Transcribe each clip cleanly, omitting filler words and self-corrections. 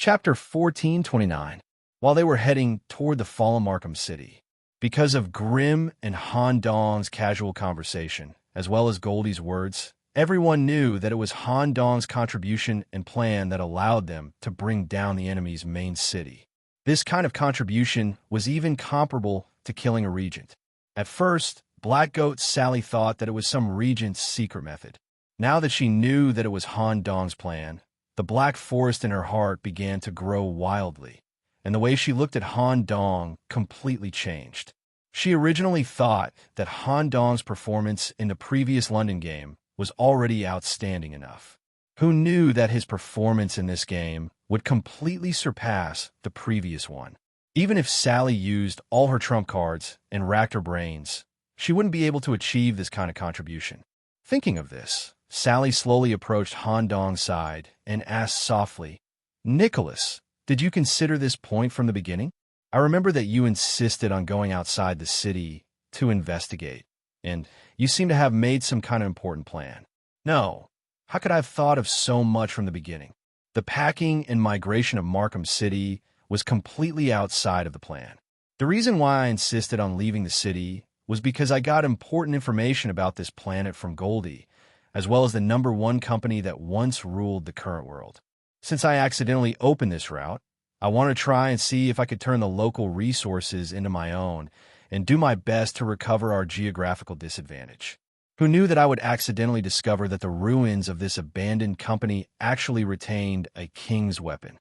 Chapter 1429. While they were heading toward the fallen Markham City, because of Grim and Han Dong's casual conversation, as well as Goldie's words, everyone knew that it was Han Dong's contribution and plan that allowed them to bring down the enemy's main city. This kind of contribution was even comparable to killing a regent. At first, Black Goat Sally thought that it was some regent's secret method. Now that she knew that it was Han Dong's plan, the black forest in her heart began to grow wildly, and the way she looked at Han Dong completely changed. She originally thought that Han Dong's performance in the previous London game was already outstanding enough. Who knew that his performance in this game would completely surpass the previous one? Even if Sally used all her trump cards and racked her brains, she wouldn't be able to achieve this kind of contribution. Thinking of this, Sally slowly approached Han Dong's side and asked softly, "Nicholas, did you consider this point from the beginning? I remember that you insisted on going outside the city to investigate, and you seem to have made some kind of important plan." "No. How could I have thought of so much from the beginning? The packing and migration of Markham City was completely outside of the plan. The reason why I insisted on leaving the city was because I got important information about this planet from Goldie, as well as the #1 company that once ruled the current world. Since I accidentally opened this route, I want to try and see if I could turn the local resources into my own and do my best to recover our geographical disadvantage. Who knew that I would accidentally discover that the ruins of this abandoned company actually retained a king's weapon?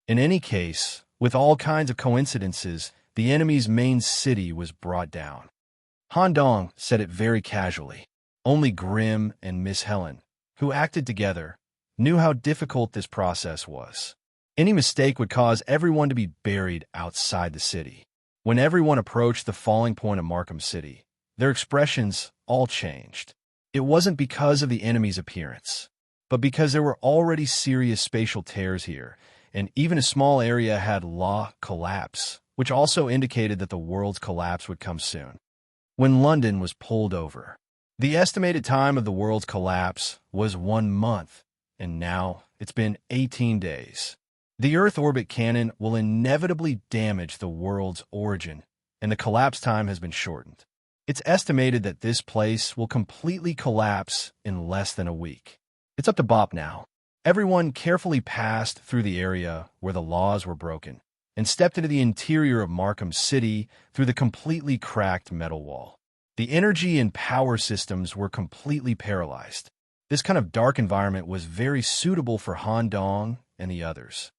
In any case, with all kinds of coincidences, the enemy's main city was brought down." Han Dong said it very casually. Only Grim and Miss Helen, who acted together, knew how difficult this process was. Any mistake would cause everyone to be buried outside the city. When everyone approached the falling point of Markham City, their expressions all changed. It wasn't because of the enemy's appearance, but because there were already serious spatial tears here, and even a small area had collapse, which also indicated that the world's collapse would come soon. When London was pulled over, the estimated time of the world's collapse was 1 month, and now it's been 18 days. The Earth orbit cannon will inevitably damage the world's origin, and the collapse time has been shortened. It's estimated that this place will completely collapse in less than a week. It's up to Bop now. Everyone carefully passed through the area where the laws were broken and stepped into the interior of Markham City through the completely cracked metal wall. The energy and power systems were completely paralyzed. This kind of dark environment was very suitable for Han Dong and the others.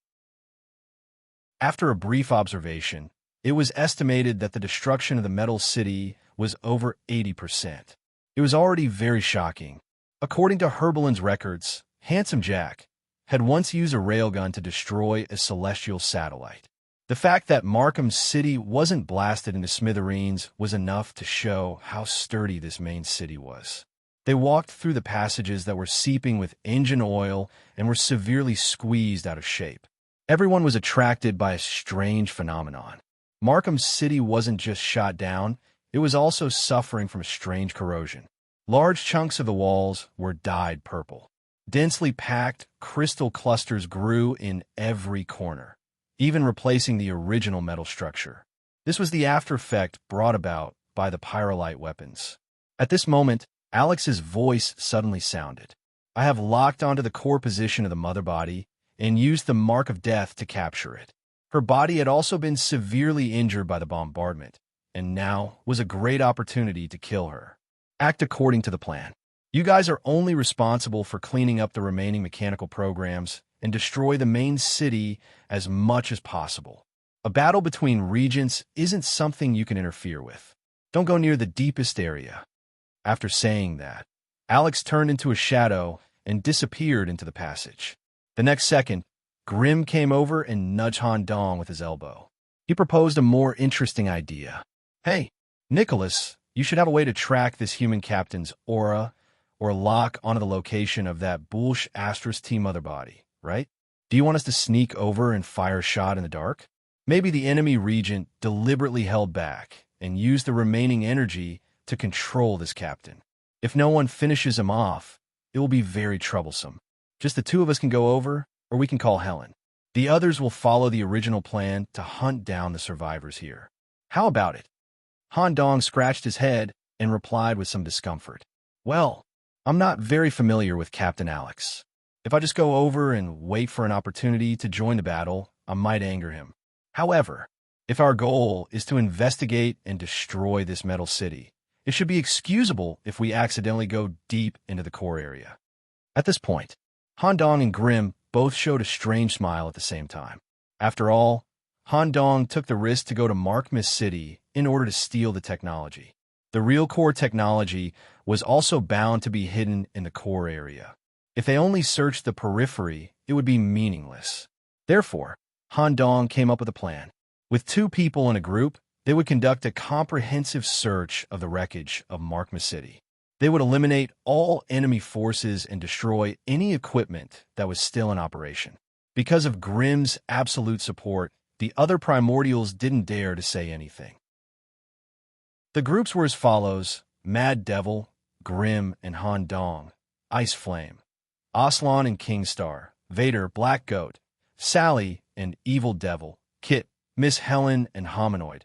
After a brief observation, it was estimated that the destruction of the metal city was over 80%. It was already very shocking. According to Herbalin's records, Handsome Jack had once used a railgun to destroy a celestial satellite. The fact that Markham City wasn't blasted into smithereens was enough to show how sturdy this main city was. They walked through the passages that were seeping with engine oil and were severely squeezed out of shape. Everyone was attracted by a strange phenomenon. Markham City wasn't just shot down, it was also suffering from a strange corrosion. Large chunks of the walls were dyed purple. Densely packed crystal clusters grew in every corner, even replacing the original metal structure. This was the after effect brought about by the pyrolite weapons. At this moment, Alex's voice suddenly sounded. "I have locked onto the core position of the mother body and used the mark of death to capture it." Her body had also been severely injured by the bombardment, and now was a great opportunity to kill her. "Act according to the plan. You guys are only responsible for cleaning up the remaining mechanical programs and destroy the main city as much as possible. A battle between regents isn't something you can interfere with. Don't go near the deepest area." After saying that, Alex turned into a shadow and disappeared into the passage. The next second, Grim came over and nudged Han Dong with his elbow. He proposed a more interesting idea. "Hey, Nicholas, you should have a way to track this human captain's aura or lock onto the location of that Bulsh Astros T mother body, right? Do you want us to sneak over and fire a shot in the dark? Maybe the enemy regent deliberately held back and used the remaining energy to control this captain. If no one finishes him off, it will be very troublesome. Just the two of us can go over, or we can call Helen. The others will follow the original plan to hunt down the survivors here. How about it? Han Dong scratched his head and replied with some discomfort. Well, I'm not very familiar with Captain Alex. If I just go over and wait for an opportunity to join the battle, I might anger him. However, if our goal is to investigate and destroy this metal city, it should be excusable if we accidentally go deep into the core area. At this point, Han Dong and Grim both showed a strange smile at the same time. After all, Han Dong took the risk to go to Markmas City in order to steal the technology. The real core technology was also bound to be hidden in the core area. If they only searched the periphery, it would be meaningless. Therefore, Han Dong came up with a plan. With 2 people in a group, they would conduct a comprehensive search of the wreckage of Markmas City. They would eliminate all enemy forces and destroy any equipment that was still in operation. Because of Grimm's absolute support, the other primordials didn't dare to say anything. The groups were as follows: Mad Devil, Grim and Han Dong, Ice Flame, Aslan and Kingstar, Vader, Black Goat, Sally and Evil Devil, Kit, Miss Helen and Hominoid.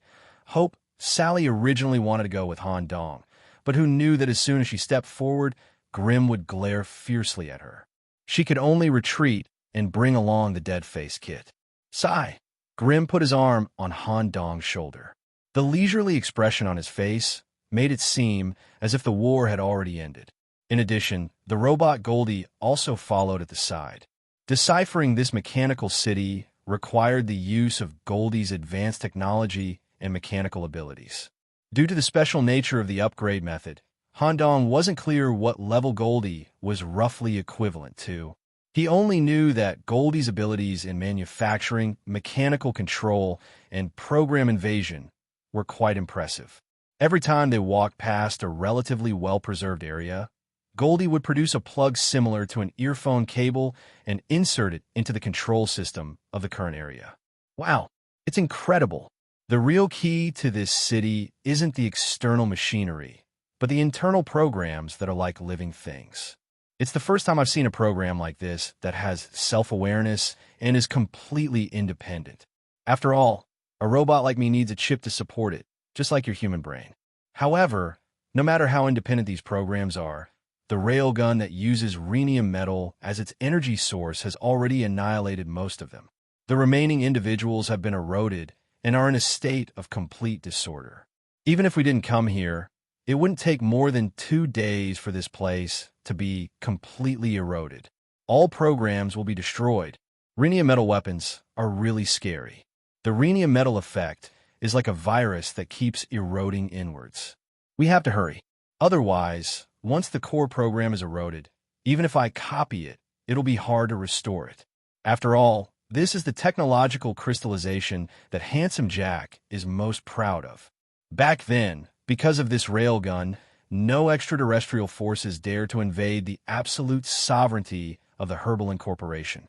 Hope. Sally originally wanted to go with Han Dong, but who knew that as soon as she stepped forward, Grim would glare fiercely at her. She could only retreat and bring along the dead-faced Kit. Sigh. Grim put his arm on Han Dong's shoulder. The leisurely expression on his face made it seem as if the war had already ended. In addition, the robot Goldie also followed at the side. Deciphering this mechanical city required the use of Goldie's advanced technology and mechanical abilities. Due to the special nature of the upgrade method, Han Dong wasn't clear what level Goldie was roughly equivalent to. He only knew that Goldie's abilities in manufacturing, mechanical control, and program invasion were quite impressive. Every time they walked past a relatively well-preserved area, Goldie would produce a plug similar to an earphone cable and insert it into the control system of the current area. Wow, it's incredible. The real key to this city isn't the external machinery, but the internal programs that are like living things. It's the first time I've seen a program like this that has self-awareness and is completely independent. After all, a robot like me needs a chip to support it, just like your human brain. However, no matter how independent these programs are, the railgun that uses rhenium metal as its energy source has already annihilated most of them. The remaining individuals have been eroded and are in a state of complete disorder. Even if we didn't come here, it wouldn't take more than 2 days for this place to be completely eroded. All programs will be destroyed. Rhenium metal weapons are really scary. The rhenium metal effect is like a virus that keeps eroding inwards. We have to hurry. Otherwise, once the core program is eroded, even if I copy it, it'll be hard to restore it. After all, this is the technological crystallization that Handsome Jack is most proud of. Back then, because of this railgun, no extraterrestrial forces dared to invade the absolute sovereignty of the Herbalin Corporation.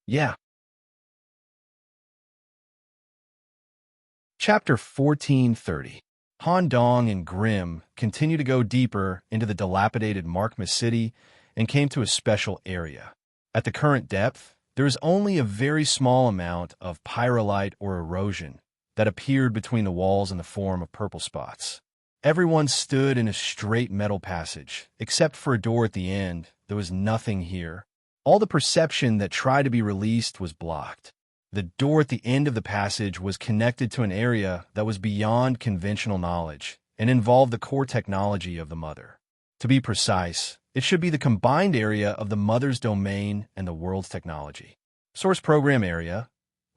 Yeah. Chapter 1430. Han Dong and Grim continue to go deeper into the dilapidated Markmas City and came to a special area. At the current depth, there is only a very small amount of pyrolite or erosion that appeared between the walls in the form of purple spots. Everyone stood in a straight metal passage, except for a door at the end. There was nothing here. All the perception that tried to be released was blocked. The door at the end of the passage was connected to an area that was beyond conventional knowledge and involved the core technology of the Mother. To be precise, it should be the combined area of the Mother's domain and the world's technology. Source program area,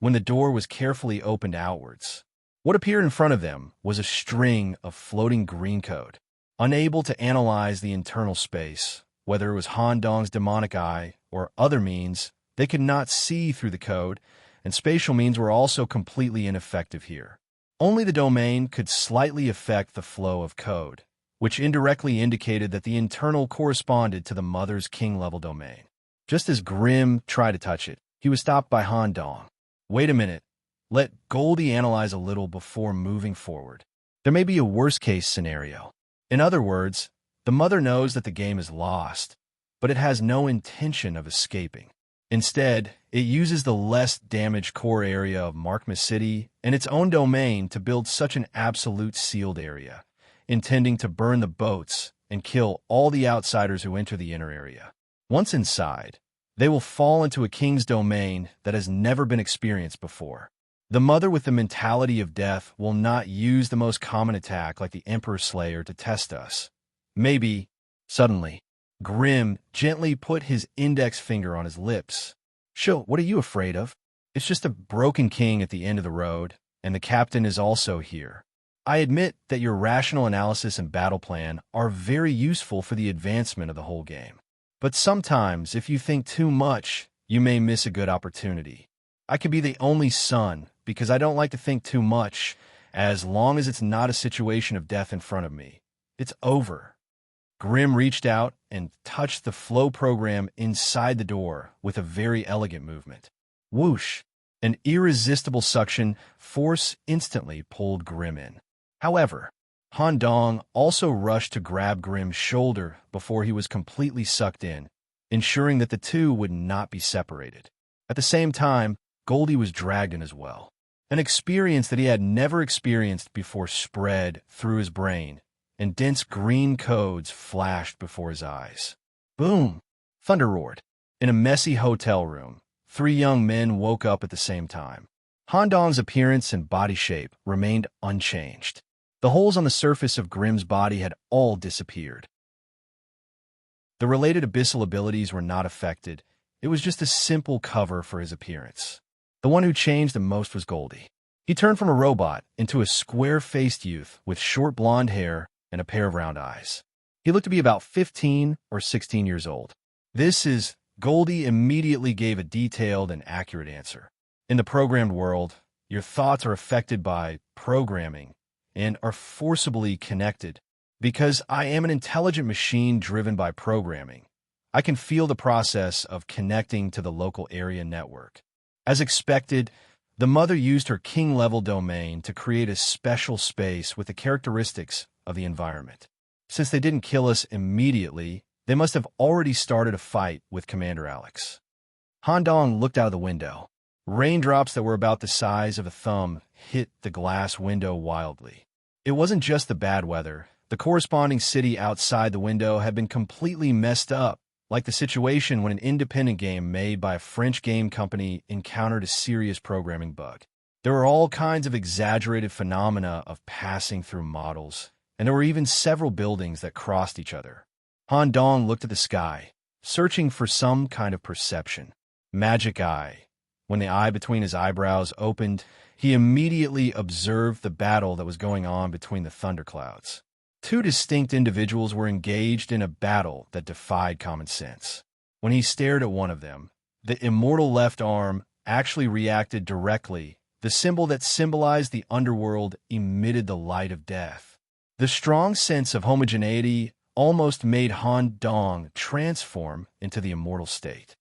when the door was carefully opened outwards. What appeared in front of them was a string of floating green code. Unable to analyze the internal space, whether it was Han Dong's demonic eye or other means, they could not see through the code, and spatial means were also completely ineffective here. Only the domain could slightly affect the flow of code, which indirectly indicated that the internal corresponded to the Mother's king-level domain. Just as Grim tried to touch it, he was stopped by Han Dong. Wait a minute. Let Goldie analyze a little before moving forward. There may be a worst-case scenario. In other words, the Mother knows that the game is lost, but it has no intention of escaping. Instead, it uses the less damaged core area of Markmas City and its own domain to build such an absolute sealed area, intending to burn the boats and kill all the outsiders who enter the inner area. Once inside, they will fall into a king's domain that has never been experienced before. The mother with the mentality of death will not use the most common attack like the Emperor Slayer to test us. Maybe, suddenly, Grim gently put his index finger on his lips. "Sho, what are you afraid of? It's just a broken king at the end of the road, and the captain is also here. I admit that your rational analysis and battle plan are very useful for the advancement of the whole game. But sometimes, if you think too much, you may miss a good opportunity. I can be the only son, because I don't like to think too much, as long as it's not a situation of death in front of me. It's over." Grim reached out and touched the flow program inside the door with a very elegant movement. Whoosh! An irresistible suction force instantly pulled Grim in. However, Han Dong also rushed to grab Grim's shoulder before he was completely sucked in, ensuring that the two would not be separated. At the same time, Goldie was dragged in as well. An experience that he had never experienced before spread through his brain, and dense green codes flashed before his eyes. Boom! Thunder roared. In a messy hotel room, 3 young men woke up at the same time. Han Dong's appearance and body shape remained unchanged. The holes on the surface of Grim's body had all disappeared. The related abyssal abilities were not affected. It was just a simple cover for his appearance. The one who changed the most was Goldie. He turned from a robot into a square-faced youth with short blonde hair and a pair of round eyes. He looked to be about 15 or 16 years old. Goldie immediately gave a detailed and accurate answer. In the programmed world, your thoughts are affected by programming and are forcibly connected. Because I am an intelligent machine driven by programming, I can feel the process of connecting to the local area network. As expected, the mother used her king-level domain to create a special space with the characteristics of the environment. Since they didn't kill us immediately, they must have already started a fight with Commander Alex. Han Dong looked out of the window. Raindrops that were about the size of a thumb hit the glass window wildly. It wasn't just the bad weather. The corresponding city outside the window had been completely messed up, like the situation when an independent game made by a French game company encountered a serious programming bug. There were all kinds of exaggerated phenomena of passing through models, and there were even several buildings that crossed each other. Han Dong looked at the sky, searching for some kind of perception. Magic eye. When the eye between his eyebrows opened, he immediately observed the battle that was going on between the thunderclouds. 2 distinct individuals were engaged in a battle that defied common sense. When he stared at one of them, the immortal left arm actually reacted directly. The symbol that symbolized the underworld emitted the light of death. The strong sense of homogeneity almost made Han Dong transform into the immortal state.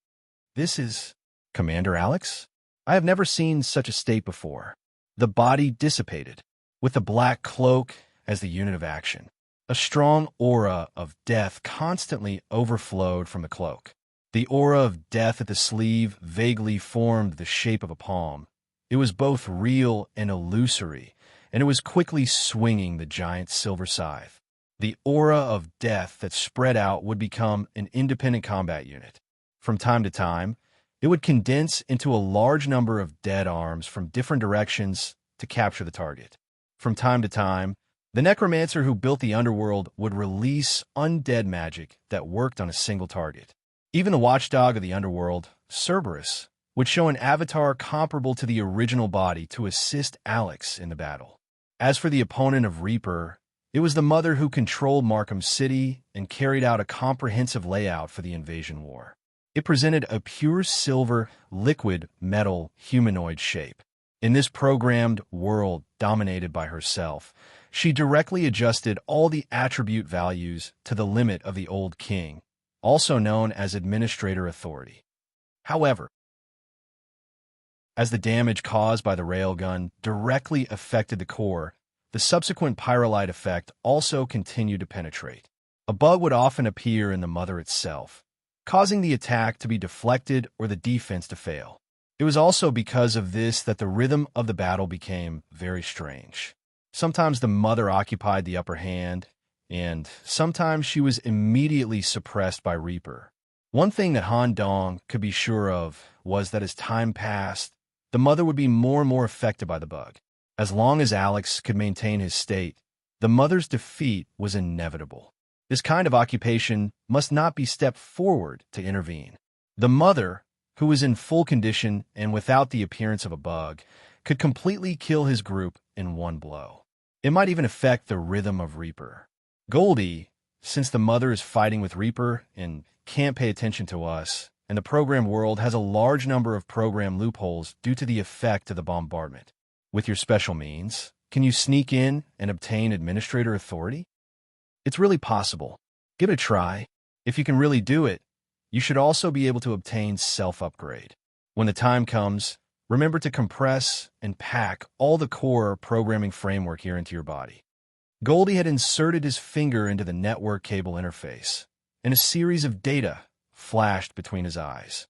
This is Commander Alex? I have never seen such a state before. The body dissipated, with the black cloak as the unit of action. A strong aura of death constantly overflowed from the cloak. The aura of death at the sleeve vaguely formed the shape of a palm. It was both real and illusory, and it was quickly swinging the giant silver scythe. The aura of death that spread out would become an independent combat unit. From time to time, it would condense into a large number of dead arms from different directions to capture the target. From time to time, the necromancer who built the underworld would release undead magic that worked on a single target. Even the watchdog of the underworld, Cerberus, would show an avatar comparable to the original body to assist Alex in the battle. As for the opponent of Reaper, it was the mother who controlled Markham City and carried out a comprehensive layout for the invasion war. It presented a pure silver, liquid metal humanoid shape. In this programmed world dominated by herself, she directly adjusted all the attribute values to the limit of the old king, also known as administrator authority. However, as the damage caused by the railgun directly affected the core, the subsequent pyrolite effect also continued to penetrate. A bug would often appear in the mother itself. causing the attack to be deflected or the defense to fail. It was also because of this that the rhythm of the battle became very strange. Sometimes the mother occupied the upper hand, and sometimes she was immediately suppressed by Reaper. One thing that Han Dong could be sure of was that as time passed, the mother would be more and more affected by the bug. As long as Alex could maintain his state, the mother's defeat was inevitable. This kind of occupation must not be stepped forward to intervene. The mother, who was in full condition and without the appearance of a bug, could completely kill his group in one blow. It might even affect the rhythm of Reaper. Goldie, since the mother is fighting with Reaper and can't pay attention to us, and the program world has a large number of program loopholes due to the effect of the bombardment. With your special means, can you sneak in and obtain administrator authority? It's really possible. Give it a try. If you can really do it, you should also be able to obtain self-upgrade. When the time comes, remember to compress and pack all the core programming framework here into your body. Goldie had inserted his finger into the network cable interface, and a series of data flashed between his eyes.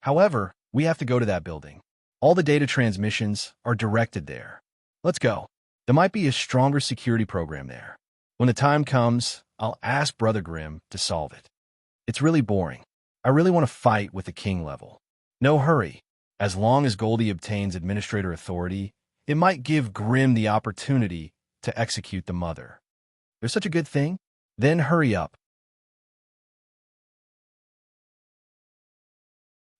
However, we have to go to that building. All the data transmissions are directed there. Let's go. There might be a stronger security program there. When the time comes, I'll ask Brother Grimm to solve it. It's really boring. I really want to fight with the king level. No hurry. As long as Goldie obtains administrator authority, it might give Grimm the opportunity to execute the mother. There's such a good thing? Then hurry up.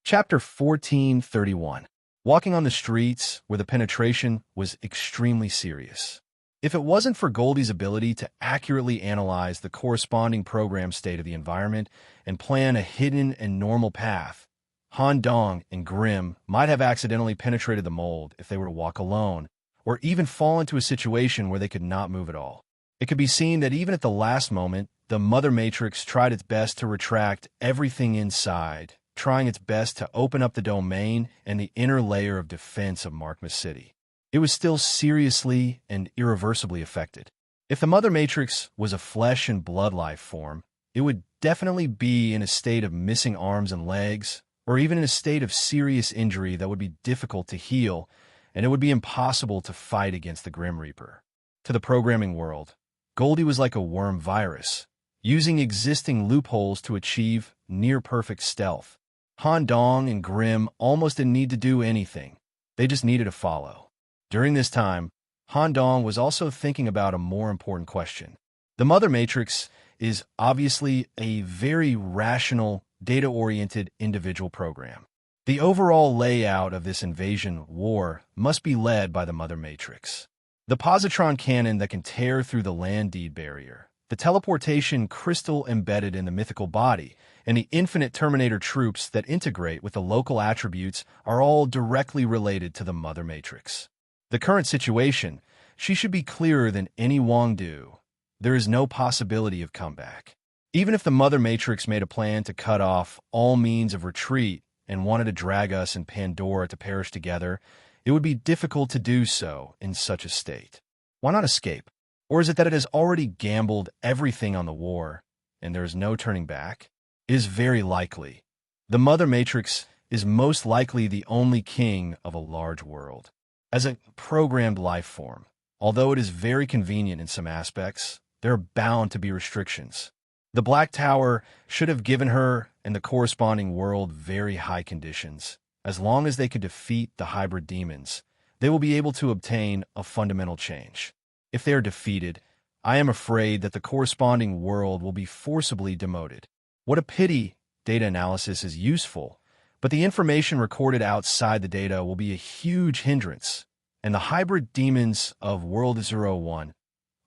Chapter 1431. Walking on the streets where the penetration was extremely serious. If it wasn't for Goldie's ability to accurately analyze the corresponding program state of the environment and plan a hidden and normal path, Han Dong and Grimm might have accidentally penetrated the mold if they were to walk alone, or even fall into a situation where they could not move at all. It could be seen that even at the last moment, the Mother Matrix tried its best to retract everything inside, trying its best to open up the domain and the inner layer of defense of Markmas City. It was still seriously and irreversibly affected. If the Mother Matrix was a flesh and blood life form, it would definitely be in a state of missing arms and legs, or even in a state of serious injury that would be difficult to heal, and it would be impossible to fight against the Grim Reaper. To the programming world, Goldie was like a worm virus, using existing loopholes to achieve near-perfect stealth. Han Dong and Grimm almost didn't need to do anything. They just needed to follow. During this time, Han Dong was also thinking about a more important question. The Mother Matrix is obviously a very rational, data-oriented individual program. The overall layout of this invasion war must be led by the Mother Matrix. The positron cannon that can tear through the land deed barrier, the teleportation crystal embedded in the mythical body, and the infinite Terminator troops that integrate with the local attributes are all directly related to the Mother Matrix. The current situation, she should be clearer than any Wangdu. There is no possibility of comeback. Even if the Mother Matrix made a plan to cut off all means of retreat and wanted to drag us and Pandora to perish together, it would be difficult to do so in such a state. Why not escape? Or is it that it has already gambled everything on the war, and there is no turning back? It is very likely. The Mother Matrix is most likely the only king of a large world. As a programmed life form, although it is very convenient in some aspects, there are bound to be restrictions. The Black Tower should have given her and the corresponding world very high conditions. As long as they could defeat the hybrid demons, they will be able to obtain a fundamental change. If they are defeated, I am afraid that the corresponding world will be forcibly demoted. What a pity data analysis is useful, but the information recorded outside the data will be a huge hindrance, and the hybrid demons of World 01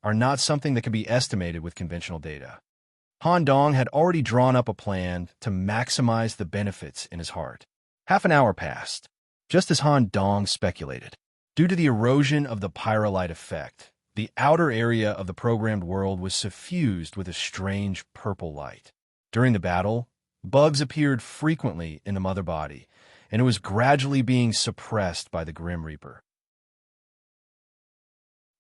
are not something that can be estimated with conventional data. Han Dong had already drawn up a plan to maximize the benefits in his heart. Half an hour passed, just as Han Dong speculated. Due to the erosion of the pyrolite effect, the outer area of the programmed world was suffused with a strange purple light. During the battle, bugs appeared frequently in the mother body, and it was gradually being suppressed by the Grim Reaper.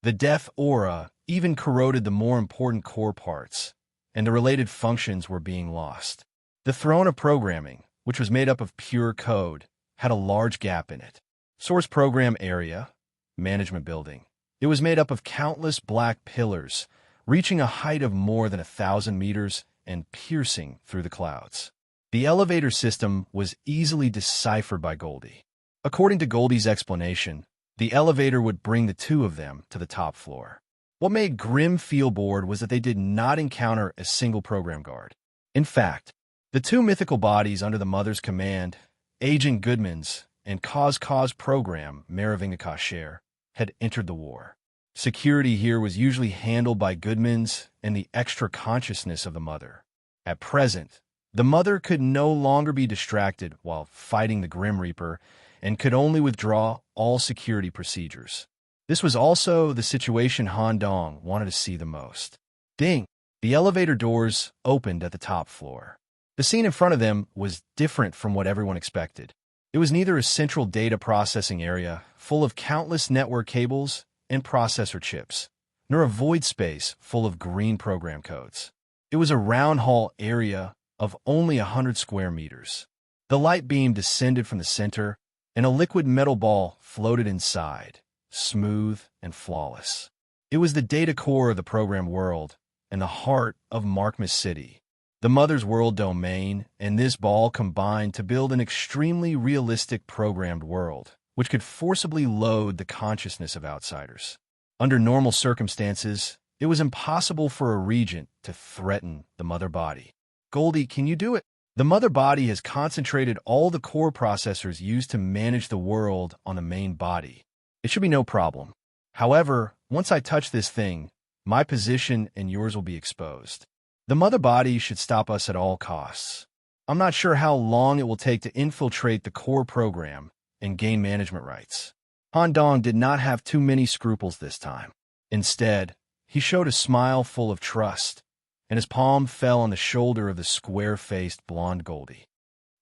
The death aura even corroded the more important core parts, and the related functions were being lost. The throne of programming, which was made up of pure code, had a large gap in it. Source program area, management building. It was made up of countless black pillars, reaching a height of more than 1,000 meters and piercing through the clouds. The elevator system was easily deciphered by Goldie. According to Goldie's explanation, the elevator would bring the two of them to the top floor. What made Grimm feel bored was that they did not encounter a single program guard. In fact, the two mythical bodies under the Mother's command, Agent Goodman's and Cause program, Meraving Kasher, had entered the war. Security here was usually handled by Goodman's and the extra consciousness of the Mother. At present, the Mother could no longer be distracted while fighting the Grim Reaper and could only withdraw all security procedures. This was also the situation Han Dong wanted to see the most. Ding! The elevator doors opened at the top floor. The scene in front of them was different from what everyone expected. It was neither a central data processing area full of countless network cables and processor chips, nor a void space full of green program codes. It was a round hall area of only 100 square meters. The light beam descended from the center, and a liquid metal ball floated inside, smooth and flawless. It was the data core of the program world and the heart of Markmas City. The Mother's world domain and this ball combined to build an extremely realistic programmed world, which could forcibly load the consciousness of outsiders. Under normal circumstances, it was impossible for a regent to threaten the Mother body. Goldie, can you do it? The Mother body has concentrated all the core processors used to manage the world on the main body. It should be no problem. However, once I touch this thing, my position and yours will be exposed. The Mother body should stop us at all costs. I'm not sure how long it will take to infiltrate the core program and gain management rights. Han Dong did not have too many scruples this time. Instead, he showed a smile full of trust, and his palm fell on the shoulder of the square-faced blonde Goldie.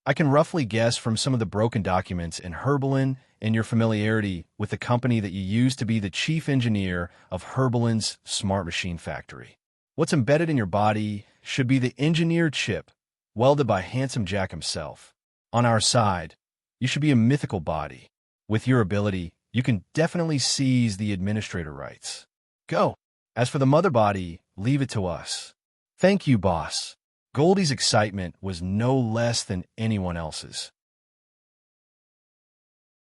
I can roughly guess from some of the broken documents in Herbalin and your familiarity with the company that you used to be the chief engineer of Herbalin's smart machine factory. What's embedded in your body should be the engineered chip, welded by Handsome Jack himself. On our side, you should be a mythical body. With your ability, you can definitely seize the administrator rights. Go. As for the Mother body, leave it to us. Thank you, boss. Goldie's excitement was no less than anyone else's.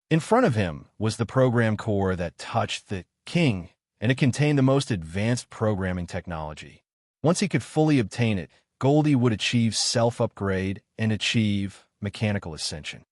In front of him was the program core that touched the king, and it contained the most advanced programming technology. Once he could fully obtain it, Goldie would achieve self-upgrade and achieve mechanical ascension.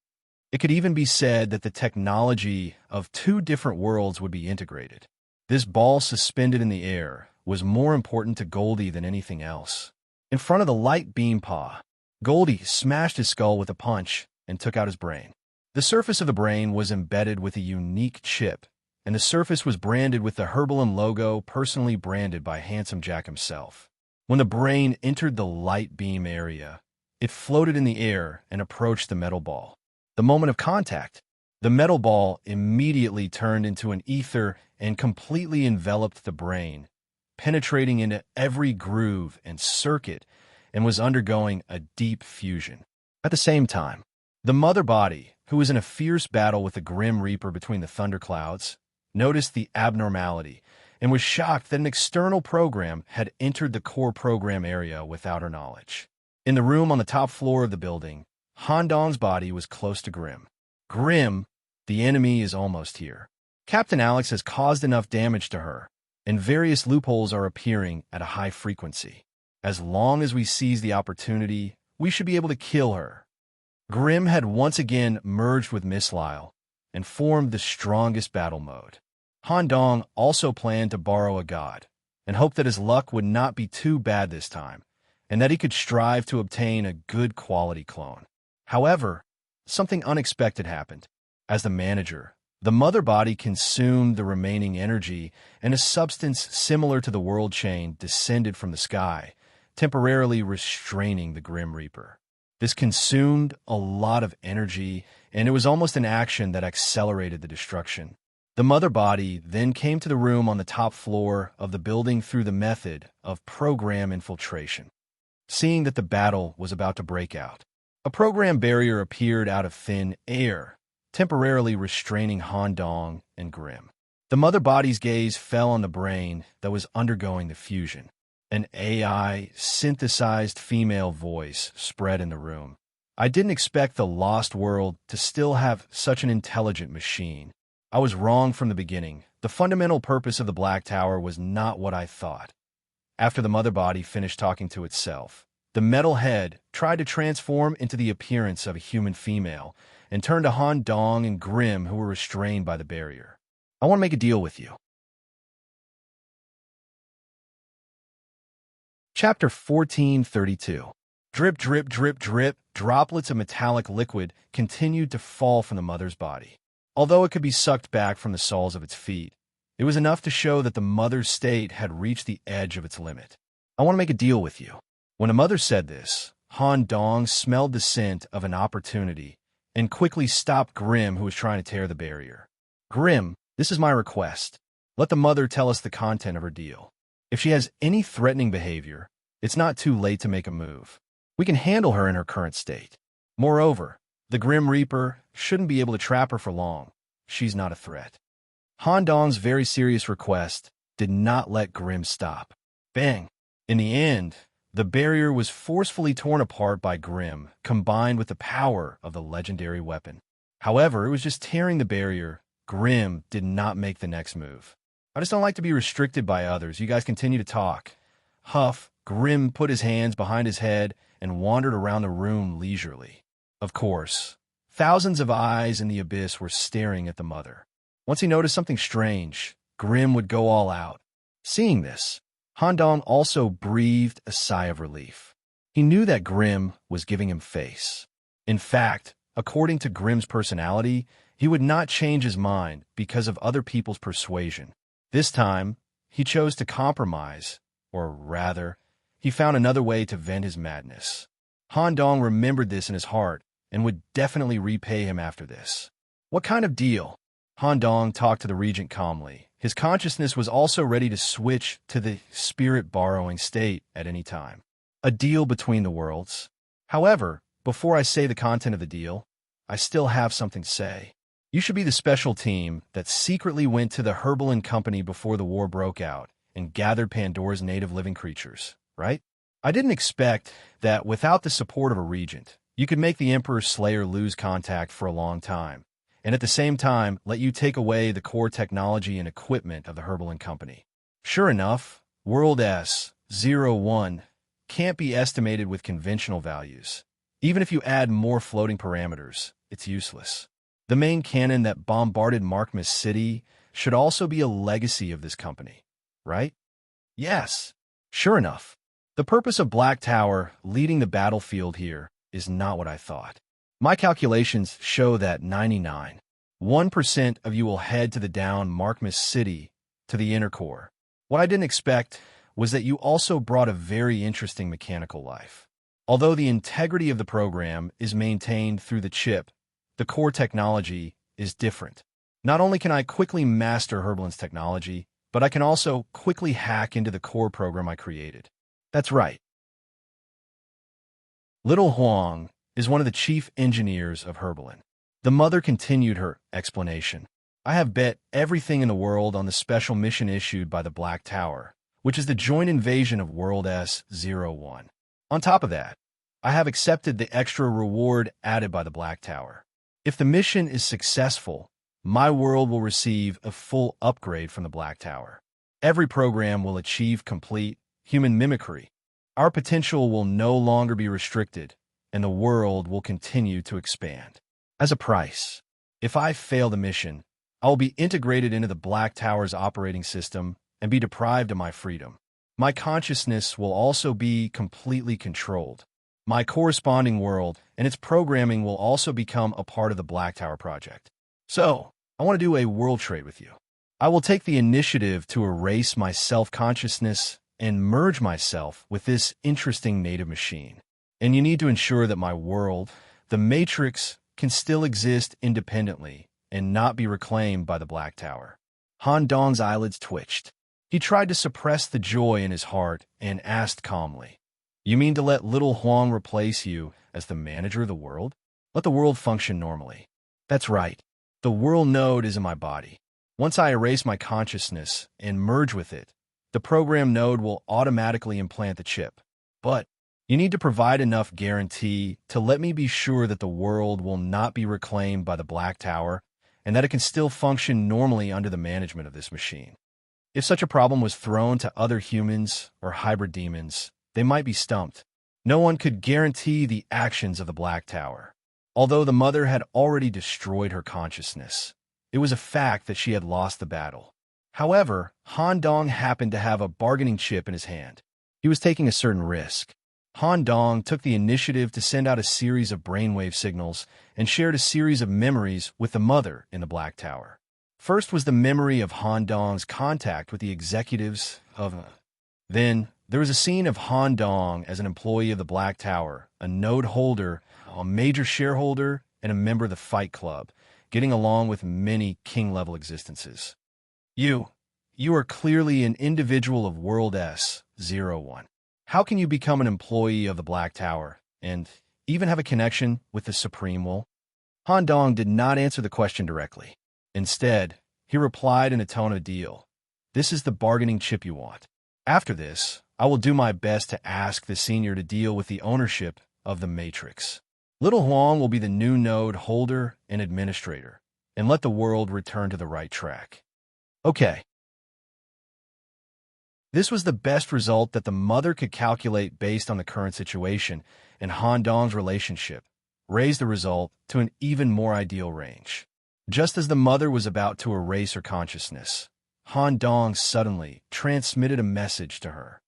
It could even be said that the technology of two different worlds would be integrated. This ball suspended in the air was more important to Goldie than anything else. In front of the light beam paw, Goldie smashed his skull with a punch and took out his brain. The surface of the brain was embedded with a unique chip, and the surface was branded with the Herbalin logo personally branded by Handsome Jack himself. When the brain entered the light beam area, it floated in the air and approached the metal ball. The moment of contact, the metal ball immediately turned into an ether and completely enveloped the brain, penetrating into every groove and circuit, and was undergoing a deep fusion. At the same time, the Mother body, who was in a fierce battle with the Grim Reaper between the thunderclouds, noticed the abnormality and was shocked that an external program had entered the core program area without her knowledge. In the room on the top floor of the building, Han Dong's body was close to Grim. Grim, the enemy is almost here. Captain Alex has caused enough damage to her, and various loopholes are appearing at a high frequency. As long as we seize the opportunity, we should be able to kill her. Grim had once again merged with Miss Lyle and formed the strongest battle mode. Han Dong also planned to borrow a god and hoped that his luck would not be too bad this time, and that he could strive to obtain a good quality clone. However, something unexpected happened. As the manager, the Mother body consumed the remaining energy, and a substance similar to the world chain descended from the sky, temporarily restraining the Grim Reaper. This consumed a lot of energy, and it was almost an action that accelerated the destruction. The Mother body then came to the room on the top floor of the building through the method of program infiltration. seeing that the battle was about to break out. A program barrier appeared out of thin air, temporarily restraining Han Dong and Grim. The mother body's gaze fell on the brain that was undergoing the fusion. An AI-synthesized female voice spread in the room. I didn't expect the lost world to still have such an intelligent machine. I was wrong from the beginning. The fundamental purpose of the Black Tower was not what I thought. After the mother body finished talking to itself, the metal head tried to transform into the appearance of a human female and turned to Han Dong and Grim, who were restrained by the barrier. I want to make a deal with you. Chapter 1432. Drip, drip, drip, drip, droplets of metallic liquid continued to fall from the mother's body. Although it could be sucked back from the soles of its feet, it was enough to show that the mother's state had reached the edge of its limit. I want to make a deal with you. When the mother said this, Han Dong smelled the scent of an opportunity and quickly stopped Grim, who was trying to tear the barrier. Grim, this is my request. Let the mother tell us the content of her deal. If she has any threatening behavior, it's not too late to make a move. We can handle her in her current state. Moreover, the Grim Reaper shouldn't be able to trap her for long. She's not a threat. Han Dong's very serious request did not let Grim stop. Bang! In the end, the barrier was forcefully torn apart by Grim, combined with the power of the legendary weapon. However, it was just tearing the barrier. Grim did not make the next move. I just don't like to be restricted by others. You guys continue to talk. Huff, Grim put his hands behind his head and wandered around the room leisurely. Of course, thousands of eyes in the abyss were staring at the mother. Once he noticed something strange, Grim would go all out. Seeing this, Han Dong also breathed a sigh of relief. He knew that Grim was giving him face. In fact, according to Grim's personality, he would not change his mind because of other people's persuasion. This time, he chose to compromise, or rather, he found another way to vent his madness. Han Dong remembered this in his heart and would definitely repay him after this. What kind of deal? Han Dong talked to the regent calmly. His consciousness was also ready to switch to the spirit-borrowing state at any time. A deal between the worlds. However, before I say the content of the deal, I still have something to say. You should be the special team that secretly went to the Herbal Company before the war broke out and gathered Pandora's native living creatures, right? I didn't expect that without the support of a regent, you could make the Emperor's Slayer lose contact for a long time, and at the same time let you take away the core technology and equipment of the Herbal Company. Sure enough, World S-01 can't be estimated with conventional values. Even if you add more floating parameters, it's useless. The main cannon that bombarded Markmas City should also be a legacy of this company, right? Yes, sure enough. The purpose of Black Tower leading the battlefield here is not what I thought. My calculations show that 99.1% of you will head to the down Markmas City to the inner core. What I didn't expect was that you also brought a very interesting mechanical life. Although the integrity of the program is maintained through the chip, the core technology is different. Not only can I quickly master Herbalin's technology, but I can also quickly hack into the core program I created. That's right. Little Huang is one of the chief engineers of Herbalin. The mother continued her explanation. I have bet everything in the world on the special mission issued by the Black Tower, which is the joint invasion of World S-01. On top of that, I have accepted the extra reward added by the Black Tower. If the mission is successful, my world will receive a full upgrade from the Black Tower. Every program will achieve complete human mimicry. Our potential will no longer be restricted, and the world will continue to expand. As a price, if I fail the mission, I will be integrated into the Black Tower's operating system and be deprived of my freedom. My consciousness will also be completely controlled. My corresponding world and its programming will also become a part of the Black Tower project. So, I want to do a world trade with you. I will take the initiative to erase my self-consciousness and merge myself with this interesting native machine. And you need to ensure that my world, the Matrix, can still exist independently and not be reclaimed by the Black Tower. Han Dong's eyelids twitched. He tried to suppress the joy in his heart and asked calmly, You mean to let little Huang replace you as the manager of the world? Let the world function normally. That's right. The world node is in my body. Once I erase my consciousness and merge with it, the program node will automatically implant the chip. But you need to provide enough guarantee to let me be sure that the world will not be reclaimed by the Black Tower and that it can still function normally under the management of this machine. If such a problem was thrown to other humans or hybrid demons, they might be stumped. No one could guarantee the actions of the Black Tower. Although the mother had already destroyed her consciousness, it was a fact that she had lost the battle. However, Han Dong happened to have a bargaining chip in his hand. He was taking a certain risk. Han Dong took the initiative to send out a series of brainwave signals and shared a series of memories with the mother in the Black Tower. First was the memory of Han Dong's contact with the executives of... Then, there was a scene of Han Dong as an employee of the Black Tower, a node holder, a major shareholder, and a member of the Fight Club, getting along with many king-level existences. You are clearly an individual of World S-01. How can you become an employee of the Black Tower and even have a connection with the Supreme Will? Han Dong did not answer the question directly. Instead, he replied in a tone of deal. This is the bargaining chip you want. After this, I will do my best to ask the senior to deal with the ownership of the Matrix. Little Huang will be the new node holder and administrator, and let the world return to the right track. Okay. This was the best result that the mother could calculate based on the current situation, and Han Dong's relationship raised the result to an even more ideal range. Just as the mother was about to erase her consciousness, Han Dong suddenly transmitted a message to her.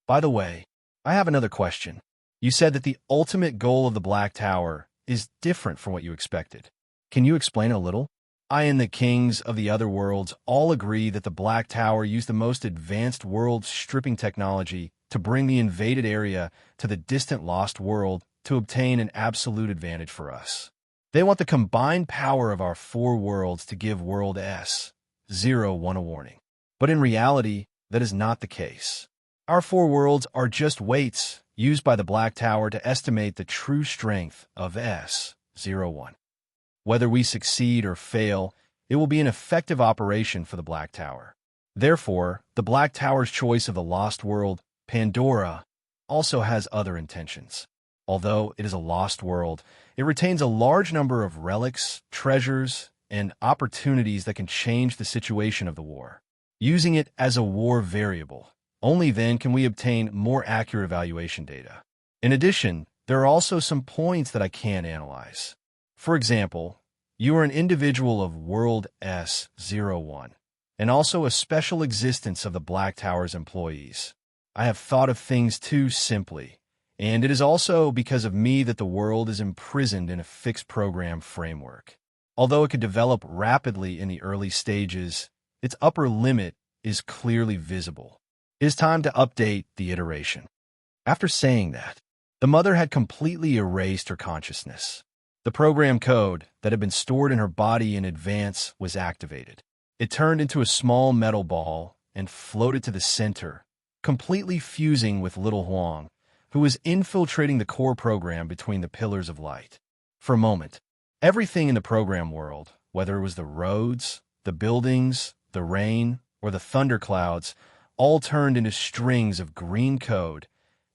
By the way, I have another question. You said that the ultimate goal of the Black Tower is different from what you expected. Can you explain a little? I and the kings of the other worlds all agree that the Black Tower used the most advanced world stripping technology to bring the invaded area to the distant lost world to obtain an absolute advantage for us. They want the combined power of our 4 worlds to give World S-01 a warning. But in reality, that is not the case. Our 4 worlds are just weights used by the Black Tower to estimate the true strength of S-01. Whether we succeed or fail, it will be an effective operation for the Black Tower. Therefore, the Black Tower's choice of the lost world, Pandora, also has other intentions. Although it is a lost world, it retains a large number of relics, treasures, and opportunities that can change the situation of the war. Using it as a war variable, only then can we obtain more accurate evaluation data. In addition, there are also some points that I can't analyze. For example, you are an individual of World S-01, and also a special existence of the Black Tower's employees. I have thought of things too simply, and it is also because of me that the world is imprisoned in a fixed program framework. Although it could develop rapidly in the early stages, its upper limit is clearly visible. It is time to update the iteration. After saying that, the mother had completely erased her consciousness. The program code that had been stored in her body in advance was activated. It turned into a small metal ball and floated to the center, completely fusing with Little Huang, who was infiltrating the core program between the pillars of light. For a moment, everything in the program world, whether it was the roads, the buildings, the rain, or the thunderclouds, all turned into strings of green code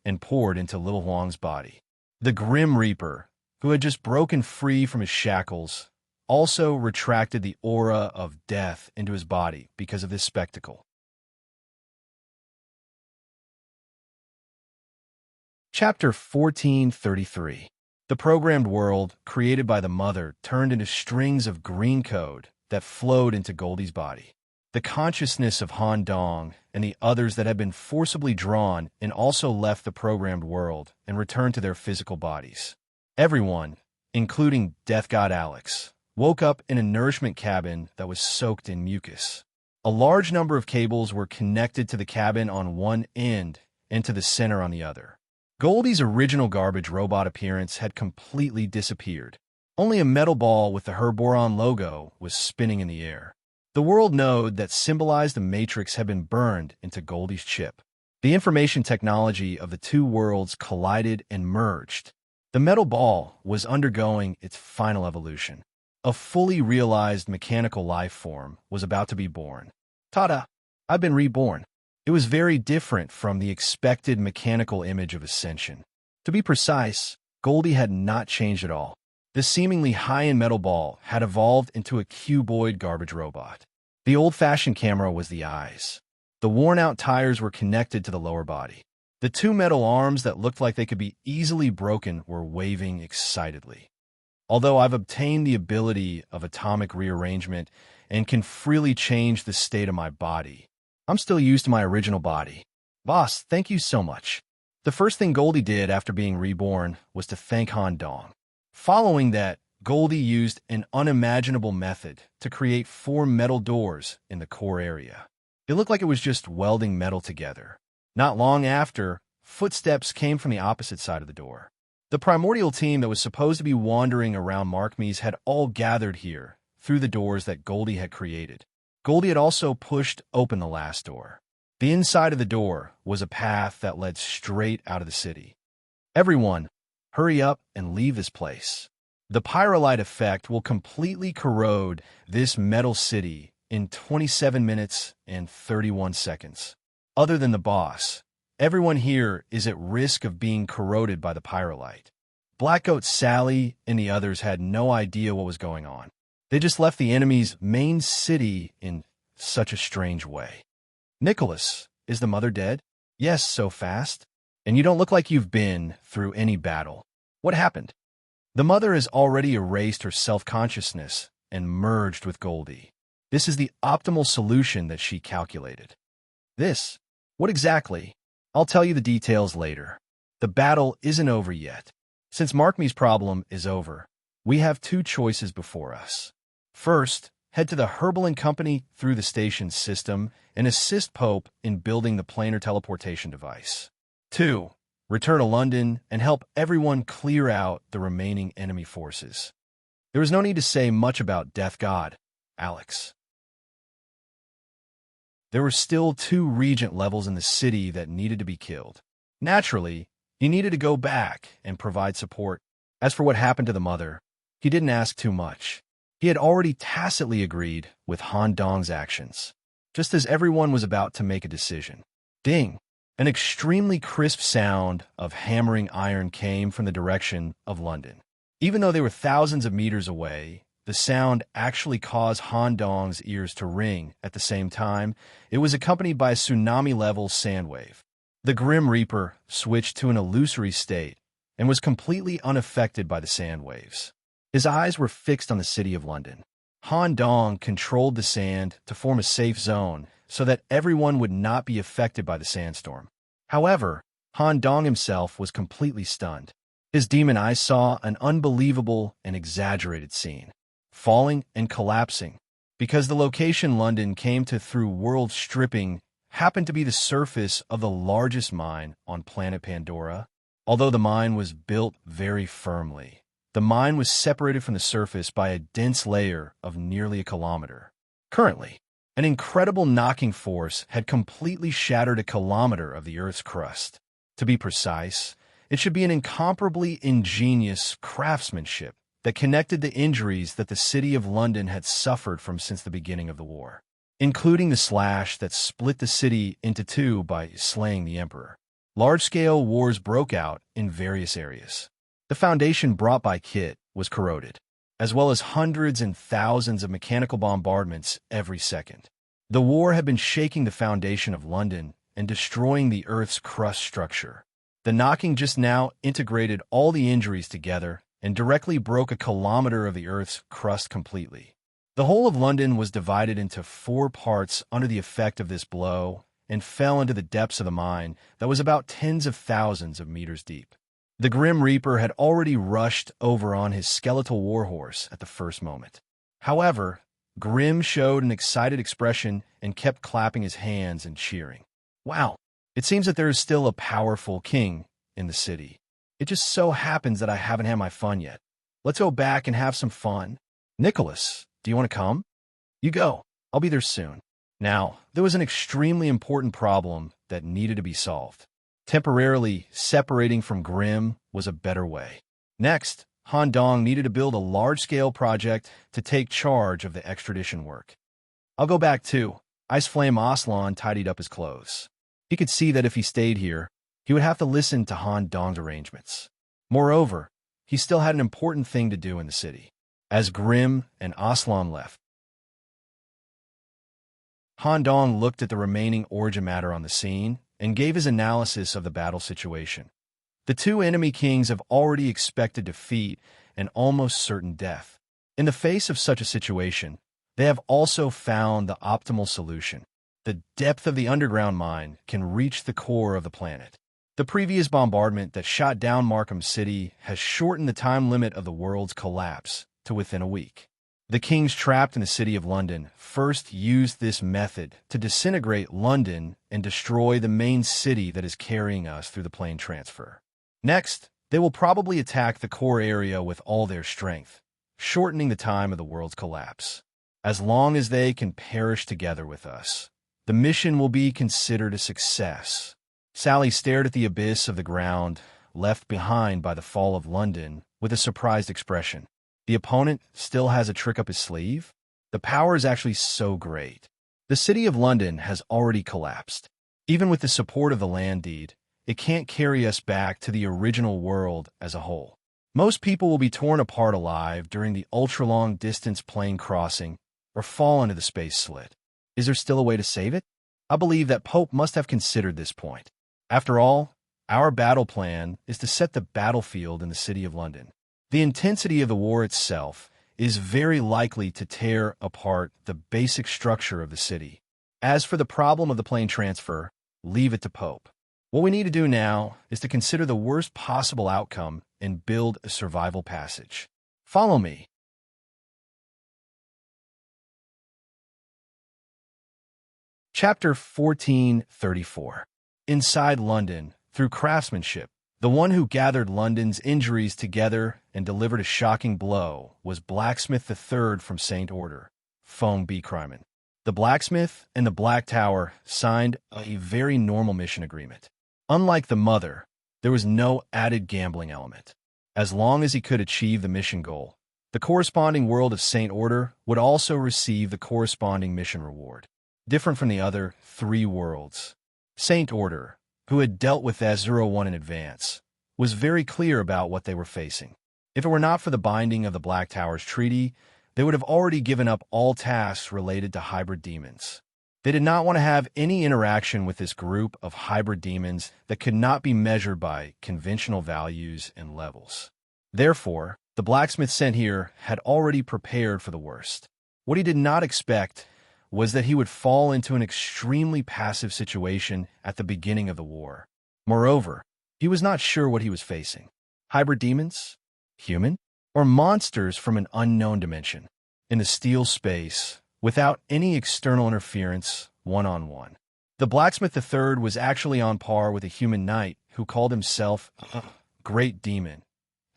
and poured into Little Huang's body. The Grim Reaper, who had just broken free from his shackles, also retracted the aura of death into his body because of this spectacle. Chapter 1433. The programmed world, created by the mother, turned into strings of green code that flowed into Goldie's body. The consciousness of Han Dong and the others that had been forcibly drawn and also left the programmed world and returned to their physical bodies. Everyone, including Death God Alex, woke up in a nourishment cabin that was soaked in mucus. A large number of cables were connected to the cabin on one end and to the center on the other. Goldie's original garbage robot appearance had completely disappeared. Only a metal ball with the Herboron logo was spinning in the air. The world node that symbolized the Matrix had been burned into Goldie's chip. The information technology of the two worlds collided and merged. The metal ball was undergoing its final evolution. A fully realized mechanical life form was about to be born. Ta-da! I've been reborn. It was very different from the expected mechanical image of ascension. To be precise, Goldie had not changed at all. The seemingly high-end metal ball had evolved into a cuboid garbage robot. The old-fashioned camera was the eyes. The worn-out tires were connected to the lower body. The two metal arms that looked like they could be easily broken were waving excitedly. Although I've obtained the ability of atomic rearrangement and can freely change the state of my body, I'm still used to my original body. Boss, thank you so much. The first thing Goldie did after being reborn was to thank Han Dong. Following that, Goldie used an unimaginable method to create 4 metal doors in the core area. It looked like it was just welding metal together. Not long after, footsteps came from the opposite side of the door. The primordial team that was supposed to be wandering around Markmees had all gathered here through the doors that Goldie had created. Goldie had also pushed open the last door. The inside of the door was a path that led straight out of the city. Everyone, hurry up and leave this place. The pyrolite effect will completely corrode this metal city in 27 minutes and 31 seconds. Other than the boss, everyone here is at risk of being corroded by the pyrolite. Black Goat Sally and the others had no idea what was going on. They just left the enemy's main city in such a strange way. Nicholas, is the mother dead? Yes, so fast. And you don't look like you've been through any battle. What happened? The mother has already erased her self-consciousness and merged with Goldie. This is the optimal solution that she calculated. This? What exactly? I'll tell you the details later. The battle isn't over yet. Since Markme's problem is over, we have 2 choices before us. First, head to the Herbal and Company through the station's system and assist Pope in building the planar teleportation device. 2. Return to London and help everyone clear out the remaining enemy forces. There was no need to say much about Death God, Alex. There were still 2 regent levels in the city that needed to be killed. Naturally, he needed to go back and provide support. As for what happened to the mother, he didn't ask too much. He had already tacitly agreed with Han Dong's actions, just as everyone was about to make a decision. Ding! An extremely crisp sound of hammering iron came from the direction of London. Even though they were thousands of meters away, the sound actually caused Han Dong's ears to ring. At the same time, it was accompanied by a tsunami-level sand wave. The Grim Reaper switched to an illusory state and was completely unaffected by the sand waves. His eyes were fixed on the city of London. Han Dong controlled the sand to form a safe zone so that everyone would not be affected by the sandstorm. However, Han Dong himself was completely stunned. His demon eyes saw an unbelievable and exaggerated scene, falling and collapsing, because the location London came to through world stripping happened to be the surface of the largest mine on planet Pandora. Although the mine was built very firmly, the mine was separated from the surface by a dense layer of nearly a kilometer. Currently, an incredible knocking force had completely shattered a kilometer of the Earth's crust. To be precise, it should be an incomparably ingenious craftsmanship that connected the injuries that the city of London had suffered from since the beginning of the war, including the slash that split the city into 2 by slaying the emperor. Large-scale wars broke out in various areas. The foundation brought by Kit was corroded, as well as hundreds and thousands of mechanical bombardments every second. The war had been shaking the foundation of London and destroying the Earth's crust structure. The knocking just now integrated all the injuries together and directly broke a kilometer of the Earth's crust completely. The whole of London was divided into 4 parts under the effect of this blow and fell into the depths of the mine that was about tens of thousands of meters deep. The Grim Reaper had already rushed over on his skeletal warhorse at the first moment. However, Grim showed an excited expression and kept clapping his hands and cheering. Wow, it seems that there is still a powerful king in the city. It just so happens that I haven't had my fun yet. Let's go back and have some fun. Nicholas, do you want to come? You go. I'll be there soon. Now, there was an extremely important problem that needed to be solved. Temporarily separating from Grimm was a better way. Next, Han Dong needed to build a large-scale project to take charge of the extradition work. I'll go back too. Ice Flame Aslan tidied up his clothes. He could see that if he stayed here, he would have to listen to Han Dong's arrangements. Moreover, he still had an important thing to do in the city. As Grimm and Aslan left, Han Dong looked at the remaining origin matter on the scene and gave his analysis of the battle situation. The two enemy kings have already expected defeat and almost certain death. In the face of such a situation, they have also found the optimal solution. The depth of the underground mine can reach the core of the planet. The previous bombardment that shot down Markham City has shortened the time limit of the world's collapse to within a week. The kings trapped in the city of London first used this method to disintegrate London and destroy the main city that is carrying us through the plane transfer. Next, they will probably attack the core area with all their strength, shortening the time of the world's collapse. As long as they can perish together with us, the mission will be considered a success. Sally stared at the abyss of the ground left behind by the fall of London with a surprised expression. The opponent still has a trick up his sleeve? The power is actually so great. The city of London has already collapsed. Even with the support of the land deed, it can't carry us back to the original world as a whole. Most people will be torn apart alive during the ultra-long distance plane crossing or fall into the space slit. Is there still a way to save it? I believe that Pope must have considered this point. After all, our battle plan is to set the battlefield in the city of London. The intensity of the war itself is very likely to tear apart the basic structure of the city. As for the problem of the plane transfer, leave it to Pope. What we need to do now is to consider the worst possible outcome and build a survival passage. Follow me. Chapter 1434. Inside London, through craftsmanship, the one who gathered London's injuries together and delivered a shocking blow was Blacksmith III from St. Order, Foam B. Cryman. The blacksmith and the Black Tower signed a very normal mission agreement. Unlike the mother, there was no added gambling element. As long as he could achieve the mission goal, the corresponding world of St. Order would also receive the corresponding mission reward. Different from the other three worlds, St. Order, who had dealt with S-01 in advance, was very clear about what they were facing. If it were not for the binding of the Black Tower's treaty, they would have already given up all tasks related to hybrid demons. They did not want to have any interaction with this group of hybrid demons that could not be measured by conventional values and levels. Therefore, the blacksmith sent here had already prepared for the worst. What he did not expect was that he would fall into an extremely passive situation at the beginning of the war. Moreover, he was not sure what he was facing. Hybrid demons? Human? Or monsters from an unknown dimension? In the steel space, without any external interference, one-on-one. The Blacksmith III was actually on par with a human knight who called himself a Great Demon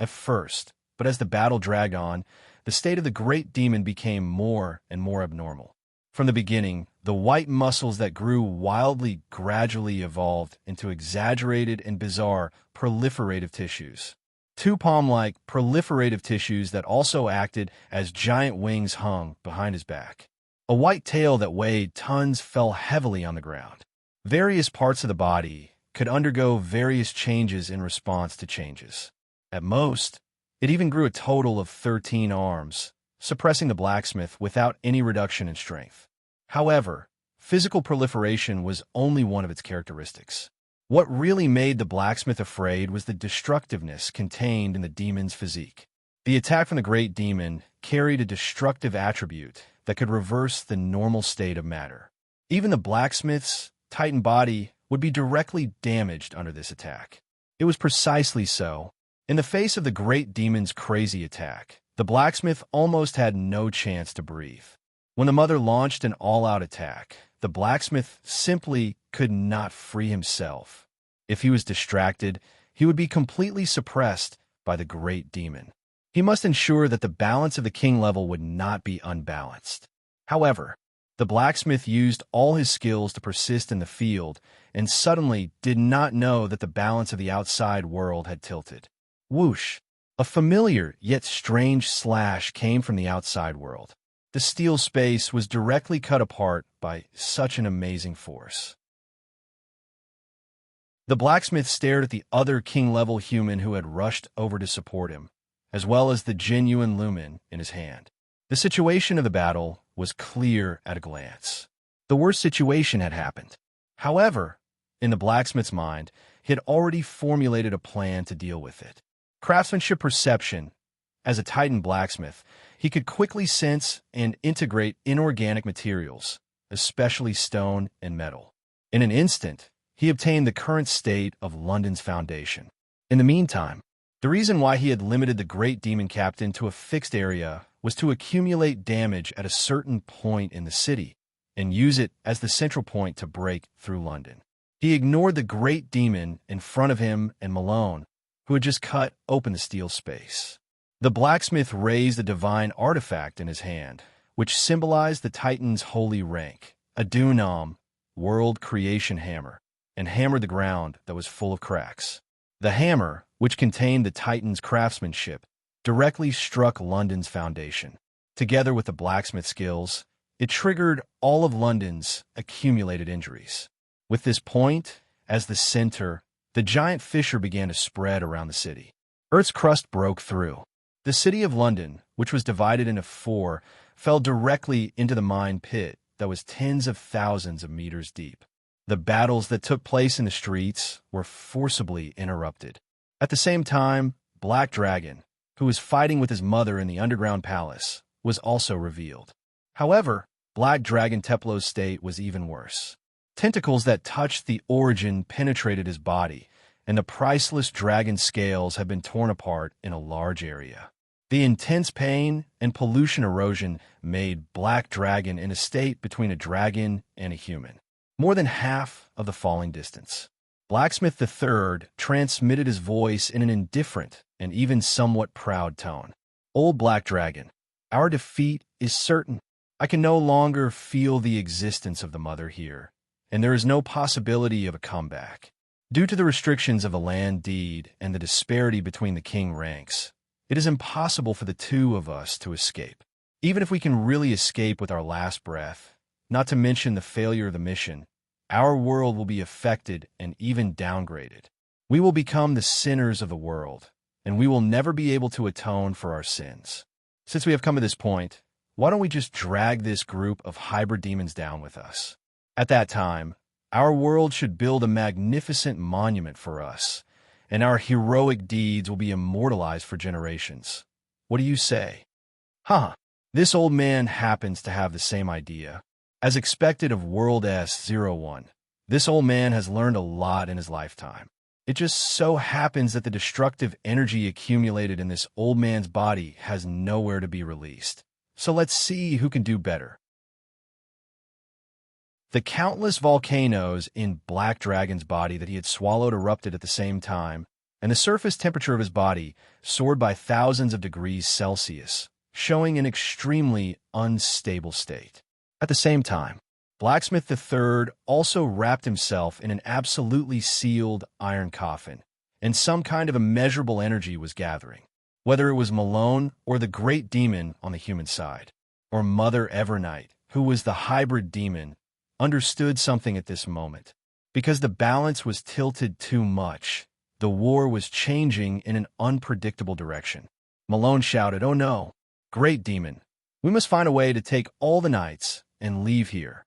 at first, but as the battle dragged on, the state of the Great Demon became more and more abnormal. From the beginning, the white muscles that grew wildly gradually evolved into exaggerated and bizarre proliferative tissues. Two palm-like proliferative tissues that also acted as giant wings hung behind his back. A white tail that weighed tons fell heavily on the ground. Various parts of the body could undergo various changes in response to changes. At most, it even grew a total of 13 arms, suppressing the blacksmith without any reduction in strength. However, physical proliferation was only one of its characteristics. What really made the blacksmith afraid was the destructiveness contained in the demon's physique. The attack from the Great Demon carried a destructive attribute that could reverse the normal state of matter. Even the blacksmith's Titan body would be directly damaged under this attack. It was precisely so. In the face of the Great Demon's crazy attack, the blacksmith almost had no chance to breathe. When the mother launched an all-out attack, the blacksmith simply could not free himself. If he was distracted, he would be completely suppressed by the Great Demon. He must ensure that the balance of the king level would not be unbalanced. However, the blacksmith used all his skills to persist in the field and suddenly did not know that the balance of the outside world had tilted. Whoosh! A familiar yet strange slash came from the outside world. The steel space was directly cut apart by such an amazing force. The blacksmith stared at the other king-level human who had rushed over to support him, as well as the genuine lumen in his hand. The situation of the battle was clear at a glance. The worst situation had happened. However, in the blacksmith's mind, he had already formulated a plan to deal with it. Craftsmanship perception. As a Titan blacksmith, he could quickly sense and integrate inorganic materials, especially stone and metal. In an instant, he obtained the current state of London's foundation. In the meantime, the reason why he had limited the Great Demon Captain to a fixed area was to accumulate damage at a certain point in the city and use it as the central point to break through London. He ignored the Great Demon in front of him and Malone, who had just cut open the steel space. The blacksmith raised a divine artifact in his hand, which symbolized the Titan's holy rank, a Dunam, world creation hammer, and hammered the ground that was full of cracks. The hammer, which contained the Titan's craftsmanship, directly struck London's foundation. Together with the blacksmith skills, it triggered all of London's accumulated injuries. With this point as the center, the giant fissure began to spread around the city. Earth's crust broke through. The city of London, which was divided into four, fell directly into the mine pit that was tens of thousands of meters deep. The battles that took place in the streets were forcibly interrupted. At the same time, Black Dragon, who was fighting with his mother in the underground palace, was also revealed. However, Black Dragon Teplo's state was even worse. Tentacles that touched the origin penetrated his body, and the priceless dragon scales had been torn apart in a large area. The intense pain and pollution erosion made Black Dragon in a state between a dragon and a human, more than half of the falling distance. Blacksmith III transmitted his voice in an indifferent and even somewhat proud tone. Old Black Dragon, our defeat is certain. I can no longer feel the existence of the mother here, and there is no possibility of a comeback. Due to the restrictions of the land deed and the disparity between the king ranks, it is impossible for the two of us to escape. Even if we can really escape with our last breath, not to mention the failure of the mission, our world will be affected and even downgraded. We will become the sinners of the world, and we will never be able to atone for our sins. Since we have come to this point, why don't we just drag this group of hybrid demons down with us? At that time, our world should build a magnificent monument for us, and our heroic deeds will be immortalized for generations. What do you say? This old man happens to have the same idea. As expected of World S-01, this old man has learned a lot in his lifetime. It just so happens that the destructive energy accumulated in this old man's body has nowhere to be released. So let's see who can do better. The countless volcanoes in Black Dragon's body that he had swallowed erupted at the same time, and the surface temperature of his body soared by thousands of degrees Celsius, showing an extremely unstable state. At the same time, Blacksmith III also wrapped himself in an absolutely sealed iron coffin, and some kind of immeasurable energy was gathering. Whether it was Malone or the Great Demon on the human side, or Mother Evernight, who was the hybrid demon, understood something at this moment. Because the balance was tilted too much, the war was changing in an unpredictable direction. Malone shouted, "Oh no, Great Demon, we must find a way to take all the knights and leave here."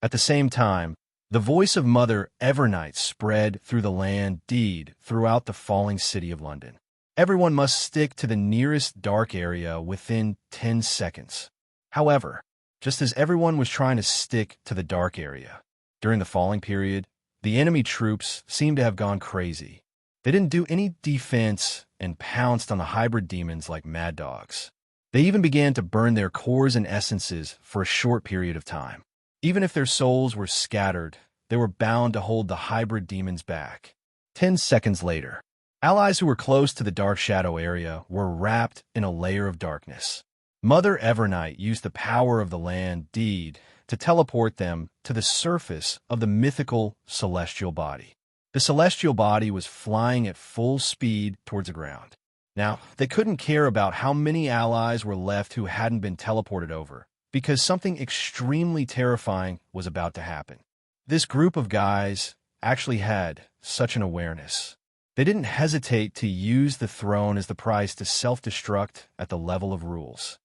At the same time, the voice of Mother Evernight spread through the land deed throughout the falling city of London. Everyone must stick to the nearest dark area within 10 seconds. However, just as everyone was trying to stick to the dark area, during the falling period, the enemy troops seemed to have gone crazy. They didn't do any defense and pounced on the hybrid demons like mad dogs. They even began to burn their cores and essences for a short period of time. Even if their souls were scattered, they were bound to hold the hybrid demons back. 10 seconds later, allies who were close to the dark shadow area were wrapped in a layer of darkness. Mother Evernight used the power of the land deed to teleport them to the surface of the mythical celestial body. The celestial body was flying at full speed towards the ground. Now, they couldn't care about how many allies were left who hadn't been teleported over, because something extremely terrifying was about to happen. This group of guys actually had such an awareness. They didn't hesitate to use the throne as the price to self-destruct at the level of rules.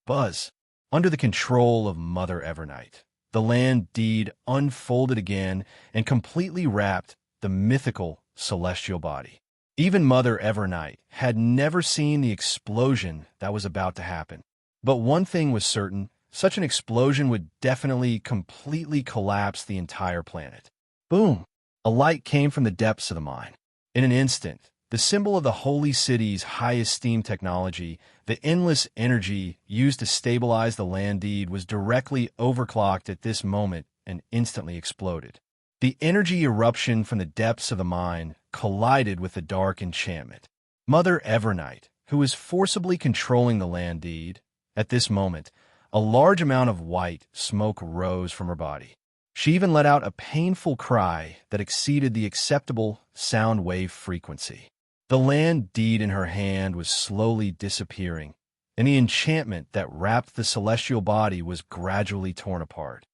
Buzz, under the control of Mother Evernight, the land deed unfolded again and completely wrapped the mythical celestial body. Even Mother Evernight had never seen the explosion that was about to happen. But one thing was certain, such an explosion would definitely completely collapse the entire planet. Boom! A light came from the depths of the mine. In an instant, the symbol of the holy city's high-esteemed technology, the endless energy used to stabilize the land deed, was directly overclocked at this moment and instantly exploded. The energy eruption from the depths of the mine collided with the dark enchantment. Mother Evernight, who was forcibly controlling the land deed, at this moment, a large amount of white smoke rose from her body. She even let out a painful cry that exceeded the acceptable sound wave frequency. The land deed in her hand was slowly disappearing, and the enchantment that wrapped the celestial body was gradually torn apart.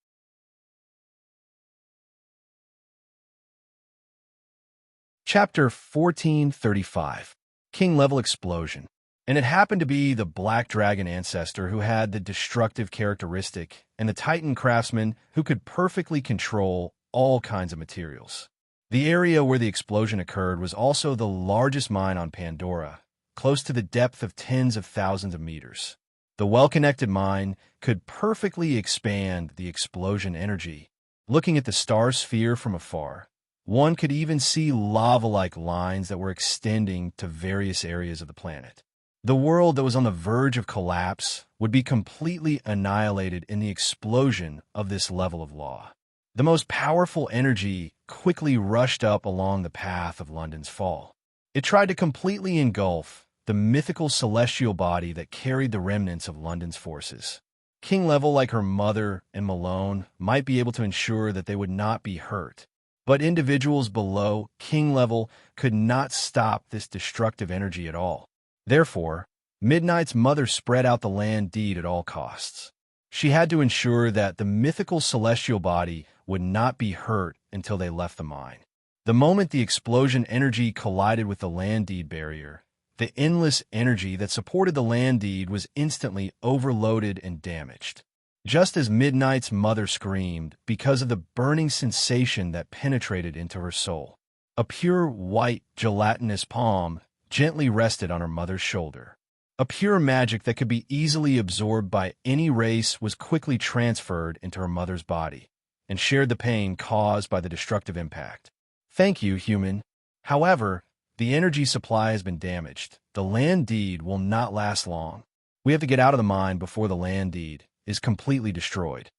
Chapter 1435, King-Level Explosion. And it happened to be the Black Dragon ancestor who had the destructive characteristic and the Titan craftsman who could perfectly control all kinds of materials. The area where the explosion occurred was also the largest mine on Pandora, close to the depth of tens of thousands of meters. The well-connected mine could perfectly expand the explosion energy. Looking at the star sphere from afar, one could even see lava-like lines that were extending to various areas of the planet. The world that was on the verge of collapse would be completely annihilated in the explosion of this level of law. The most powerful energy quickly rushed up along the path of London's fall. It tried to completely engulf the mythical celestial body that carried the remnants of London's forces. King Level, like her mother and Malone, might be able to ensure that they would not be hurt, but individuals below King Level could not stop this destructive energy at all. Therefore, Midnight's mother spread out the land deed at all costs. She had to ensure that the mythical celestial body would not be hurt until they left the mine. The moment the explosion energy collided with the land deed barrier, the endless energy that supported the land deed was instantly overloaded and damaged. Just as Midnight's mother screamed because of the burning sensation that penetrated into her soul, a pure white gelatinous palm gently rested on her mother's shoulder. A pure magic that could be easily absorbed by any race was quickly transferred into her mother's body and shared the pain caused by the destructive impact. Thank you, human. However, the energy supply has been damaged. The land deed will not last long. We have to get out of the mine before the land deed is completely destroyed.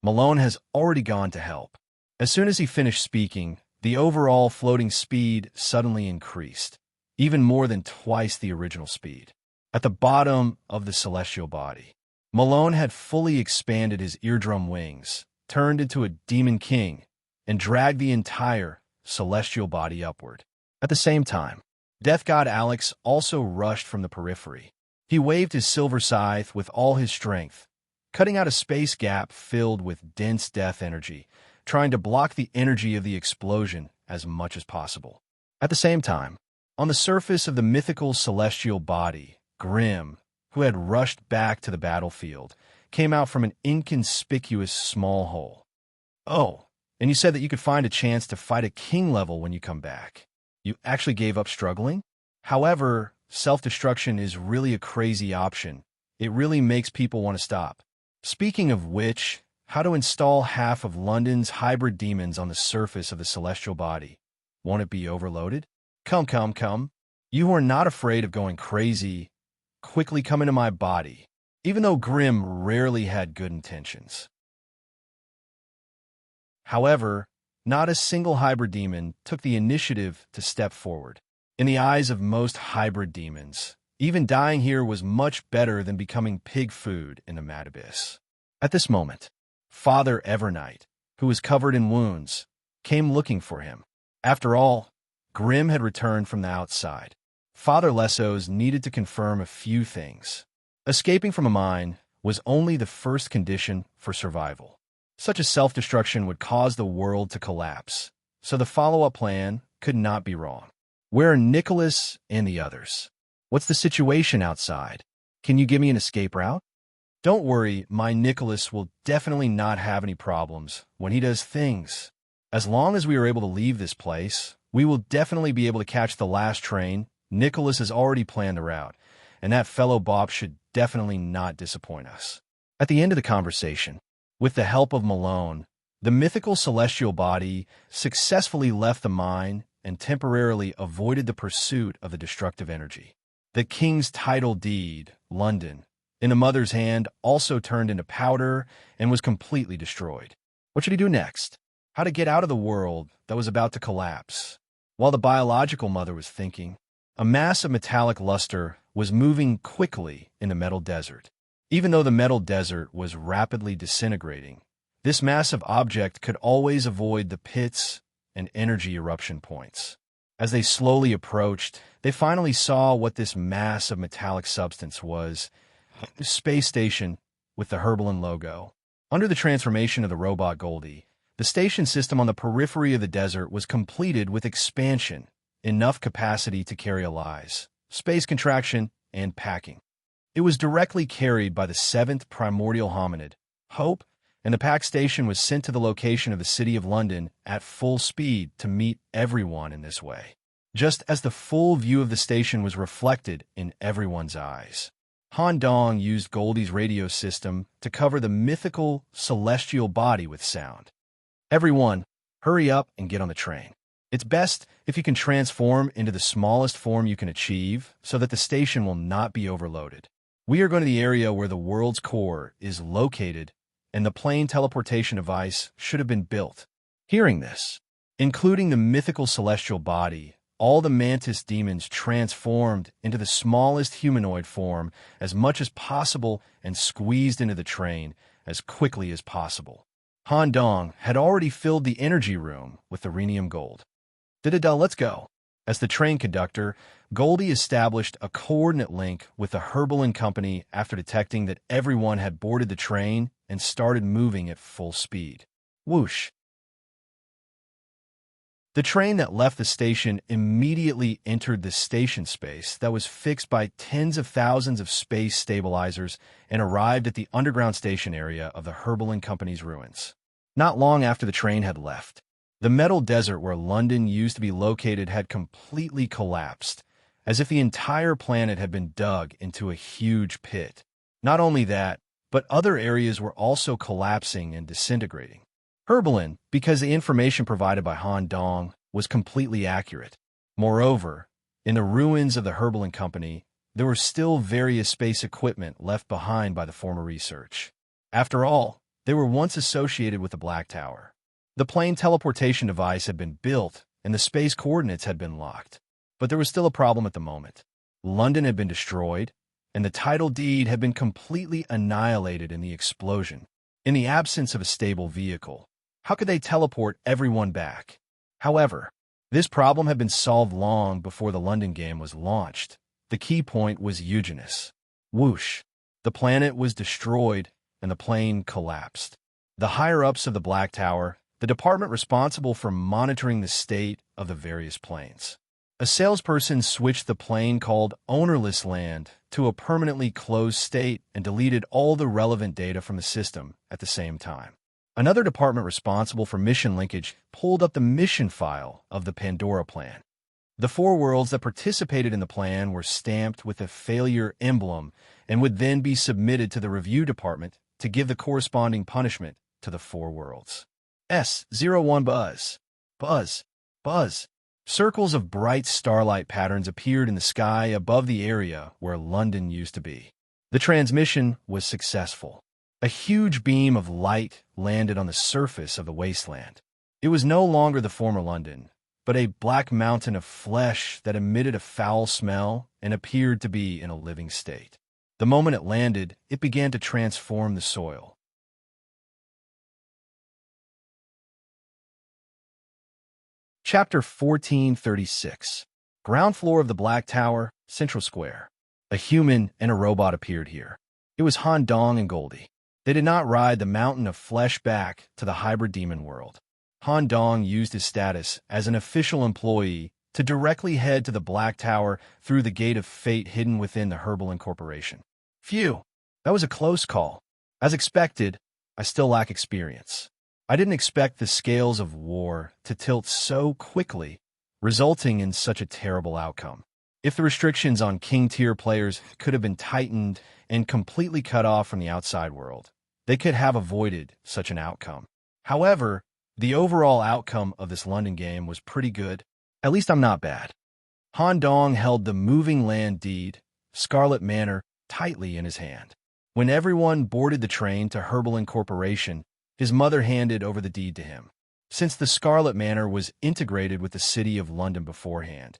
Malone has already gone to help. As soon as he finished speaking, the overall floating speed suddenly increased, even more than twice the original speed. At the bottom of the celestial body, Malone had fully expanded his eardrum wings, turned into a demon king, and dragged the entire celestial body upward. At the same time, Death God Alex also rushed from the periphery. He waved his silver scythe with all his strength, cutting out a space gap filled with dense death energy, trying to block the energy of the explosion as much as possible. At the same time, on the surface of the mythical celestial body, Grim, who had rushed back to the battlefield, came out from an inconspicuous small hole. Oh, and you said that you could find a chance to fight a king level when you come back. You actually gave up struggling? However, self-destruction is really a crazy option. It really makes people want to stop. Speaking of which, how to install half of London's hybrid demons on the surface of the celestial body? Won't it be overloaded? Come. You who are not afraid of going crazy, quickly come into my body, even though Grim rarely had good intentions. However, not a single hybrid demon took the initiative to step forward. In the eyes of most hybrid demons, even dying here was much better than becoming pig food in the Mad Abyss. At this moment, Father Evernight, who was covered in wounds, came looking for him. After all, Grimm had returned from the outside. Father Lessos needed to confirm a few things. Escaping from a mine was only the first condition for survival. Such a self-destruction would cause the world to collapse, so the follow-up plan could not be wrong. Where are Nicholas and the others? What's the situation outside? Can you give me an escape route? Don't worry, my Nicholas will definitely not have any problems when he does things. As long as we are able to leave this place, we will definitely be able to catch the last train. Nicholas has already planned the route, and that fellow Bob should definitely not disappoint us. At the end of the conversation, with the help of Malone, the mythical celestial body successfully left the mine and temporarily avoided the pursuit of the destructive energy. The king's title deed, London, in the mother's hand, also turned into powder and was completely destroyed. What should he do next? How to get out of the world that was about to collapse? While the biological mother was thinking, a mass of metallic luster was moving quickly in the metal desert. Even though the metal desert was rapidly disintegrating, this massive object could always avoid the pits and energy eruption points. As they slowly approached, they finally saw what this mass of metallic substance was: a space station with the Herbalin logo. Under the transformation of the robot Goldie, the station system on the periphery of the desert was completed with expansion, enough capacity to carry allies, space contraction, and packing. It was directly carried by the seventh primordial hominid, Hope, and the pack station was sent to the location of the city of London at full speed to meet everyone in this way. Just as the full view of the station was reflected in everyone's eyes, Han Dong used Goldie's radio system to cover the mythical celestial body with sound. Everyone, hurry up and get on the train. It's best if you can transform into the smallest form you can achieve so that the station will not be overloaded. We are going to the area where the world's core is located, and the plane teleportation device should have been built. Hearing this, including the mythical celestial body, all the mantis demons transformed into the smallest humanoid form as much as possible and squeezed into the train as quickly as possible. Han Dong had already filled the energy room with the rhenium gold. Let's go. As the train conductor, Goldie established a coordinate link with the Herbalin Company after detecting that everyone had boarded the train and started moving at full speed. Whoosh! The train that left the station immediately entered the station space that was fixed by tens of thousands of space stabilizers and arrived at the underground station area of the Herbalin Company's ruins. Not long after the train had left, the metal desert where London used to be located had completely collapsed, as if the entire planet had been dug into a huge pit. Not only that, but other areas were also collapsing and disintegrating. Herbalin, because the information provided by Han Dong was completely accurate. Moreover, in the ruins of the Herbalin Company, there were still various space equipment left behind by the former research. After all, they were once associated with the Black Tower. The plane teleportation device had been built, and the space coordinates had been locked. But there was still a problem at the moment. London had been destroyed, and the title deed had been completely annihilated in the explosion. In the absence of a stable vehicle, how could they teleport everyone back? However, this problem had been solved long before the London game was launched. The key point was Eugenus. Whoosh! The planet was destroyed, and the plane collapsed. The higher-ups of the Black Tower, the department responsible for monitoring the state of the various planes. A salesperson switched the plane called Ownerless Land to a permanently closed state and deleted all the relevant data from the system at the same time. Another department responsible for mission linkage pulled up the mission file of the Pandora plan. The 4 worlds that participated in the plan were stamped with a failure emblem and would then be submitted to the review department to give the corresponding punishment to the 4 worlds. S01 Buzz. Buzz. Buzz. Circles of bright starlight patterns appeared in the sky above the area where London used to be. The transmission was successful. A huge beam of light landed on the surface of the wasteland. It was no longer the former London, but a black mountain of flesh that emitted a foul smell and appeared to be in a living state. The moment it landed, it began to transform the soil. Chapter 1436. Ground floor of the Black Tower, Central Square. A human and a robot appeared here. It was Han Dong and Goldie. They did not ride the mountain of flesh back to the hybrid demon world. Han Dong used his status as an official employee to directly head to the Black Tower through the gate of fate hidden within the Herbal Incorporation. Phew, that was a close call. As expected, I still lack experience. I didn't expect the scales of war to tilt so quickly, resulting in such a terrible outcome. If the restrictions on King-tier players could have been tightened and completely cut off from the outside world, they could have avoided such an outcome. However, the overall outcome of this London game was pretty good. At least I'm not bad. Han Dong held the moving land deed, Scarlet Manor, tightly in his hand. When everyone boarded the train to Herbal Incorporation, his mother handed over the deed to him. Since the Scarlet Manor was integrated with the City of London beforehand,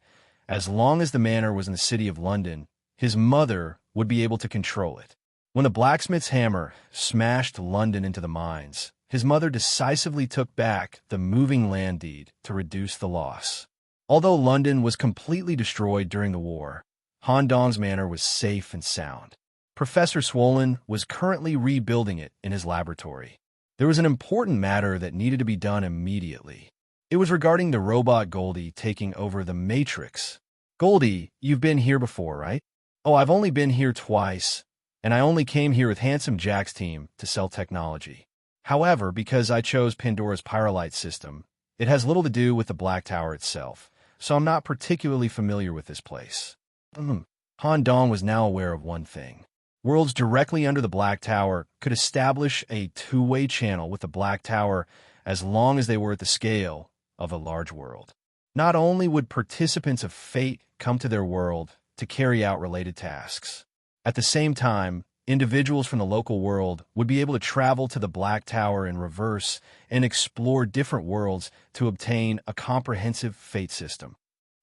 as long as the manor was in the City of London, his mother would be able to control it. When the blacksmith's hammer smashed London into the mines, his mother decisively took back the moving land deed to reduce the loss. Although London was completely destroyed during the war, Han Dong's manor was safe and sound. Professor Swollen was currently rebuilding it in his laboratory. There was an important matter that needed to be done immediately. It was regarding the robot Goldie taking over the Matrix. Goldie, you've been here before, right? Oh, I've only been here twice, and I only came here with Handsome Jack's team to sell technology. However, because I chose Pandora's Pyrolite system, it has little to do with the Black Tower itself, so I'm not particularly familiar with this place. Han Dong was now aware of one thing. Worlds directly under the Black Tower could establish a two-way channel with the Black Tower as long as they were at the scale of a large world. Not only would participants of Fate come to their world to carry out related tasks, at the same time, individuals from the local world would be able to travel to the Black Tower in reverse and explore different worlds to obtain a comprehensive Fate system.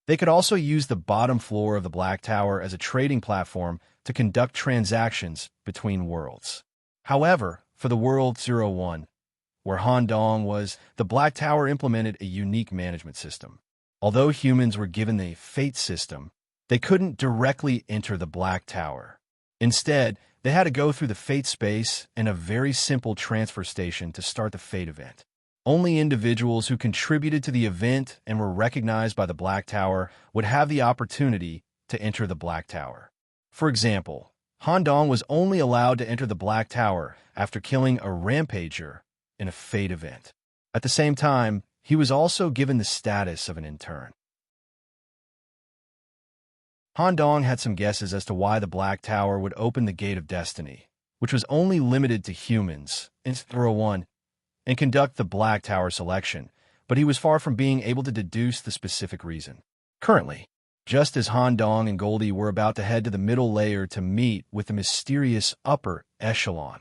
They could also use the bottom floor of the Black Tower as a trading platform to conduct transactions between worlds. However, for the World 01, where Han Dong was, the Black Tower implemented a unique management system. Although humans were given the Fate system, they couldn't directly enter the Black Tower. Instead, they had to go through the Fate space and a very simple transfer station to start the Fate event. Only individuals who contributed to the event and were recognized by the Black Tower would have the opportunity to enter the Black Tower. For example, Han Dong was only allowed to enter the Black Tower after killing a rampager in a Fate event. At the same time, he was also given the status of an intern. Han Dong had some guesses as to why the Black Tower would open the Gate of Destiny, which was only limited to humans, in 01, and conduct the Black Tower selection, but he was far from being able to deduce the specific reason. Currently, just as Han Dong and Goldie were about to head to the middle layer to meet with the mysterious upper echelon,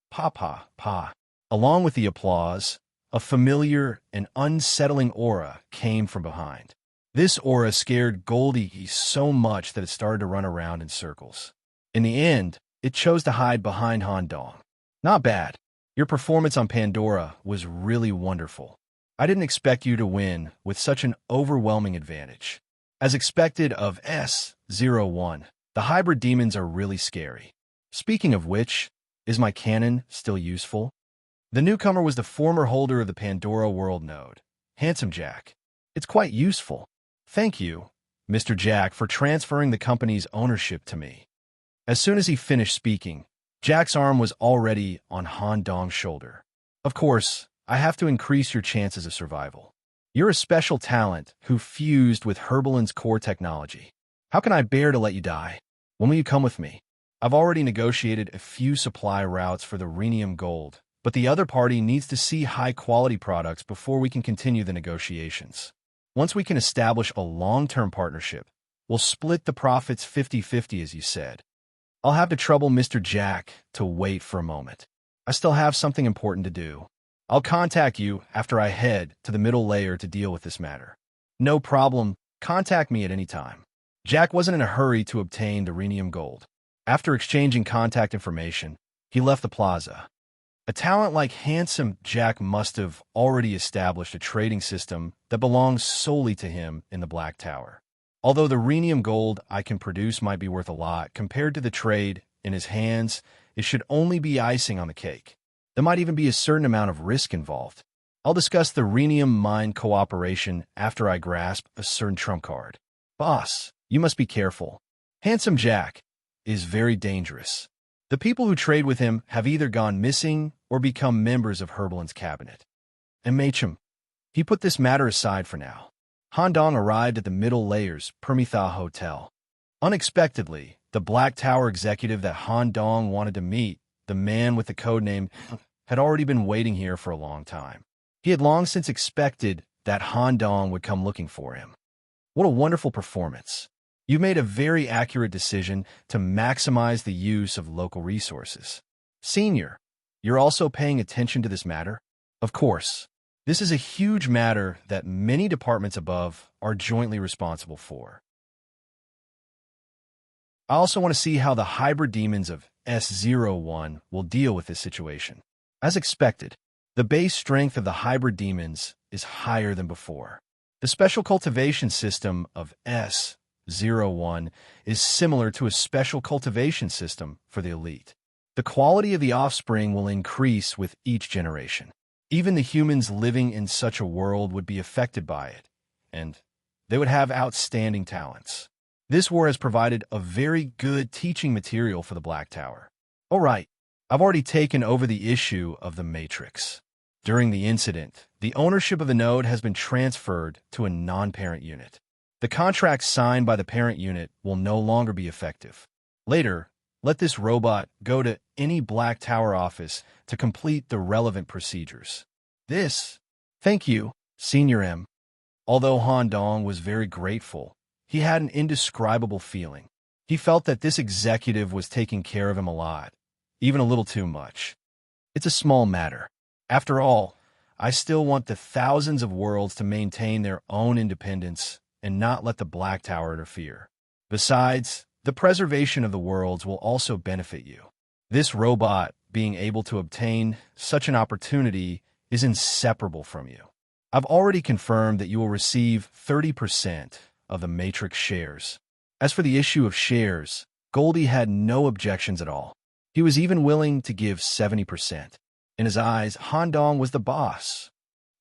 Pa. Along with the applause, a familiar and unsettling aura came from behind. This aura scared Goldie so much that it started to run around in circles. In the end, it chose to hide behind Han Dong. Not bad. Your performance on Pandora was really wonderful. I didn't expect you to win with such an overwhelming advantage. As expected of S01, the hybrid demons are really scary. Speaking of which, is my cannon still useful? The newcomer was the former holder of the Pandora World Node, Handsome Jack. It's quite useful. Thank you, Mr. Jack, for transferring the company's ownership to me. As soon as he finished speaking, Jack's arm was already on Han Dong's shoulder. Of course, I have to increase your chances of survival. You're a special talent who fused with Herbalin's core technology. How can I bear to let you die? When will you come with me? I've already negotiated a few supply routes for the rhenium gold, but the other party needs to see high-quality products before we can continue the negotiations. Once we can establish a long-term partnership, we'll split the profits 50-50, as you said. I'll have to trouble Mr. Jack to wait for a moment. I still have something important to do. I'll contact you after I head to the middle layer to deal with this matter. No problem. Contact me at any time. Jack wasn't in a hurry to obtain the rhenium gold. After exchanging contact information, he left the plaza. A talent like Handsome Jack must have already established a trading system that belongs solely to him in the Black Tower. Although the rhenium gold I can produce might be worth a lot, compared to the trade in his hands, it should only be icing on the cake. There might even be a certain amount of risk involved. I'll discuss the rhenium mine cooperation after I grasp a certain trump card. Boss, you must be careful. Handsome Jack is very dangerous. The people who trade with him have either gone missing or become members of Herbalin's cabinet. And Machem, he put this matter aside for now. Han Dong arrived at the middle layers Permitha Hotel. Unexpectedly, the Black Tower executive that Han Dong wanted to meet, the man with the codename, had already been waiting here for a long time. He had long since expected that Han Dong would come looking for him. What a wonderful performance. You made a very accurate decision to maximize the use of local resources. Senior, you're also paying attention to this matter? Of course. This is a huge matter that many departments above are jointly responsible for. I also want to see how the hybrid demons of S01 will deal with this situation. As expected, the base strength of the hybrid demons is higher than before. The special cultivation system of S01 is similar to a special cultivation system for the elite. The quality of the offspring will increase with each generation. Even the humans living in such a world would be affected by it, and they would have outstanding talents. This war has provided a very good teaching material for the Black Tower. All right, I've already taken over the issue of the Matrix. During the incident, the ownership of the node has been transferred to a non-parent unit. The contract signed by the parent unit will no longer be effective. Later, let this robot go to any Black Tower office to complete the relevant procedures. Thank you, Senior M. Although Han Dong was very grateful, he had an indescribable feeling. He felt that this executive was taking care of him a lot, even a little too much. It's a small matter. After all, I still want the thousands of worlds to maintain their own independence and not let the Black Tower interfere. Besides, the preservation of the worlds will also benefit you. This robot being able to obtain such an opportunity is inseparable from you. I've already confirmed that you will receive 30% of the Matrix shares. As for the issue of shares, Goldie had no objections at all. He was even willing to give 70%. In his eyes, Han Dong was the boss.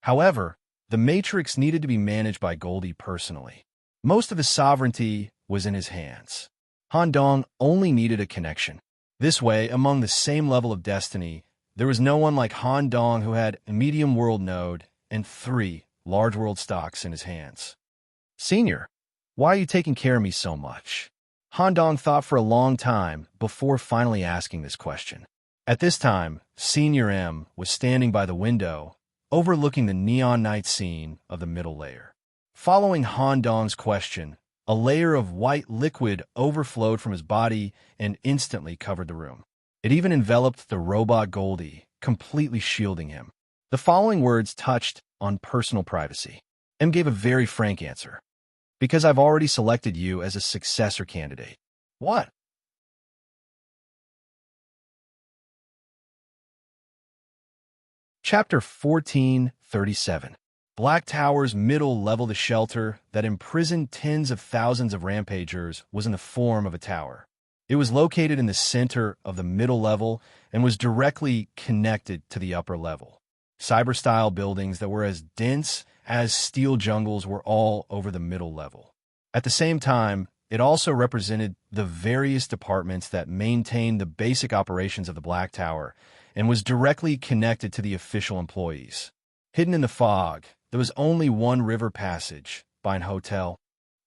However, the Matrix needed to be managed by Goldie personally. Most of his sovereignty was in his hands. Han Dong only needed a connection. This way, among the same level of destiny, there was no one like Han Dong who had a medium world node and 3 large world stocks in his hands. Senior, why are you taking care of me so much? Han Dong thought for a long time before finally asking this question. At this time, Senior M was standing by the window, overlooking the neon night scene of the middle layer. Following Han Dong's question, a layer of white liquid overflowed from his body and instantly covered the room. It even enveloped the robot Goldie, completely shielding him. The following words touched on personal privacy. M gave a very frank answer. Because I've already selected you as a successor candidate. What? Chapter 1437. Black Tower's middle level, the shelter that imprisoned tens of thousands of rampagers, was in the form of a tower. It was located in the center of the middle level and was directly connected to the upper level. Cyber-style buildings that were as dense as steel jungles were all over the middle level. At the same time, it also represented the various departments that maintained the basic operations of the Black Tower and was directly connected to the official employees. Hidden in the fog, there was only one river passage by an hotel.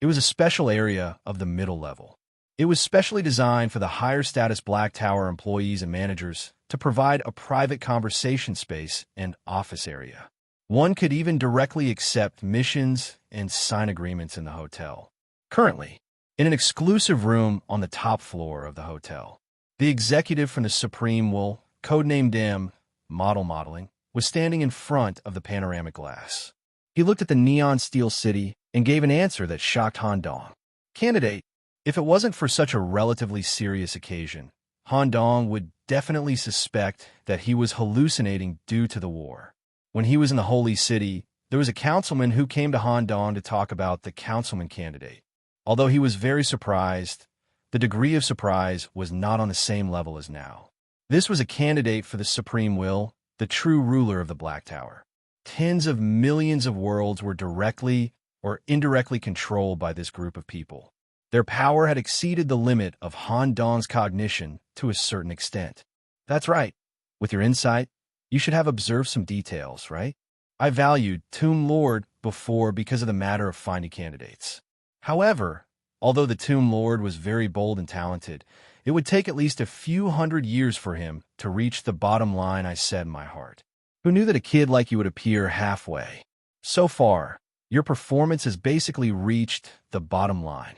It was a special area of the middle level. It was specially designed for the higher status Black Tower employees and managers to provide a private conversation space and office area. One could even directly accept missions and sign agreements in the hotel. Currently, in an exclusive room on the top floor of the hotel, the executive from the Supreme will, codenamed M, modeling, was standing in front of the panoramic glass. He looked at the neon steel city and gave an answer that shocked Han Dong. Candidate, if it wasn't for such a relatively serious occasion, Han Dong would definitely suspect that he was hallucinating due to the war. When he was in the Holy City, there was a councilman who came to Han Dong to talk about the councilman candidate. Although he was very surprised, the degree of surprise was not on the same level as now. This was a candidate for the supreme will, the true ruler of the Black Tower. Tens of millions of worlds were directly or indirectly controlled by this group of people. Their power had exceeded the limit of Han Dong's cognition to a certain extent. That's right. With your insight, you should have observed some details, right? I valued Tomb Lord before because of the matter of finding candidates. However, although the Tomb Lord was very bold and talented, it would take at least a few hundred years for him to reach the bottom line I set in my heart. Who knew that a kid like you would appear halfway? So far, your performance has basically reached the bottom line.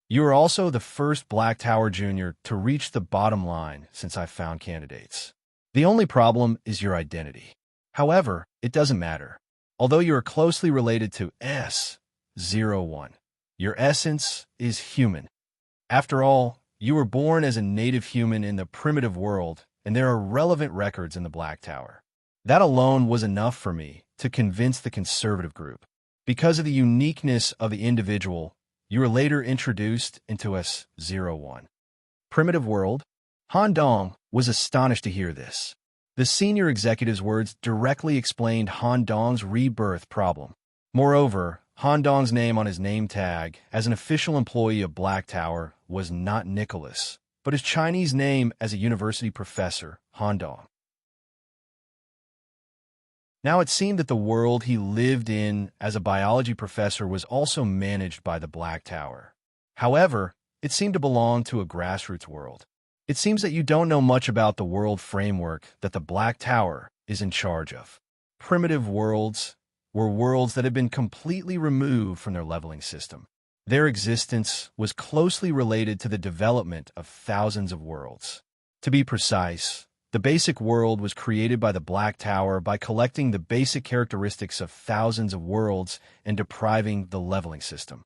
You are also the first Black Tower Junior to reach the bottom line since I found candidates. The only problem is your identity. However, it doesn't matter. Although you are closely related to S01, your essence is human. After all, you were born as a native human in the primitive world, and there are relevant records in the Black Tower. That alone was enough for me to convince the conservative group. Because of the uniqueness of the individual, you were later introduced into S01. Primitive world? Han Dong was astonished to hear this. The senior executive's words directly explained Han Dong's rebirth problem. Moreover, Han Dong's name on his name tag as an official employee of Black Tower was not Nicholas, but his Chinese name as a university professor, Han Dong. Now it seemed that the world he lived in as a biology professor was also managed by the Black Tower. However, it seemed to belong to a grassroots world. It seems that you don't know much about the world framework that the Black Tower is in charge of. Primitive worlds were worlds that had been completely removed from their leveling system. Their existence was closely related to the development of thousands of worlds. To be precise, the basic world was created by the Black Tower by collecting the basic characteristics of thousands of worlds and depriving the leveling system.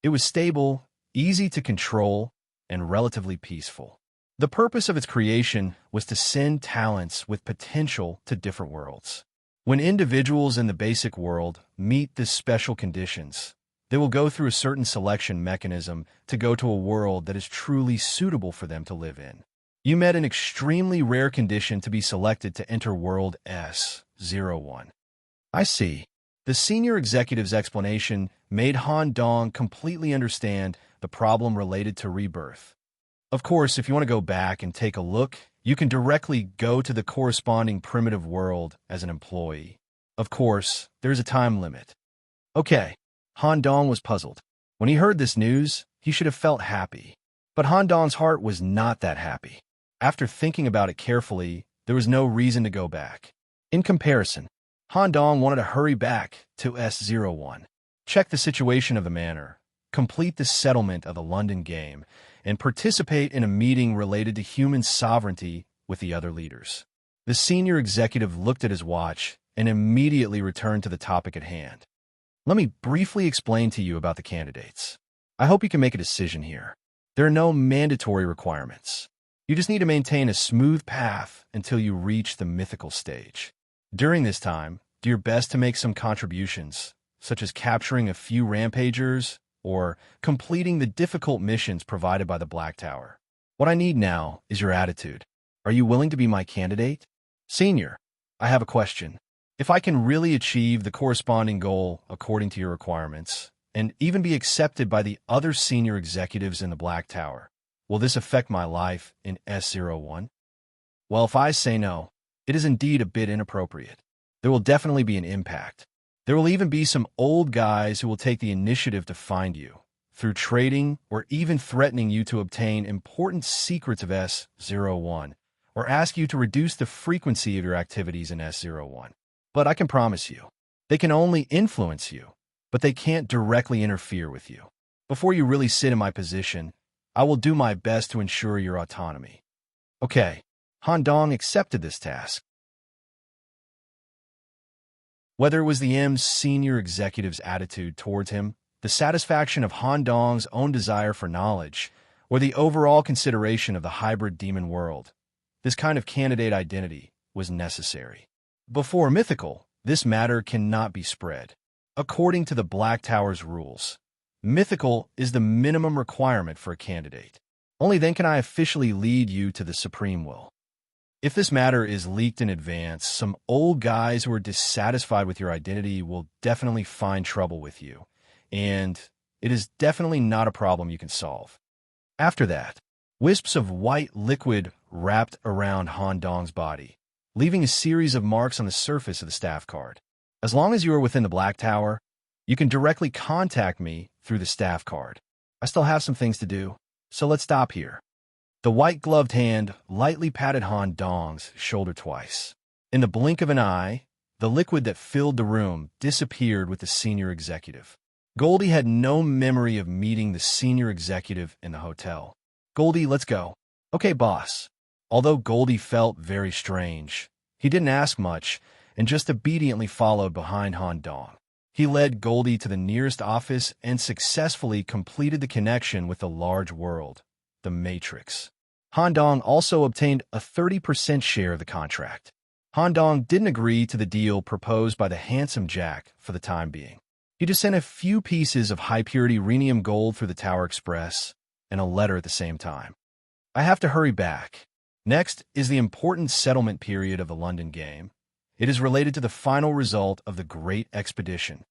It was stable, easy to control, and relatively peaceful. The purpose of its creation was to send talents with potential to different worlds. When individuals in the basic world meet the special conditions, they will go through a certain selection mechanism to go to a world that is truly suitable for them to live in. You met an extremely rare condition to be selected to enter world S01. I see. The senior executive's explanation made Han Dong completely understand the problem related to rebirth. Of course, if you want to go back and take a look, you can directly go to the corresponding primitive world as an employee. Of course, there's a time limit. Okay, Han Dong was puzzled. When he heard this news, he should have felt happy. But Han Dong's heart was not that happy. After thinking about it carefully, there was no reason to go back. In comparison, Han Dong wanted to hurry back to S01, check the situation of the manor, complete the settlement of the London game, and participate in a meeting related to human sovereignty with the other leaders. The senior executive looked at his watch and immediately returned to the topic at hand. Let me briefly explain to you about the candidates. I hope you can make a decision here. There are no mandatory requirements. You just need to maintain a smooth path until you reach the mythical stage. During this time, do your best to make some contributions, such as capturing a few rampagers or completing the difficult missions provided by the Black Tower. What I need now is your attitude. Are you willing to be my candidate? Senior, I have a question. If I can really achieve the corresponding goal according to your requirements, and even be accepted by the other senior executives in the Black Tower, will this affect my life in S01? Well, if I say no, it is indeed a bit inappropriate. There will definitely be an impact. There will even be some old guys who will take the initiative to find you, through trading or even threatening you to obtain important secrets of S01, or ask you to reduce the frequency of your activities in S01. But I can promise you, they can only influence you, but they can't directly interfere with you. Before you really sit in my position, I will do my best to ensure your autonomy. Okay, Han Dong accepted this task. Whether it was the M's senior executive's attitude towards him, the satisfaction of Han Dong's own desire for knowledge, or the overall consideration of the hybrid demon world, this kind of candidate identity was necessary. Before mythical, this matter cannot be spread. According to the Black Tower's rules, mythical is the minimum requirement for a candidate. Only then can I officially lead you to the supreme will. If this matter is leaked in advance, some old guys who are dissatisfied with your identity will definitely find trouble with you, and it is definitely not a problem you can solve. After that, wisps of white liquid wrapped around Han Dong's body, leaving a series of marks on the surface of the staff card. As long as you are within the Black Tower, you can directly contact me through the staff card. I still have some things to do, so let's stop here. The white-gloved hand lightly patted Han Dong's shoulder twice. In the blink of an eye, the liquid that filled the room disappeared with the senior executive. Goldie had no memory of meeting the senior executive in the hotel. "Goldie, let's go." "Okay, boss." Although Goldie felt very strange, he didn't ask much and just obediently followed behind Han Dong. He led Goldie to the nearest office and successfully completed the connection with the large world, the Matrix. Han Dong also obtained a 30% share of the contract. Han Dong didn't agree to the deal proposed by the handsome Jack for the time being. He just sent a few pieces of high-purity rhenium gold through the Tower Express and a letter at the same time. I have to hurry back. Next is the important settlement period of the London game. It is related to the final result of the Great Expedition.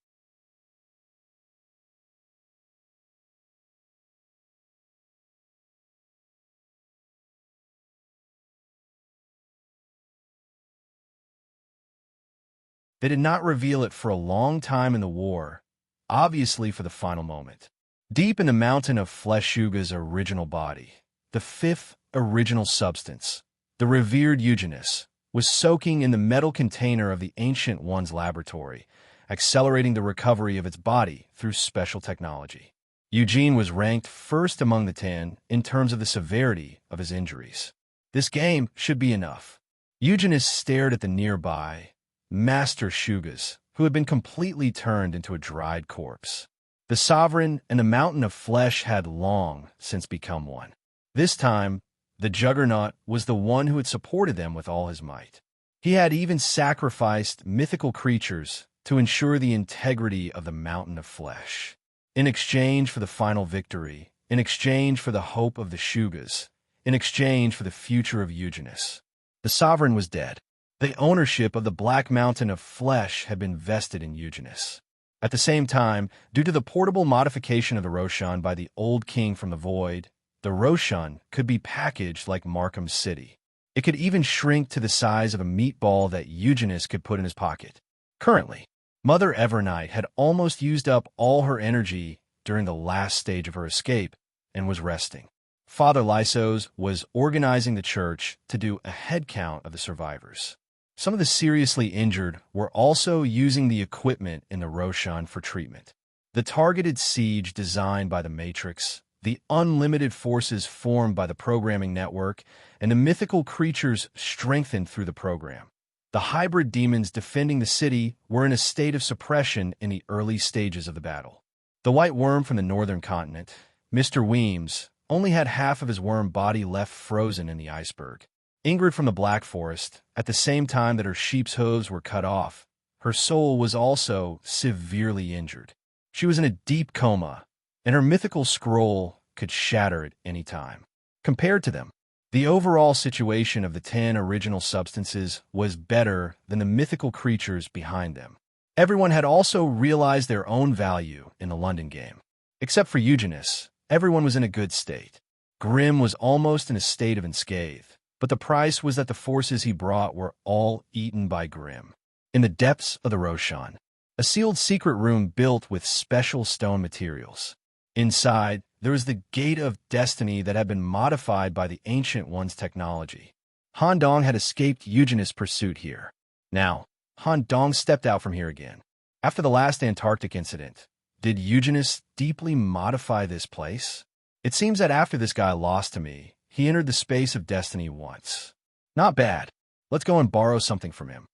They did not reveal it for a long time in the war, obviously for the final moment. Deep in the mountain of Fleshuga's original body, the fifth original substance, the revered Eugenus, was soaking in the metal container of the Ancient One's laboratory, accelerating the recovery of its body through special technology. Eugene was ranked first among the 10 in terms of the severity of his injuries. This game should be enough. Eugenus stared at the nearby Master Shugas, who had been completely turned into a dried corpse. The Sovereign and the Mountain of Flesh had long since become one. This time, the Juggernaut was the one who had supported them with all his might. He had even sacrificed mythical creatures to ensure the integrity of the Mountain of Flesh. In exchange for the final victory, in exchange for the hope of the Shugas, in exchange for the future of Eugenus, the Sovereign was dead. The ownership of the Black Mountain of Flesh had been vested in Eugenus. At the same time, due to the portable modification of the Roshan by the old king from the void, the Roshan could be packaged like Markham City. It could even shrink to the size of a meatball that Eugenus could put in his pocket. Currently, Mother Evernight had almost used up all her energy during the last stage of her escape and was resting. Father Lysos was organizing the church to do a head count of the survivors. Some of the seriously injured were also using the equipment in the Roshan for treatment. The targeted siege designed by the Matrix, the unlimited forces formed by the programming network, and the mythical creatures strengthened through the program. The hybrid demons defending the city were in a state of suppression in the early stages of the battle. The white worm from the northern continent, Mr. Weems, only had half of his worm body left frozen in the iceberg. Ingrid from the Black Forest, at the same time that her sheep's hooves were cut off, her soul was also severely injured. She was in a deep coma, and her mythical scroll could shatter at any time. Compared to them, the overall situation of the 10 original substances was better than the mythical creatures behind them. Everyone had also realized their own value in the London game. Except for Eugenus, everyone was in a good state. Grimm was almost in a state of unscathed, but the price was that the forces he brought were all eaten by Grimm. In the depths of the Roshan, a sealed secret room built with special stone materials. Inside, there was the Gate of Destiny that had been modified by the Ancient One's technology. Han Dong had escaped Eugenus' pursuit here. Now, Han Dong stepped out from here again. After the last Antarctic incident, did Eugenus deeply modify this place? It seems that after this guy lost to me, he entered the space of destiny once. Not bad. Let's go and borrow something from him.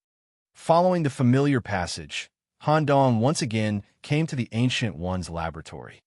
Following the familiar passage, Han Dong once again came to the Ancient One's laboratory.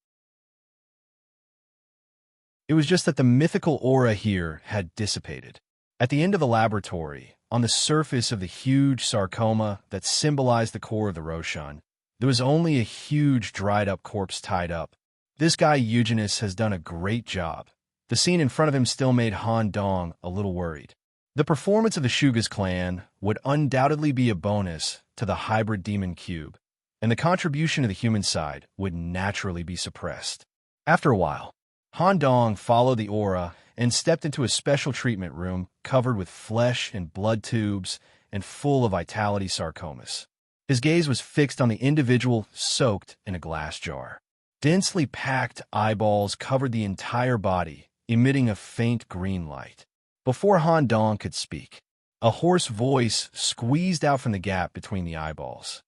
It was just that the mythical aura here had dissipated. At the end of the laboratory, on the surface of the huge sarcoma that symbolized the core of the Roshan, there was only a huge dried-up corpse tied up. This guy Eugenus has done a great job. The scene in front of him still made Han Dong a little worried. The performance of the Shugas clan would undoubtedly be a bonus to the hybrid demon cube, and the contribution of the human side would naturally be suppressed. After a while, Han Dong followed the aura and stepped into a special treatment room covered with flesh and blood tubes and full of vitality sarcomas. His gaze was fixed on the individual soaked in a glass jar. Densely packed eyeballs covered the entire body, emitting a faint green light. Before Han Dong could speak, a hoarse voice squeezed out from the gap between the eyeballs.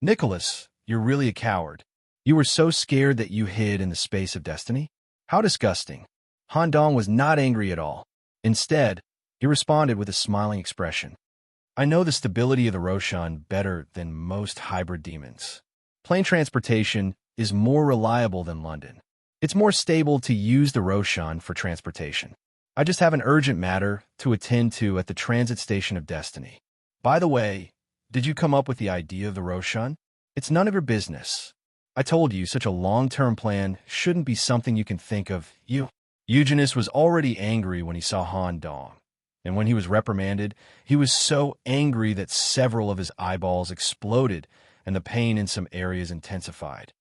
"Nicholas, you're really a coward. You were so scared that you hid in the space of destiny? How disgusting." Han Dong was not angry at all. Instead, he responded with a smiling expression. "I know the stability of the Roshan better than most hybrid demons. Plane transportation is more reliable than London. It's more stable to use the Roshan for transportation. I just have an urgent matter to attend to at the transit station of destiny. By the way, did you come up with the idea of the Roshan? It's none of your business. I told you such a long-term plan shouldn't be something you can think of. Eugenus was already angry when he saw Han Dong, and when he was reprimanded, he was so angry that several of his eyeballs exploded and the pain in some areas intensified.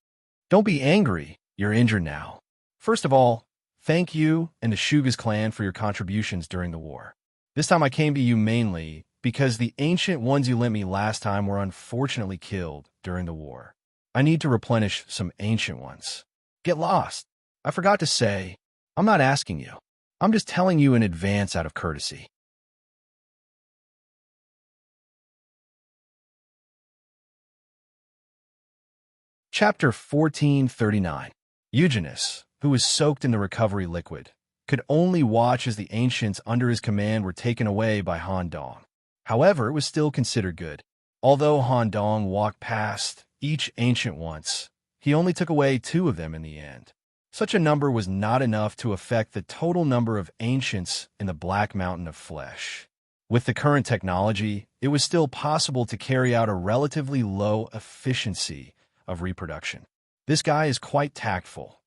"Don't be angry. You're injured now. First of all, thank you and the Shugas clan for your contributions during the war. This time I came to you mainly because the ancient ones you lent me last time were unfortunately killed during the war. I need to replenish some ancient ones. Get lost. I forgot to say, I'm not asking you. I'm just telling you in advance out of courtesy." Chapter 1439. Eugenus, who was soaked in the recovery liquid, could only watch as the ancients under his command were taken away by Han Dong. However, it was still considered good. Although Han Dong walked past each ancient once, he only took away 2 of them in the end. Such a number was not enough to affect the total number of ancients in the Black Mountain of Flesh. With the current technology, it was still possible to carry out a relatively low efficiency of reproduction. This guy is quite tactful.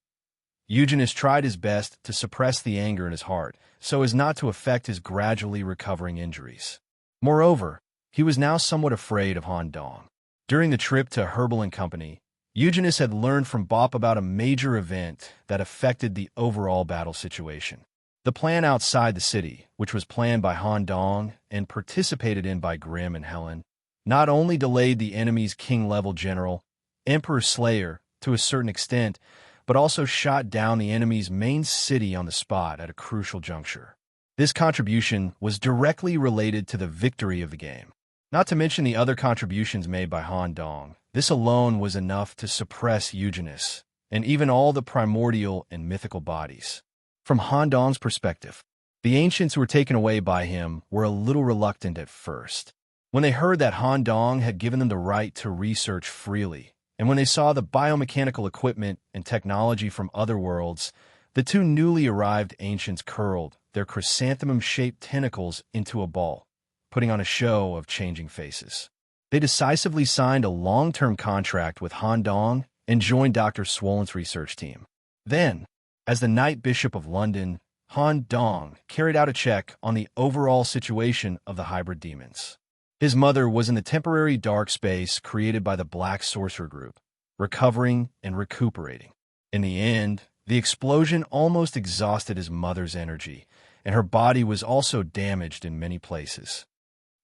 Eugenus tried his best to suppress the anger in his heart so as not to affect his gradually recovering injuries. Moreover, he was now somewhat afraid of Han Dong. During the trip to Herbal and Company, Eugenus had learned from Bop about a major event that affected the overall battle situation. The plan outside the city, which was planned by Han Dong and participated in by Grimm and Helen, not only delayed the enemy's king-level general, Emperor Slayer, to a certain extent, but also shot down the enemy's main city on the spot at a crucial juncture. This contribution was directly related to the victory of the game. Not to mention the other contributions made by Han Dong, this alone was enough to suppress Eugenus, and even all the primordial and mythical bodies. From Han Dong's perspective, the ancients who were taken away by him were a little reluctant at first. When they heard that Han Dong had given them the right to research freely, and when they saw the biomechanical equipment and technology from other worlds, the 2 newly arrived ancients curled their chrysanthemum-shaped tentacles into a ball, putting on a show of changing faces. They decisively signed a long-term contract with Han Dong and joined Dr. Swollen's research team. Then, as the Knight Bishop of London, Han Dong carried out a check on the overall situation of the hybrid demons. His mother was in the temporary dark space created by the Black Sorcerer Group, recovering and recuperating. In the end, the explosion almost exhausted his mother's energy, and her body was also damaged in many places.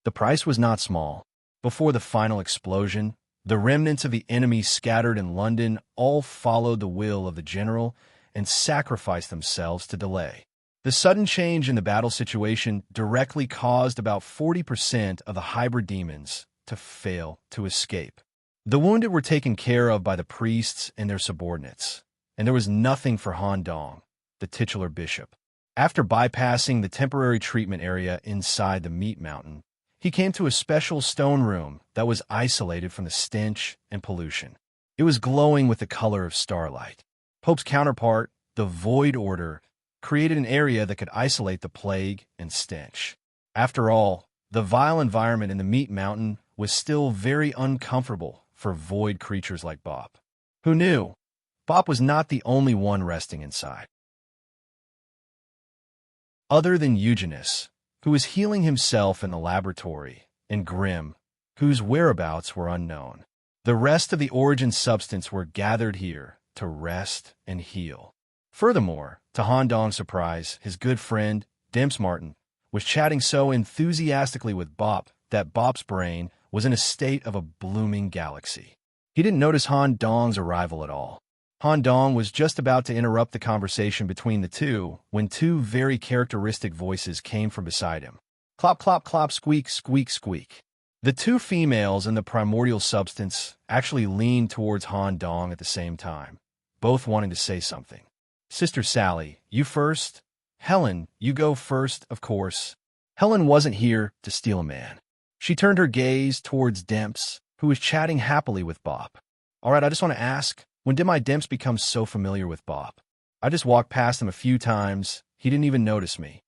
The price was not small. Before the final explosion, the remnants of the enemy scattered in London all followed the will of the general and sacrificed themselves to delay. The sudden change in the battle situation directly caused about 40% of the hybrid demons to fail to escape. The wounded were taken care of by the priests and their subordinates, and there was nothing for Han Dong, the titular bishop. After bypassing the temporary treatment area inside the meat mountain, he came to a special stone room that was isolated from the stench and pollution. It was glowing with the color of starlight. Pope's counterpart, the Void Order, created an area that could isolate the plague and stench. After all, the vile environment in the Meat Mountain was still very uncomfortable for void creatures like Bob. Who knew? Bob was not the only one resting inside. Other than Eugenius, who was healing himself in the laboratory, and Grimm, whose whereabouts were unknown. The rest of the origin substance were gathered here to rest and heal. Furthermore, to Han Dong's surprise, his good friend, Dimps Martin, was chatting so enthusiastically with Bop that Bop's brain was in a state of a blooming galaxy. He didn't notice Han Dong's arrival at all. Han Dong was just about to interrupt the conversation between the two when two very characteristic voices came from beside him. Clop, clop, clop, squeak, squeak, squeak. The two females in the primordial substance actually leaned towards Han Dong at the same time, both wanting to say something. Sister Sally, you first? Helen, you go first, of course. Helen wasn't here to steal a man. She turned her gaze towards Demps, who was chatting happily with Bob. All right, I just want to ask, when did my Demps become so familiar with Bob? I just walked past him a few times. He didn't even notice me.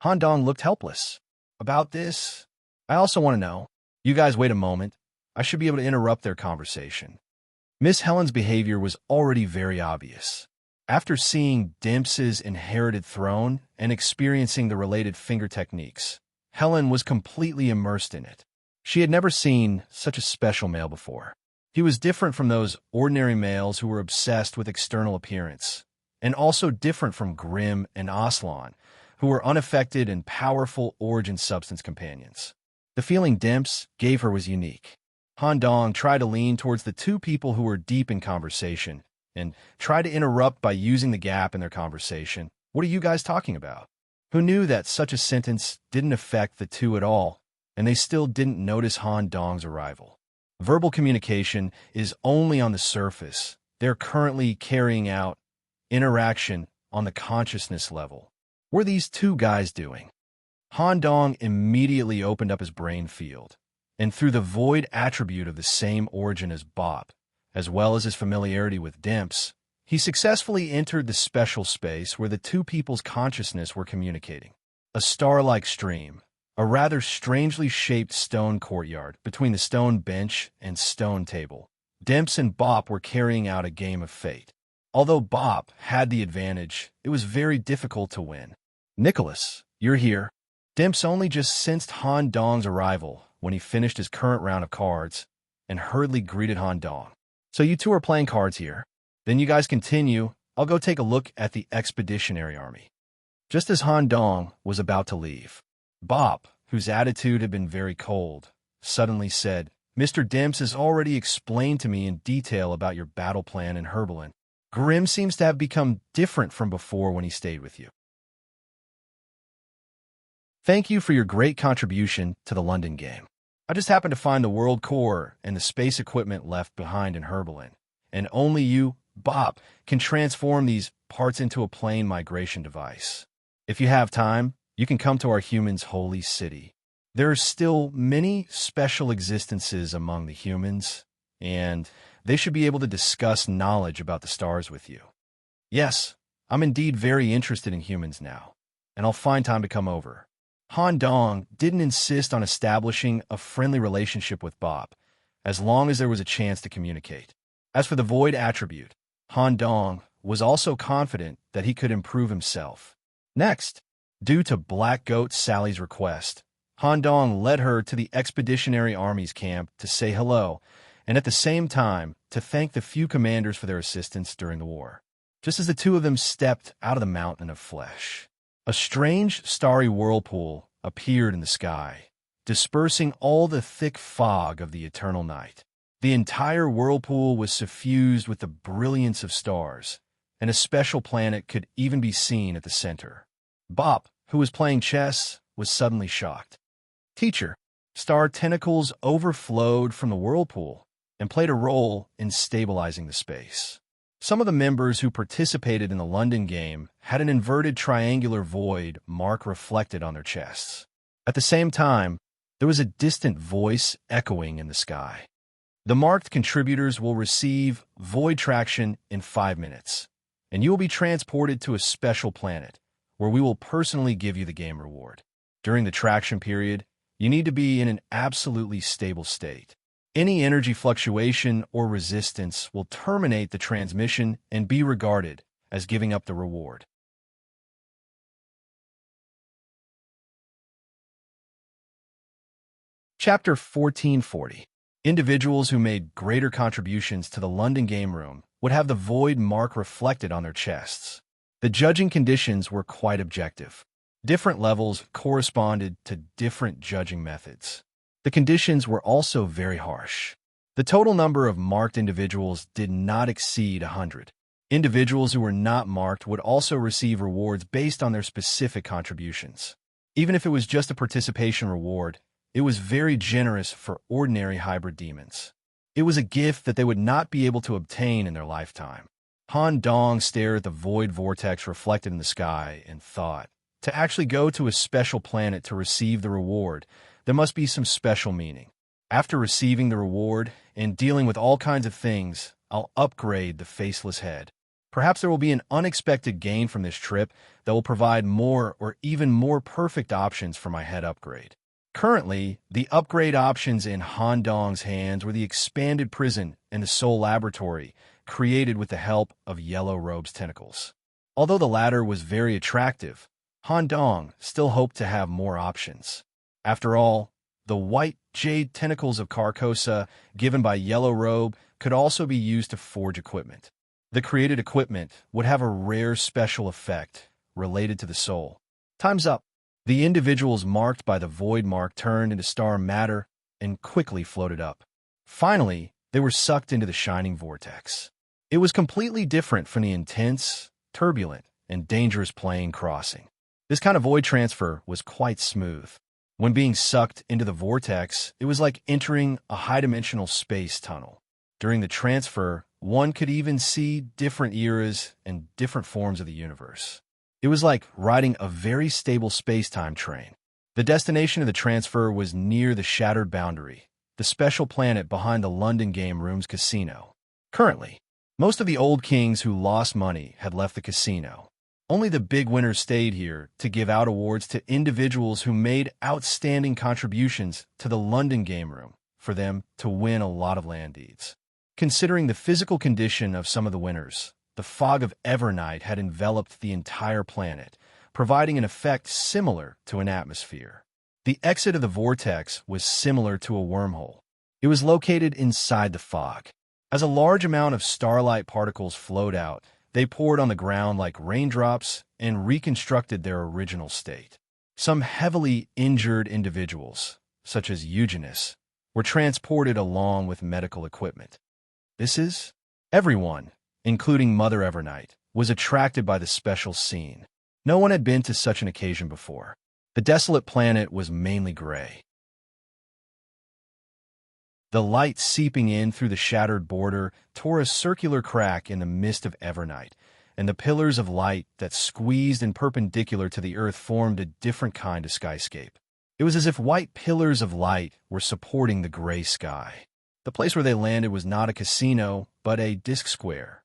Han Dong looked helpless. About this? I also want to know. You guys wait a moment. I should be able to interrupt their conversation. Miss Helen's behavior was already very obvious. After seeing Demps's inherited throne and experiencing the related finger techniques, Helen was completely immersed in it. She had never seen such a special male before. He was different from those ordinary males who were obsessed with external appearance, and also different from Grimm and Aslan, who were unaffected and powerful origin substance companions. The feeling Demps gave her was unique. Han Dong tried to lean towards the two people who were deep in conversation and tried to interrupt by using the gap in their conversation. What are you guys talking about? Who knew that such a sentence didn't affect the two at all, and they still didn't notice Han Dong's arrival. Verbal communication is only on the surface. They're currently carrying out interaction on the consciousness level. What are these two guys doing? Han Dong immediately opened up his brain field, and through the void attribute of the same origin as Bob, as well as his familiarity with Demps, he successfully entered the special space where the two people's consciousness were communicating. A star-like stream, a rather strangely shaped stone courtyard between the stone bench and stone table. Demps and Bop were carrying out a game of fate. Although Bop had the advantage, it was very difficult to win. Nicholas, you're here. Demps only just sensed Han Dong's arrival when he finished his current round of cards and hurriedly greeted Han Dong. So you two are playing cards here. Then you guys continue. I'll go take a look at the expeditionary army. Just as Han Dong was about to leave, Bop, whose attitude had been very cold, suddenly said, Mr. Demps has already explained to me in detail about your battle plan in Herbalin. Grimm seems to have become different from before when he stayed with you. Thank you for your great contribution to the London game. I just happened to find the world core and the space equipment left behind in Herbalin, and only you, Bop, can transform these parts into a plane migration device. If you have time, you can come to our humans' holy city. There are still many special existences among the humans, and they should be able to discuss knowledge about the stars with you. Yes, I'm indeed very interested in humans now, and I'll find time to come over. Han Dong didn't insist on establishing a friendly relationship with Bob, as long as there was a chance to communicate. As for the void attribute, Han Dong was also confident that he could improve himself. Next, due to Black Goat Sally's request, Han Dong led her to the Expeditionary Army's camp to say hello, and at the same time to thank the few commanders for their assistance during the war. Just as the two of them stepped out of the mountain of flesh, a strange starry whirlpool appeared in the sky, dispersing all the thick fog of the eternal night. The entire whirlpool was suffused with the brilliance of stars, and a special planet could even be seen at the center. Bop, who was playing chess, was suddenly shocked. Teacher, star tentacles overflowed from the whirlpool and played a role in stabilizing the space. Some of the members who participated in the London game had an inverted triangular void mark reflected on their chests. At the same time, there was a distant voice echoing in the sky. The marked contributors will receive void traction in 5 minutes, and you will be transported to a special planet, where we will personally give you the game reward. During the traction period, you need to be in an absolutely stable state. Any energy fluctuation or resistance will terminate the transmission and be regarded as giving up the reward. Chapter 1440. Individuals who made greater contributions to the London game room would have the void mark reflected on their chests. The judging conditions were quite objective. Different levels corresponded to different judging methods. The conditions were also very harsh. The total number of marked individuals did not exceed 100. Individuals who were not marked would also receive rewards based on their specific contributions. Even if it was just a participation reward, it was very generous for ordinary hybrid demons. It was a gift that they would not be able to obtain in their lifetime. Han Dong stared at the void vortex reflected in the sky and thought, to actually go to a special planet to receive the reward, there must be some special meaning. After receiving the reward and dealing with all kinds of things, I'll upgrade the faceless head. Perhaps there will be an unexpected gain from this trip that will provide more or even more perfect options for my head upgrade. Currently, the upgrade options in Han Dong's hands were the expanded prison and the soul laboratory, created with the help of Yellow Robe's tentacles. Although the latter was very attractive, Han Dong still hoped to have more options. After all, the white jade tentacles of Carcosa, given by Yellow Robe, could also be used to forge equipment. The created equipment would have a rare special effect related to the soul. Time's up. The individuals marked by the void mark turned into star matter and quickly floated up. Finally, they were sucked into the shining vortex. It was completely different from the intense, turbulent, and dangerous plane crossing. This kind of void transfer was quite smooth. When being sucked into the vortex, it was like entering a high-dimensional space tunnel. During the transfer, one could even see different eras and different forms of the universe. It was like riding a very stable space-time train. The destination of the transfer was near the Shattered Boundary, the special planet behind the London Game Room's casino. Currently, most of the old kings who lost money had left the casino. Only the big winners stayed here to give out awards to individuals who made outstanding contributions to the London Game Room for them to win a lot of land deeds. Considering the physical condition of some of the winners, the fog of Evernight had enveloped the entire planet, providing an effect similar to an atmosphere. The exit of the vortex was similar to a wormhole. It was located inside the fog. As a large amount of starlight particles flowed out, they poured on the ground like raindrops and reconstructed their original state. Some heavily injured individuals, such as Eugenius, were transported along with medical equipment. Everyone, including Mother Evernight, was attracted by the special scene. No one had been to such an occasion before. The desolate planet was mainly gray. The light seeping in through the shattered border tore a circular crack in the mist of Evernight, and the pillars of light that squeezed in perpendicular to the earth formed a different kind of skyscape. It was as if white pillars of light were supporting the gray sky. The place where they landed was not a casino, but a disc square.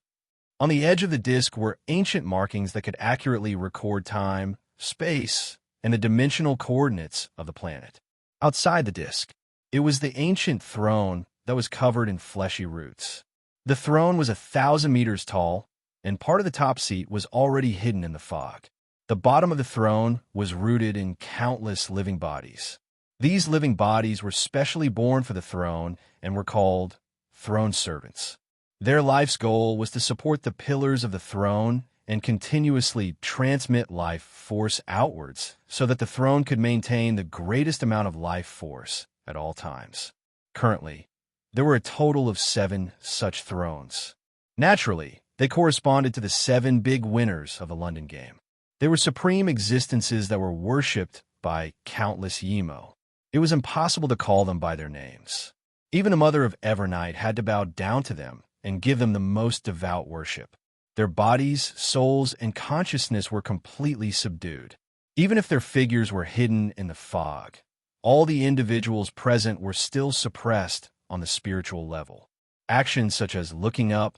On the edge of the disc were ancient markings that could accurately record time, space, and the dimensional coordinates of the planet. Outside the disc, it was the ancient throne that was covered in fleshy roots. The throne was 1,000 meters tall, and part of the top seat was already hidden in the fog. The bottom of the throne was rooted in countless living bodies. These living bodies were specially born for the throne and were called throne servants. Their life's goal was to support the pillars of the throne and continuously transmit life force outwards so that the throne could maintain the greatest amount of life force at all times. Currently, there were a total of 7 such thrones. Naturally, they corresponded to the 7 big winners of the London game. They were supreme existences that were worshipped by countless Yimo. It was impossible to call them by their names. Even the mother of Evernight had to bow down to them and give them the most devout worship. Their bodies, souls, and consciousness were completely subdued. Even if their figures were hidden in the fog, all the individuals present were still suppressed on the spiritual level. Actions such as looking up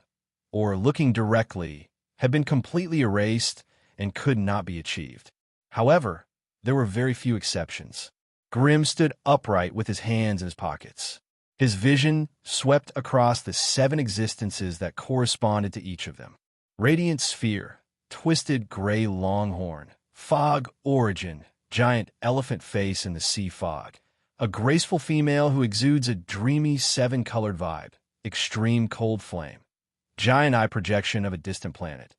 or looking directly had been completely erased and could not be achieved. However, there were very few exceptions. Grimm stood upright with his hands in his pockets. His vision swept across the 7 existences that corresponded to each of them. Radiant sphere, twisted gray longhorn, fog origin, giant elephant face in the sea fog, a graceful female who exudes a dreamy 7-colored vibe, extreme cold flame, giant eye projection of a distant planet.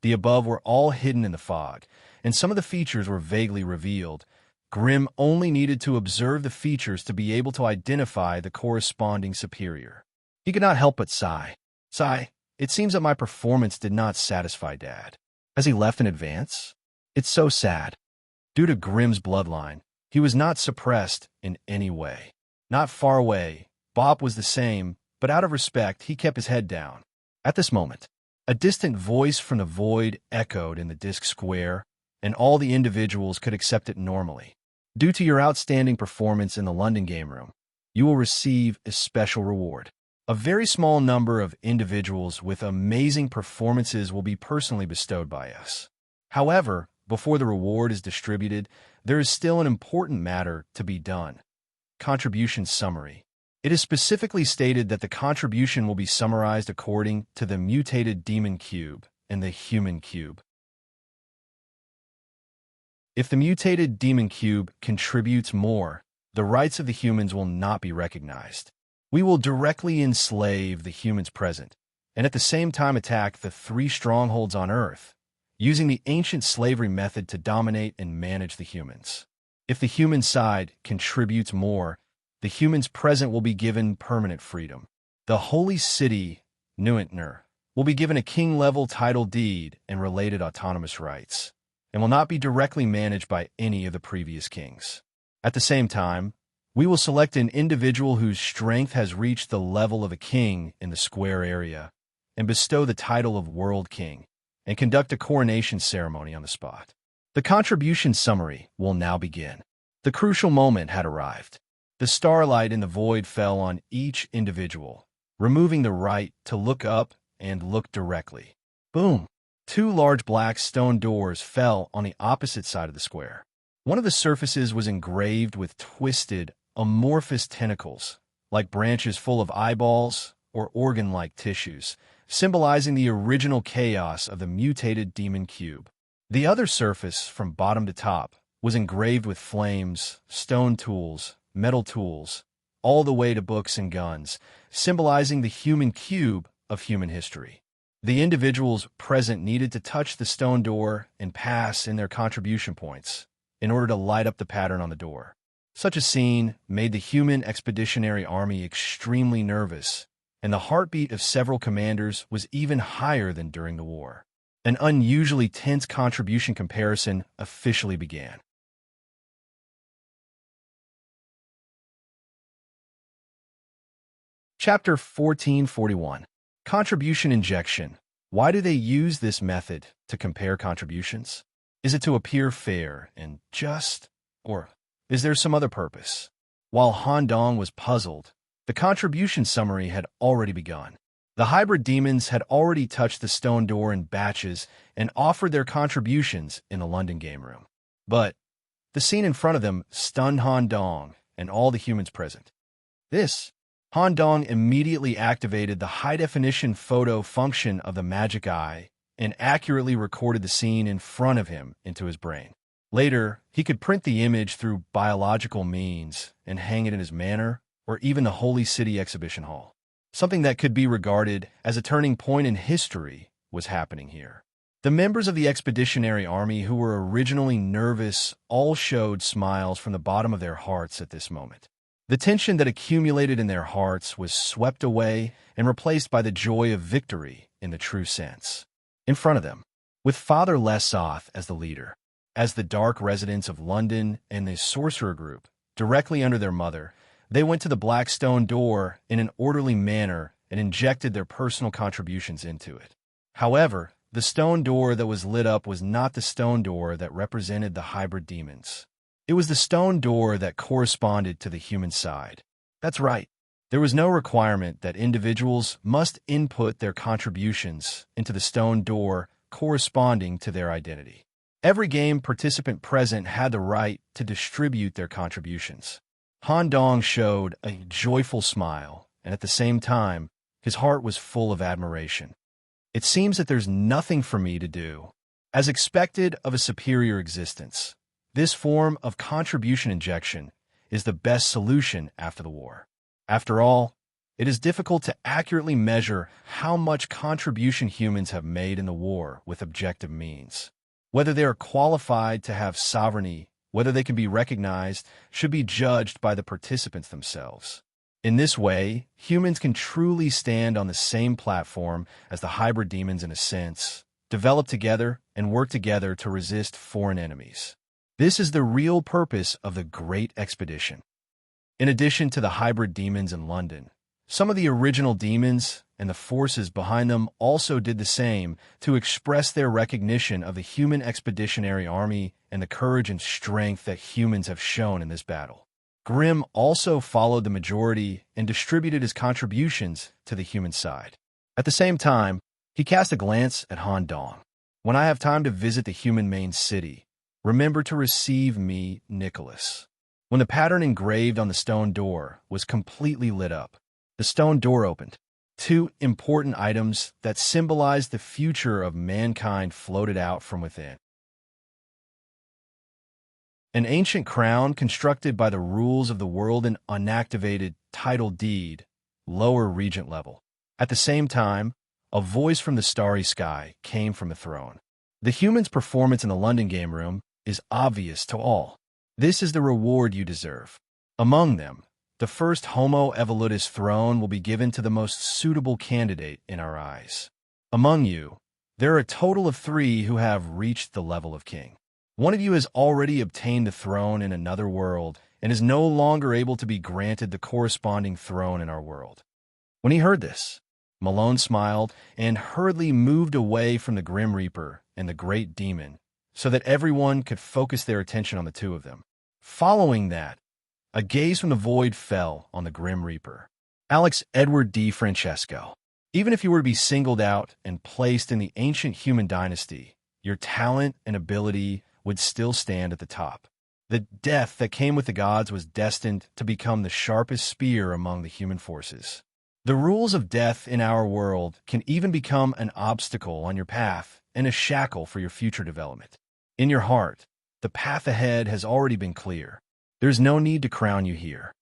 The above were all hidden in the fog, and some of the features were vaguely revealed. Grimm only needed to observe the features to be able to identify the corresponding superior. He could not help but sigh. Sigh, it seems that my performance did not satisfy Dad. Has he left in advance? It's so sad. Due to Grimm's bloodline, he was not suppressed in any way. Not far away, Bob was the same, but out of respect, he kept his head down. At this moment, a distant voice from the void echoed in the disc square, and all the individuals could accept it normally. Due to your outstanding performance in the London game room, you will receive a special reward. A very small number of individuals with amazing performances will be personally bestowed by us. However, before the reward is distributed, there is still an important matter to be done. Contribution summary. It is specifically stated that the contribution will be summarized according to the mutated demon cube and the human cube. If the mutated demon cube contributes more, the rights of the humans will not be recognized. We will directly enslave the humans present, and at the same time attack the 3 strongholds on Earth, using the ancient slavery method to dominate and manage the humans. If the human side contributes more, the humans present will be given permanent freedom. The holy city, Neuentner, will be given a king-level title deed and related autonomous rights, and will not be directly managed by any of the previous kings. At the same time, we will select an individual whose strength has reached the level of a king in the square area, and bestow the title of World King, and conduct a coronation ceremony on the spot. The contribution summary will now begin. The crucial moment had arrived. The starlight in the void fell on each individual, removing the right to look up and look directly. Boom! 2 large black stone doors fell on the opposite side of the square. One of the surfaces was engraved with twisted, amorphous tentacles, like branches full of eyeballs or organ-like tissues, symbolizing the original chaos of the mutated demon cube. The other surface, from bottom to top, was engraved with flames, stone tools, metal tools, all the way to books and guns, symbolizing the human cube of human history. The individuals present needed to touch the stone door and pass in their contribution points in order to light up the pattern on the door. Such a scene made the human expeditionary army extremely nervous, and the heartbeat of several commanders was even higher than during the war. An unusually tense contribution comparison officially began. Chapter 1441. Contribution injection. Why do they use this method to compare contributions? Is it to appear fair and just, or is there some other purpose? While Han Dong was puzzled, the contribution summary had already begun. The hybrid demons had already touched the stone door in batches and offered their contributions in the London game room. But the scene in front of them stunned Han Dong and all the humans present. Han Dong immediately activated the high-definition photo function of the magic eye and accurately recorded the scene in front of him into his brain. Later, he could print the image through biological means and hang it in his manor or even the Holy City Exhibition Hall. Something that could be regarded as a turning point in history was happening here. The members of the Expeditionary Army who were originally nervous all showed smiles from the bottom of their hearts at this moment. The tension that accumulated in their hearts was swept away and replaced by the joy of victory in the true sense. In front of them, with Father Lesoth as the leader, as the dark residents of London and the sorcerer group, directly under their mother, they went to the black stone door in an orderly manner and injected their personal contributions into it. However, the stone door that was lit up was not the stone door that represented the hybrid demons. It was the stone door that corresponded to the human side. That's right. There was no requirement that individuals must input their contributions into the stone door corresponding to their identity. Every game participant present had the right to distribute their contributions. Han Dong showed a joyful smile, and at the same time, his heart was full of admiration. It seems that there's nothing for me to do. As expected of a superior existence, this form of contribution injection is the best solution after the war. After all, it is difficult to accurately measure how much contribution humans have made in the war with objective means. Whether they are qualified to have sovereignty, whether they can be recognized, should be judged by the participants themselves. In this way, humans can truly stand on the same platform as the hybrid demons in a sense, develop together and work together to resist foreign enemies. This is the real purpose of the Great Expedition. In addition to the hybrid demons in London, some of the original demons and the forces behind them also did the same to express their recognition of the human expeditionary army and the courage and strength that humans have shown in this battle. Grimm also followed the majority and distributed his contributions to the human side. At the same time, he cast a glance at Han Dong. When I have time to visit the human main city, remember to receive me, Nicholas. When the pattern engraved on the stone door was completely lit up, the stone door opened. Two important items that symbolized the future of mankind floated out from within. An ancient crown constructed by the rules of the world and unactivated title deed, lower regent level. At the same time, a voice from the starry sky came from the throne. The human's performance in the London game room is obvious to all. This is the reward you deserve. Among them, the first Homo evolutus throne will be given to the most suitable candidate in our eyes. Among you, there are a total of 3 who have reached the level of king. One of you has already obtained the throne in another world and is no longer able to be granted the corresponding throne in our world. When he heard this, Malone smiled and hurriedly moved away from the Grim Reaper and the Great Demon so that everyone could focus their attention on the 2 of them. Following that, a gaze from the void fell on the Grim Reaper. Alex Edward D. Francesco. Even if you were to be singled out and placed in the ancient human dynasty, your talent and ability would still stand at the top. The death that came with the gods was destined to become the sharpest spear among the human forces. The rules of death in our world can even become an obstacle on your path and a shackle for your future development. In your heart, the path ahead has already been clear. There's no need to crown you here.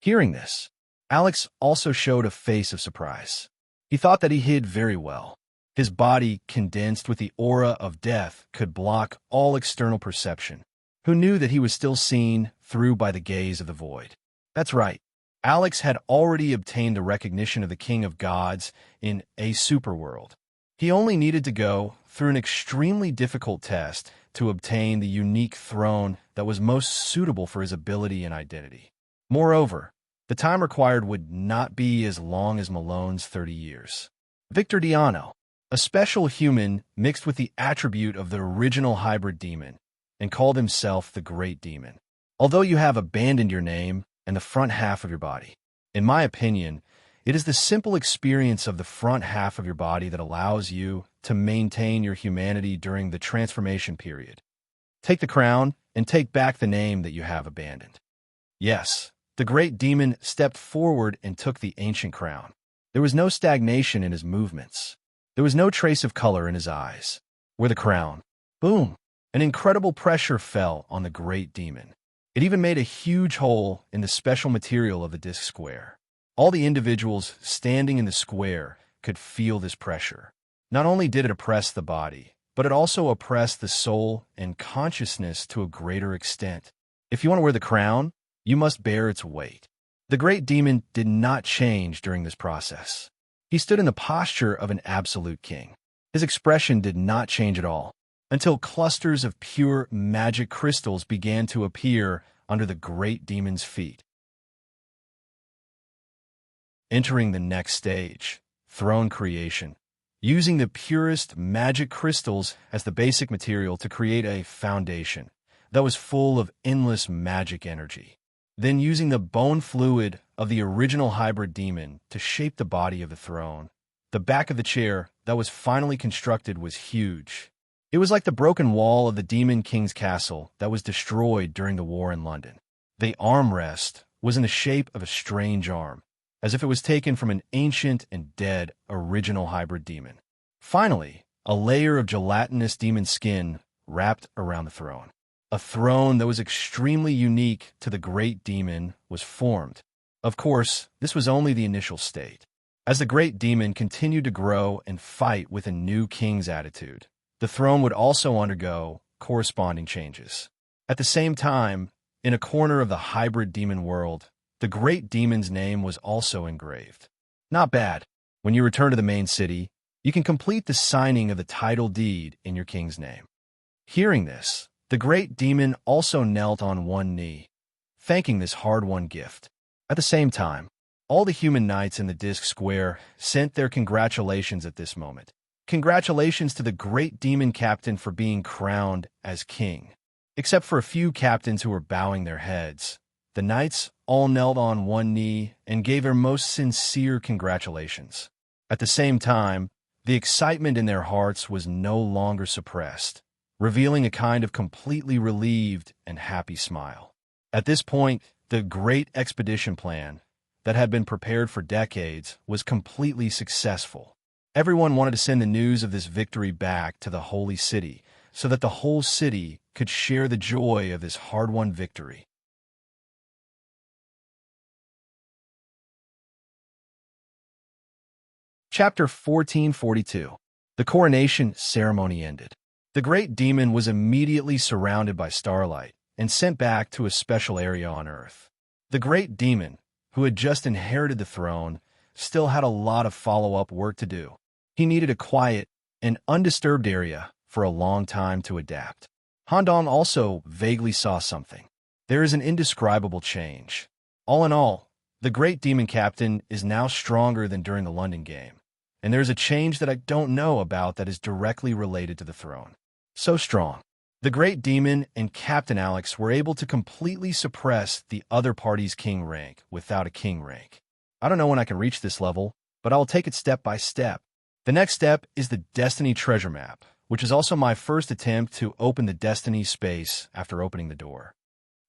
Hearing this, Alex also showed a face of surprise. He thought that he hid very well. His body, condensed with the aura of death, could block all external perception. Who knew that he was still seen through by the gaze of the void? That's right. Alex had already obtained the recognition of the King of Gods in a superworld. He only needed to go through an extremely difficult test to obtain the unique throne that was most suitable for his ability and identity. Moreover, the time required would not be as long as Malone's 30 years. Victor Diano, a special human mixed with the attribute of the original hybrid demon, and called himself the Great Demon. Although you have abandoned your name and the front half of your body, in my opinion, it is the simple experience of the front half of your body that allows you to maintain your humanity during the transformation period. Take the crown and take back the name that you have abandoned. Yes, the Great Demon stepped forward and took the ancient crown. There was no stagnation in his movements. There was no trace of color in his eyes. Where the crown, boom, an incredible pressure fell on the Great Demon. It even made a huge hole in the special material of the disc square. All the individuals standing in the square could feel this pressure. Not only did it oppress the body, but it also oppressed the soul and consciousness to a greater extent. If you want to wear the crown, you must bear its weight. The Great Demon did not change during this process. He stood in the posture of an absolute king. His expression did not change at all, until clusters of pure magic crystals began to appear under the Great Demon's feet. Entering the next stage, throne creation. Using the purest magic crystals as the basic material to create a foundation that was full of endless magic energy. Then using the bone fluid of the original hybrid demon to shape the body of the throne. The back of the chair that was finally constructed was huge. It was like the broken wall of the Demon King's castle that was destroyed during the war in London. The armrest was in the shape of a strange arm, as if it was taken from an ancient and dead original hybrid demon. Finally, a layer of gelatinous demon skin wrapped around the throne. A throne that was extremely unique to the great demon was formed. Of course, this was only the initial state. As the great demon continued to grow and fight with a new king's attitude, the throne would also undergo corresponding changes. At the same time, in a corner of the hybrid demon world, the great demon's name was also engraved. Not bad. When you return to the main city, you can complete the signing of the title deed in your king's name. Hearing this, the great demon also knelt on one knee, thanking this hard-won gift. At the same time, all the human knights in the Disk Square sent their congratulations at this moment. Congratulations to the great demon captain for being crowned as king. Except for a few captains who were bowing their heads, the knights all knelt on one knee and gave their most sincere congratulations. At the same time, the excitement in their hearts was no longer suppressed, revealing a kind of completely relieved and happy smile. At this point, the great expedition plan that had been prepared for decades was completely successful. Everyone wanted to send the news of this victory back to the Holy City so that the whole city could share the joy of this hard-won victory. Chapter 1442. The coronation ceremony ended. The great demon was immediately surrounded by starlight and sent back to a special area on Earth. The great demon, who had just inherited the throne, still had a lot of follow-up work to do. He needed a quiet and undisturbed area for a long time to adapt. Handong also vaguely saw something. There is an indescribable change. All in all, the great demon captain is now stronger than during the London game, and there's a change that I don't know about that is directly related to the throne. So strong. The great demon and Captain Alex were able to completely suppress the other party's king rank without a king rank. I don't know when I can reach this level, but I'll take it step by step. The next step is the Destiny Treasure Map, which is also my first attempt to open the Destiny space after opening the door.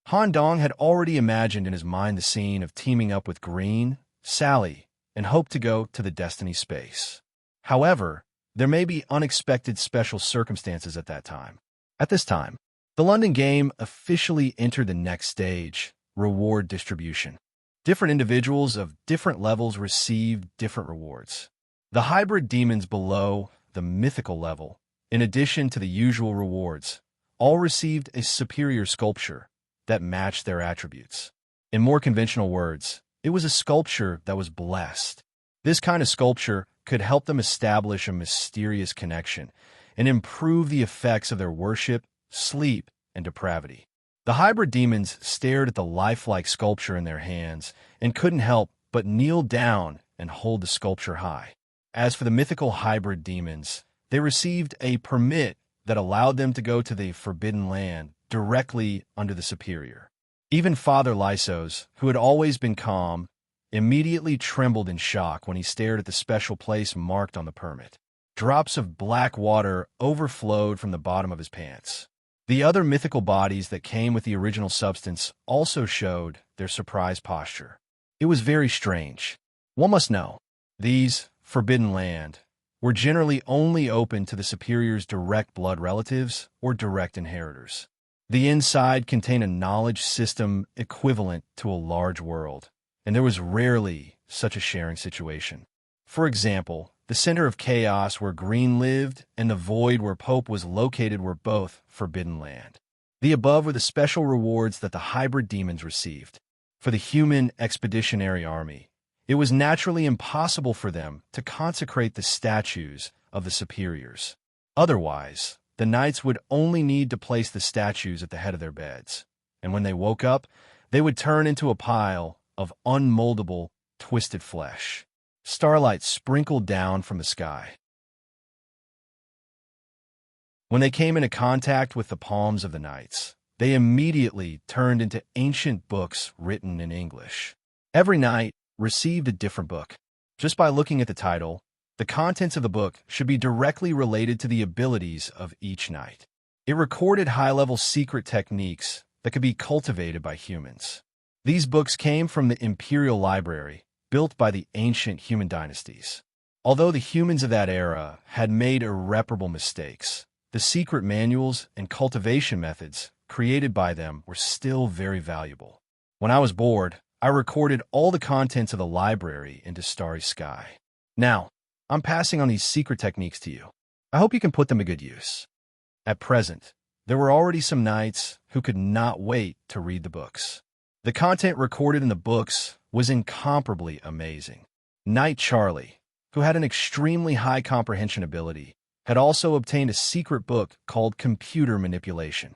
Handong had already imagined in his mind the scene of teaming up with Green, Sally, and hoped to go to the Destiny space. However, there may be unexpected special circumstances at that time. At this time, the London game officially entered the next stage, reward distribution. Different individuals of different levels received different rewards. The hybrid demons below the mythical level, in addition to the usual rewards, all received a superior sculpture that matched their attributes. In more conventional words, it was a sculpture that was blessed. This kind of sculpture could help them establish a mysterious connection and improve the effects of their worship, sleep, and depravity. The hybrid demons stared at the lifelike sculpture in their hands and couldn't help but kneel down and hold the sculpture high. As for the mythical hybrid demons, they received a permit that allowed them to go to the Forbidden Land directly under the Superior. Even Father Lysos, who had always been calm, immediately trembled in shock when he stared at the special place marked on the permit. Drops of black water overflowed from the bottom of his pants. The other mythical bodies that came with the original substance also showed their surprised posture. It was very strange. One must know, these Forbidden Land were generally only open to the Superior's direct blood relatives or direct inheritors. The inside contained a knowledge system equivalent to a large world, and there was rarely such a sharing situation. For example, the center of chaos where Green lived and the void where Pope was located were both Forbidden Land. The above were the special rewards that the hybrid demons received. For the human expeditionary army, it was naturally impossible for them to consecrate the statues of the superiors. Otherwise, the knights would only need to place the statues at the head of their beds, and when they woke up, they would turn into a pile of unmoldable, twisted flesh. Starlight sprinkled down from the sky. When they came into contact with the palms of the knights, they immediately turned into ancient books written in English. Every knight received a different book. Just by looking at the title, The contents of the book should be directly related to the abilities of each knight. It recorded high-level secret techniques that could be cultivated by humans. These books came from the Imperial Library, built by the ancient human dynasties. Although the humans of that era had made irreparable mistakes, the secret manuals and cultivation methods created by them were still very valuable. When I was bored, I recorded all the contents of the library into Starry Sky. Now, I'm passing on these secret techniques to you. I hope you can put them to good use. At present, there were already some knights who could not wait to read the books. The content recorded in the books was incomparably amazing. Knight Charlie, who had an extremely high comprehension ability, had also obtained a secret book called Computer Manipulation.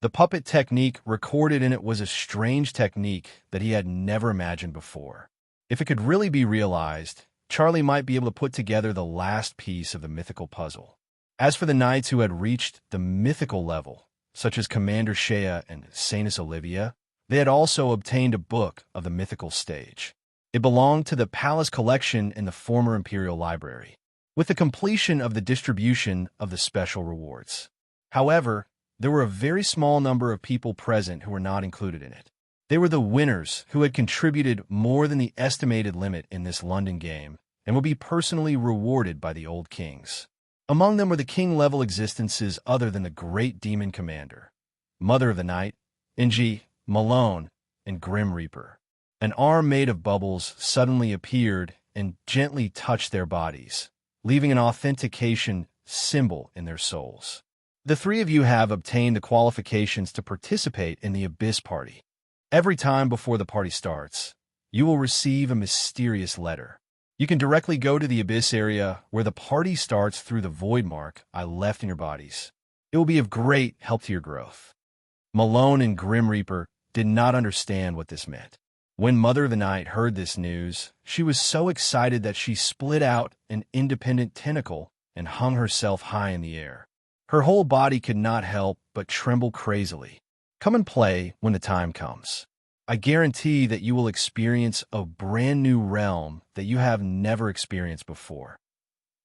The puppet technique recorded in it was a strange technique that he had never imagined before. If it could really be realized, Charlie might be able to put together the last piece of the mythical puzzle. As for the knights who had reached the mythical level, such as Commander Shea and Saintess Olivia, they had also obtained a book of the mythical stage. It belonged to the palace collection in the former Imperial Library, with the completion of the distribution of the special rewards. However, there were a very small number of people present who were not included in it. They were the winners who had contributed more than the estimated limit in this London game and would be personally rewarded by the old kings. Among them were the king-level existences other than the Great Demon Commander, Mother of the Night, Ng, Malone, and Grim Reaper. An arm made of bubbles suddenly appeared and gently touched their bodies, leaving an authentication symbol in their souls. The three of you have obtained the qualifications to participate in the Abyss Party. Every time before the party starts, you will receive a mysterious letter. You can directly go to the Abyss area where the party starts through the void mark I left in your bodies. It will be of great help to your growth. Malone and Grim Reaper did not understand what this meant. When Mother of the Night heard this news, she was so excited that she split out an independent tentacle and hung herself high in the air. Her whole body could not help but tremble crazily. Come and play when the time comes. I guarantee that you will experience a brand new realm that you have never experienced before.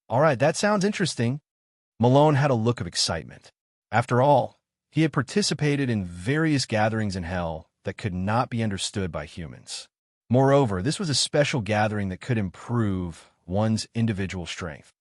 All right, that sounds interesting. Malone had a look of excitement. After all, he had participated in various gatherings in hell that could not be understood by humans. Moreover, this was a special gathering that could improve one's individual strength.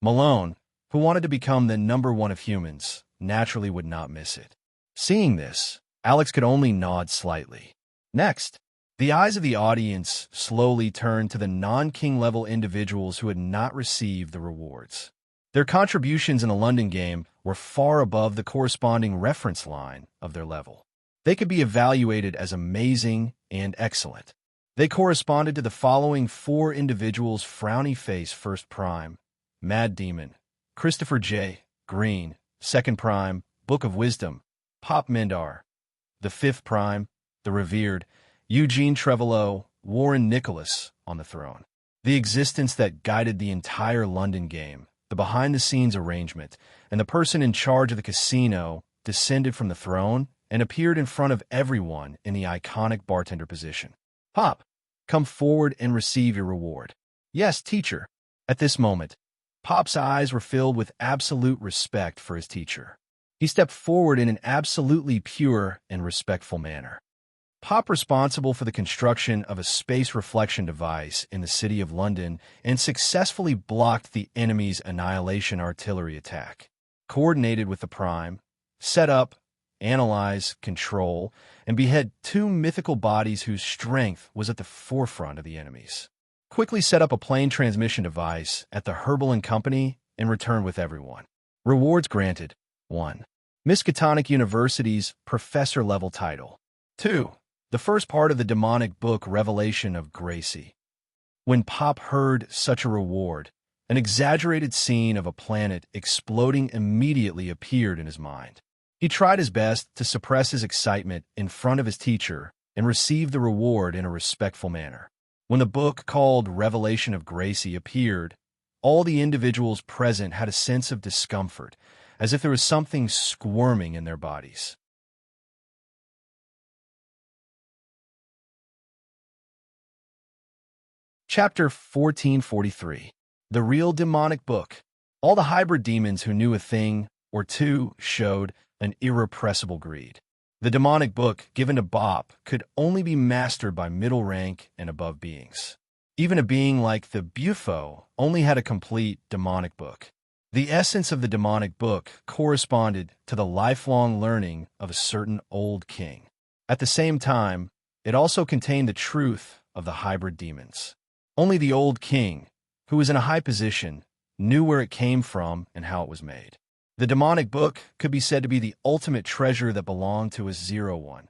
Malone, who wanted to become the number one of humans, naturally would not miss it. Seeing this, Alex could only nod slightly. Next, the eyes of the audience slowly turned to the non-king level individuals who had not received the rewards. Their contributions in the London game were far above the corresponding reference line of their level. They could be evaluated as amazing and excellent. They corresponded to the following four individuals: Frowny Face First Prime, Mad Demon, Christopher J. Green, Second Prime, Book of Wisdom, Pop Mendar, the Fifth Prime, the revered Eugene Trevelleau, Warren Nicholas on the throne. The existence that guided the entire London game, the behind-the-scenes arrangement, and the person in charge of the casino descended from the throne and appeared in front of everyone in the iconic bartender position. Pop, come forward and receive your reward. Yes, teacher. At this moment, Pop's eyes were filled with absolute respect for his teacher. He stepped forward in an absolutely pure and respectful manner. Pop, responsible for the construction of a space reflection device in the city of London and successfully blocked the enemy's annihilation artillery attack, coordinated with the Prime, set up, analyze, control, and behead two mythical bodies whose strength was at the forefront of the enemies. Quickly set up a plane transmission device at the Herbal and Company and returned with everyone. Rewards granted. 1. Miskatonic University's professor-level title. 2. The first part of the demonic book Revelation of Gracie. When Pop heard such a reward, an exaggerated scene of a planet exploding immediately appeared in his mind. He tried his best to suppress his excitement in front of his teacher and received the reward in a respectful manner. When the book called Revelation of Gracie appeared, all the individuals present had a sense of discomfort, as if there was something squirming in their bodies. Chapter 1443. The Real Demonic Book. All the hybrid demons who knew a thing or two showed an irrepressible greed. The demonic book given to Bop could only be mastered by middle rank and above beings. Even a being like the Bufo only had a complete demonic book. The essence of the demonic book corresponded to the lifelong learning of a certain old king. At the same time, it also contained the truth of the hybrid demons. Only the old king, who was in a high position, knew where it came from and how it was made. The demonic book could be said to be the ultimate treasure that belonged to a 01.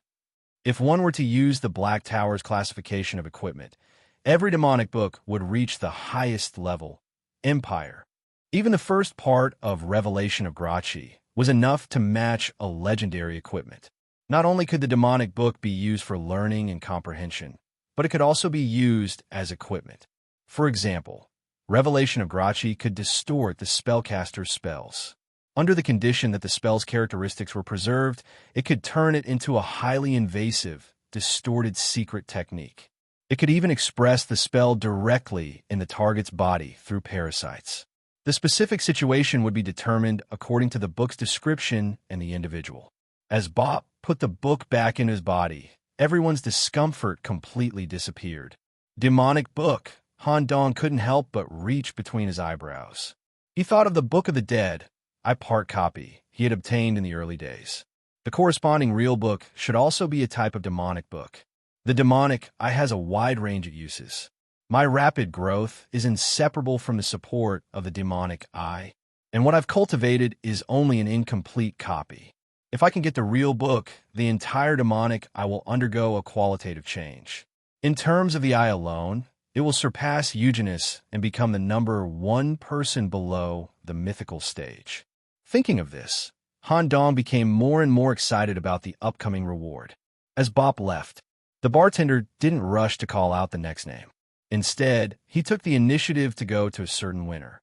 If one were to use the Black Tower's classification of equipment, every demonic book would reach the highest level, Empire. Even the first part of Revelation of Grachi was enough to match a legendary equipment. Not only could the demonic book be used for learning and comprehension, but it could also be used as equipment. For example, Revelation of Grachi could distort the spellcaster's spells. Under the condition that the spell's characteristics were preserved, it could turn it into a highly invasive, distorted secret technique. It could even express the spell directly in the target's body through parasites. The specific situation would be determined according to the book's description and the individual. As Bop put the book back in his body, everyone's discomfort completely disappeared. Demonic book. Han Dong couldn't help but reach between his eyebrows. He thought of the Book of the Dead, a part copy he had obtained in the early days. The corresponding real book should also be a type of demonic book. The demonic eye has a wide range of uses. My rapid growth is inseparable from the support of the demonic eye, and what I've cultivated is only an incomplete copy. If I can get the real book, the entire demonic eye will undergo a qualitative change. In terms of the eye alone, it will surpass Eugenus and become the number one person below the mythical stage. Thinking of this, Han Dong became more and more excited about the upcoming reward. As Bop left, the bartender didn't rush to call out the next name. Instead, he took the initiative to go to a certain winner.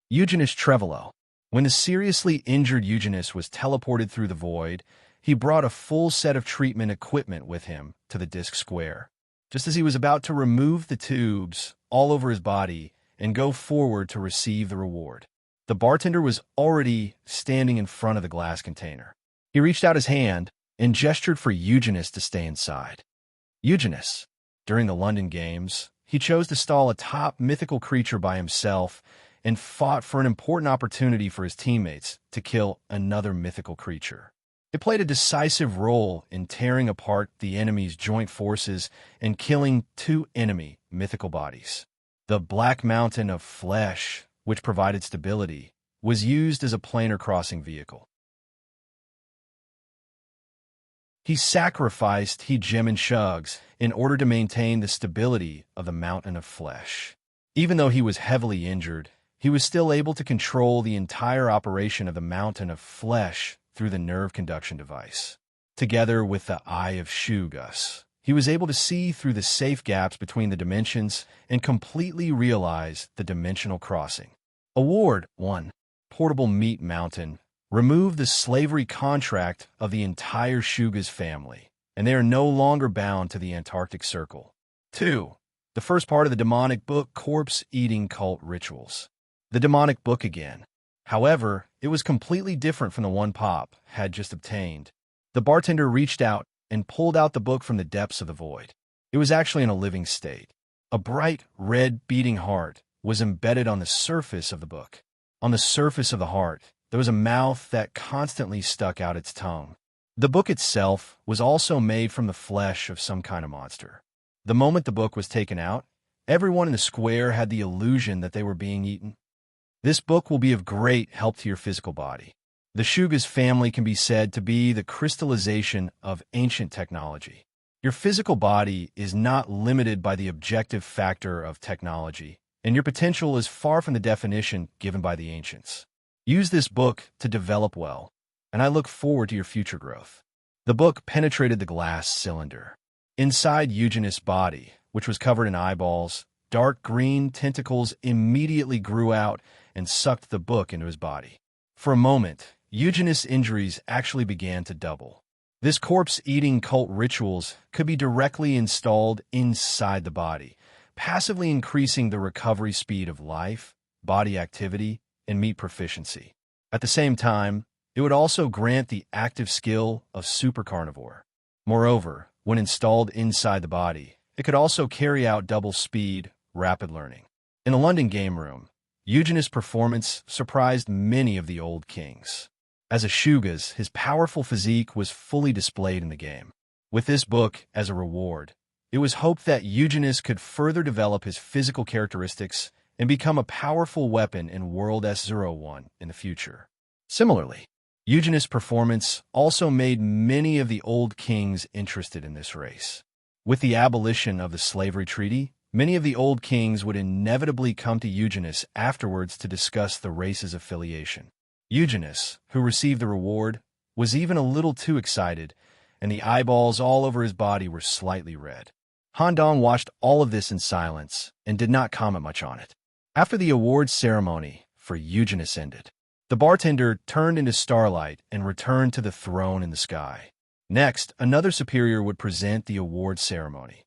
Eugenus Trevolo. When the seriously injured Eugenus was teleported through the void, he brought a full set of treatment equipment with him to the disc square. Just as he was about to remove the tubes all over his body and go forward to receive the reward, the bartender was already standing in front of the glass container. He reached out his hand and gestured for Eugenus to stay inside. Eugenus. During the London Games, he chose to stall a top mythical creature by himself and fought for an important opportunity for his teammates to kill another mythical creature. It played a decisive role in tearing apart the enemy's joint forces and killing two enemy mythical bodies. The Black Mountain of Flesh, which provided stability, was used as a planar crossing vehicle. He sacrificed Gem and Shugs in order to maintain the stability of the Mountain of Flesh. Even though he was heavily injured, he was still able to control the entire operation of the Mountain of Flesh through the nerve conduction device. Together with the Eye of Shugas, he was able to see through the safe gaps between the dimensions and completely realize the dimensional crossing. Award 1. Portable Meat Mountain. Remove the slavery contract of the entire Shugas family, and they are no longer bound to the Antarctic Circle. 2. The first part of the demonic book, Corpse-Eating Cult Rituals. The demonic book again. However, it was completely different from the one Pop had just obtained. The bartender reached out and pulled out the book from the depths of the void. It was actually in a living state. A bright, red, beating heart was embedded on the surface of the book. On the surface of the heart, there was a mouth that constantly stuck out its tongue. The book itself was also made from the flesh of some kind of monster. The moment the book was taken out, everyone in the square had the illusion that they were being eaten. This book will be of great help to your physical body. The Shugas family can be said to be the crystallization of ancient technology. Your physical body is not limited by the objective factor of technology, and your potential is far from the definition given by the ancients. Use this book to develop well, and I look forward to your future growth. The book penetrated the glass cylinder. Inside Eugenus' body, which was covered in eyeballs, dark green tentacles immediately grew out and sucked the book into his body. For a moment, Eugenus' injuries actually began to double. This corpse-eating cult rituals could be directly installed inside the body, passively increasing the recovery speed of life, body activity, and meat proficiency. At the same time, it would also grant the active skill of supercarnivore. Moreover, when installed inside the body, it could also carry out double speed, rapid learning. In the London game room, Eugenis' performance surprised many of the old kings. As a Shugas, his powerful physique was fully displayed in the game. With this book as a reward, it was hoped that Eugenis could further develop his physical characteristics and become a powerful weapon in World S01 in the future. Similarly, Eugenis' performance also made many of the old kings interested in this race. With the abolition of the slavery treaty, many of the old kings would inevitably come to Eugenis afterwards to discuss the race's affiliation. Eugenis, who received the reward, was even a little too excited, and the eyeballs all over his body were slightly red. Han Dong watched all of this in silence and did not comment much on it. After the awards ceremony for Eugenis ended, the bartender turned into starlight and returned to the throne in the sky. Next, another superior would present the award ceremony.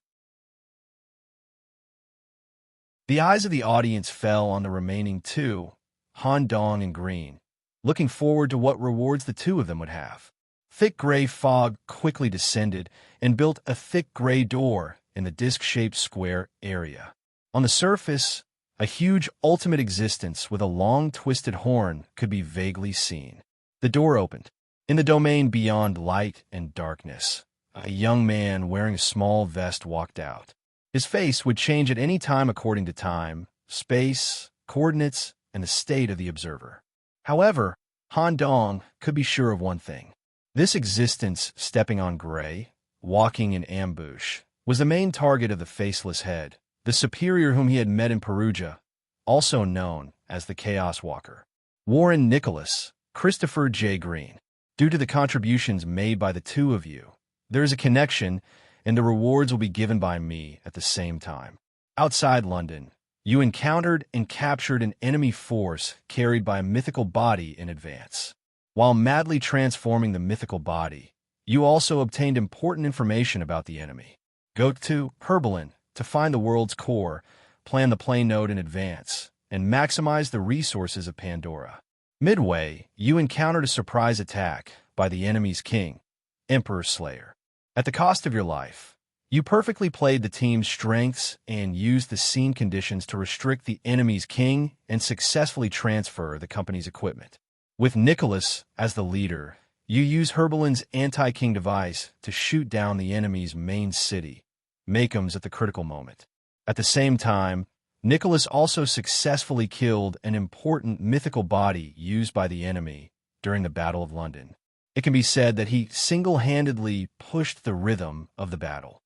The eyes of the audience fell on the remaining two, Han Dong and Green, looking forward to what rewards the two of them would have. Thick gray fog quickly descended and built a thick gray door in the disc-shaped square area. On the surface, a huge ultimate existence with a long twisted horn could be vaguely seen. The door opened. In the domain beyond light and darkness, a young man wearing a small vest walked out. His face would change at any time according to time, space, coordinates, and the state of the observer. However, Han Dong could be sure of one thing. This existence stepping on gray, walking in ambush, was the main target of the faceless head, the superior whom he had met in Perugia, also known as the Chaos Walker. Warren Nicholas, Christopher J. Green. Due to the contributions made by the two of you, there is a connection, and the rewards will be given by me at the same time. Outside London, you encountered and captured an enemy force carried by a mythical body in advance. While madly transforming the mythical body, you also obtained important information about the enemy. Go to Herbalin to find the world's core, plan the play node in advance, and maximize the resources of Pandora. Midway, you encountered a surprise attack by the enemy's king, Emperor Slayer. At the cost of your life, you perfectly played the team's strengths and used the scene conditions to restrict the enemy's king and successfully transfer the company's equipment. With Nicholas as the leader, you use Herbalin's anti-king device to shoot down the enemy's main city, Makems, at the critical moment. At the same time, Nicholas also successfully killed an important mythical body used by the enemy during the Battle of London. It can be said that he single-handedly pushed the rhythm of the battle.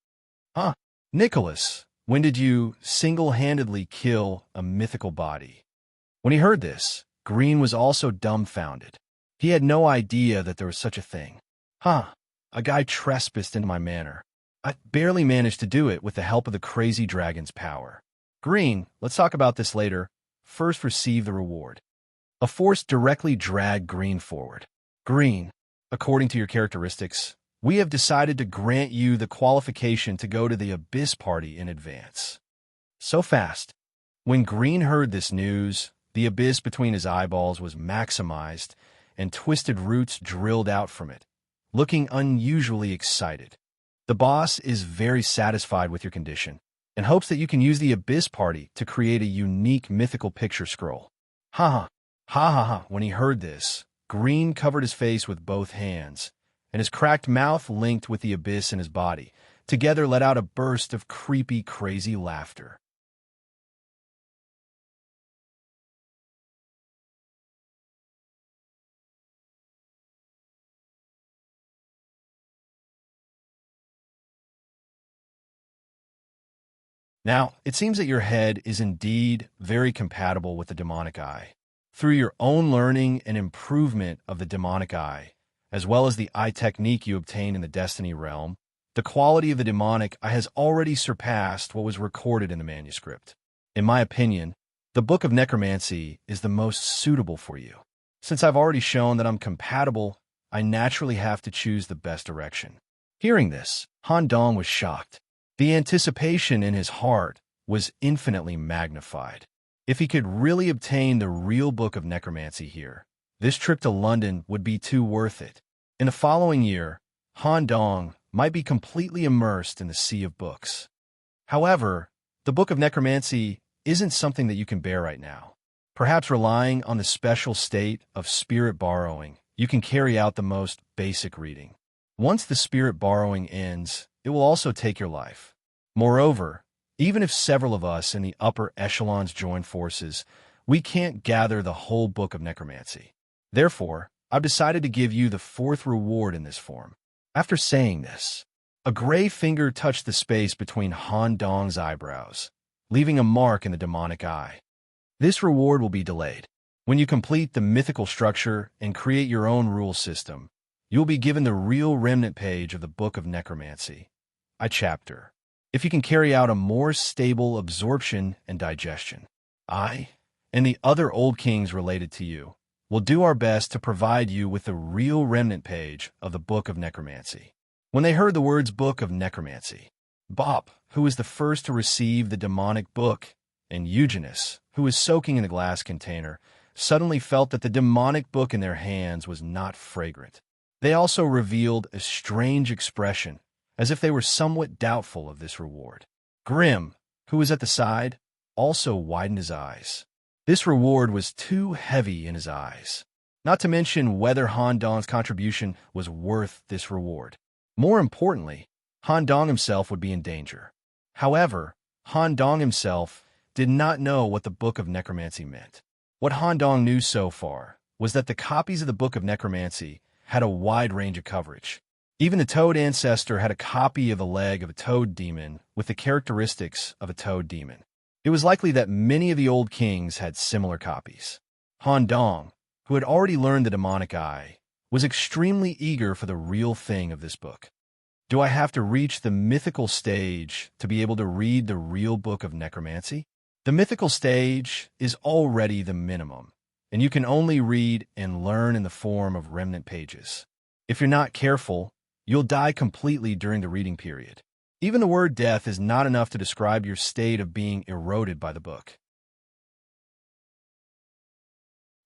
Nicholas, when did you single-handedly kill a mythical body? When he heard this, Green was also dumbfounded. He had no idea that there was such a thing. A guy trespassed into my manor. I barely managed to do it with the help of the crazy dragon's power. Green, let's talk about this later. First, receive the reward. A force directly dragged Green forward. Green, according to your characteristics, we have decided to grant you the qualification to go to the Abyss Party in advance. So fast. When Green heard this news, the abyss between his eyeballs was maximized and twisted roots drilled out from it, looking unusually excited. The boss is very satisfied with your condition and hopes that you can use the Abyss Party to create a unique mythical picture scroll. When he heard this, Green covered his face with both hands, and his cracked mouth linked with the abyss in his body, together let out a burst of creepy, crazy laughter. Now, it seems that your head is indeed very compatible with the demonic eye. Through your own learning and improvement of the demonic eye, as well as the eye technique you obtain in the Destiny realm, the quality of the demonic eye has already surpassed what was recorded in the manuscript. In my opinion, the Book of Necromancy is the most suitable for you. Since I've already shown that I'm compatible, I naturally have to choose the best direction. Hearing this, Han Dong was shocked. The anticipation in his heart was infinitely magnified. If he could really obtain the real book of necromancy here, this trip to London would be too worth it. In the following year, Han Dong might be completely immersed in the sea of books. However, the book of necromancy isn't something that you can bear right now. Perhaps relying on the special state of spirit borrowing, you can carry out the most basic reading. Once the spirit borrowing ends, it will also take your life. Moreover, even if several of us in the upper echelons join forces, we can't gather the whole book of necromancy. Therefore, I've decided to give you the fourth reward in this form. After saying this, a gray finger touched the space between Han Dong's eyebrows, leaving a mark in the demonic eye. This reward will be delayed. When you complete the mythical structure and create your own rule system, you will be given the real remnant page of the Book of Necromancy, a chapter. If you can carry out a more stable absorption and digestion, I, and the other old kings related to you, will do our best to provide you with the real remnant page of the Book of Necromancy. When they heard the words Book of Necromancy, Bop, who was the first to receive the demonic book, and Eugenius, who was soaking in a glass container, suddenly felt that the demonic book in their hands was not fragrant. They also revealed a strange expression, as if they were somewhat doubtful of this reward. Grim, who was at the side, also widened his eyes. This reward was too heavy in his eyes, not to mention whether Han Dong's contribution was worth this reward. More importantly, Han Dong himself would be in danger. However, Han Dong himself did not know what the Book of Necromancy meant. What Han Dong knew so far was that the copies of the Book of Necromancy had a wide range of coverage. Even the Toad ancestor had a copy of the leg of a toad demon with the characteristics of a toad demon. It was likely that many of the old kings had similar copies. Han Dong, who had already learned the demonic eye, was extremely eager for the real thing of this book. Do I have to reach the mythical stage to be able to read the real Book of Necromancy? The mythical stage is already the minimum, and you can only read and learn in the form of remnant pages. If you're not careful, you'll die completely during the reading period. Even the word death is not enough to describe your state of being eroded by the book.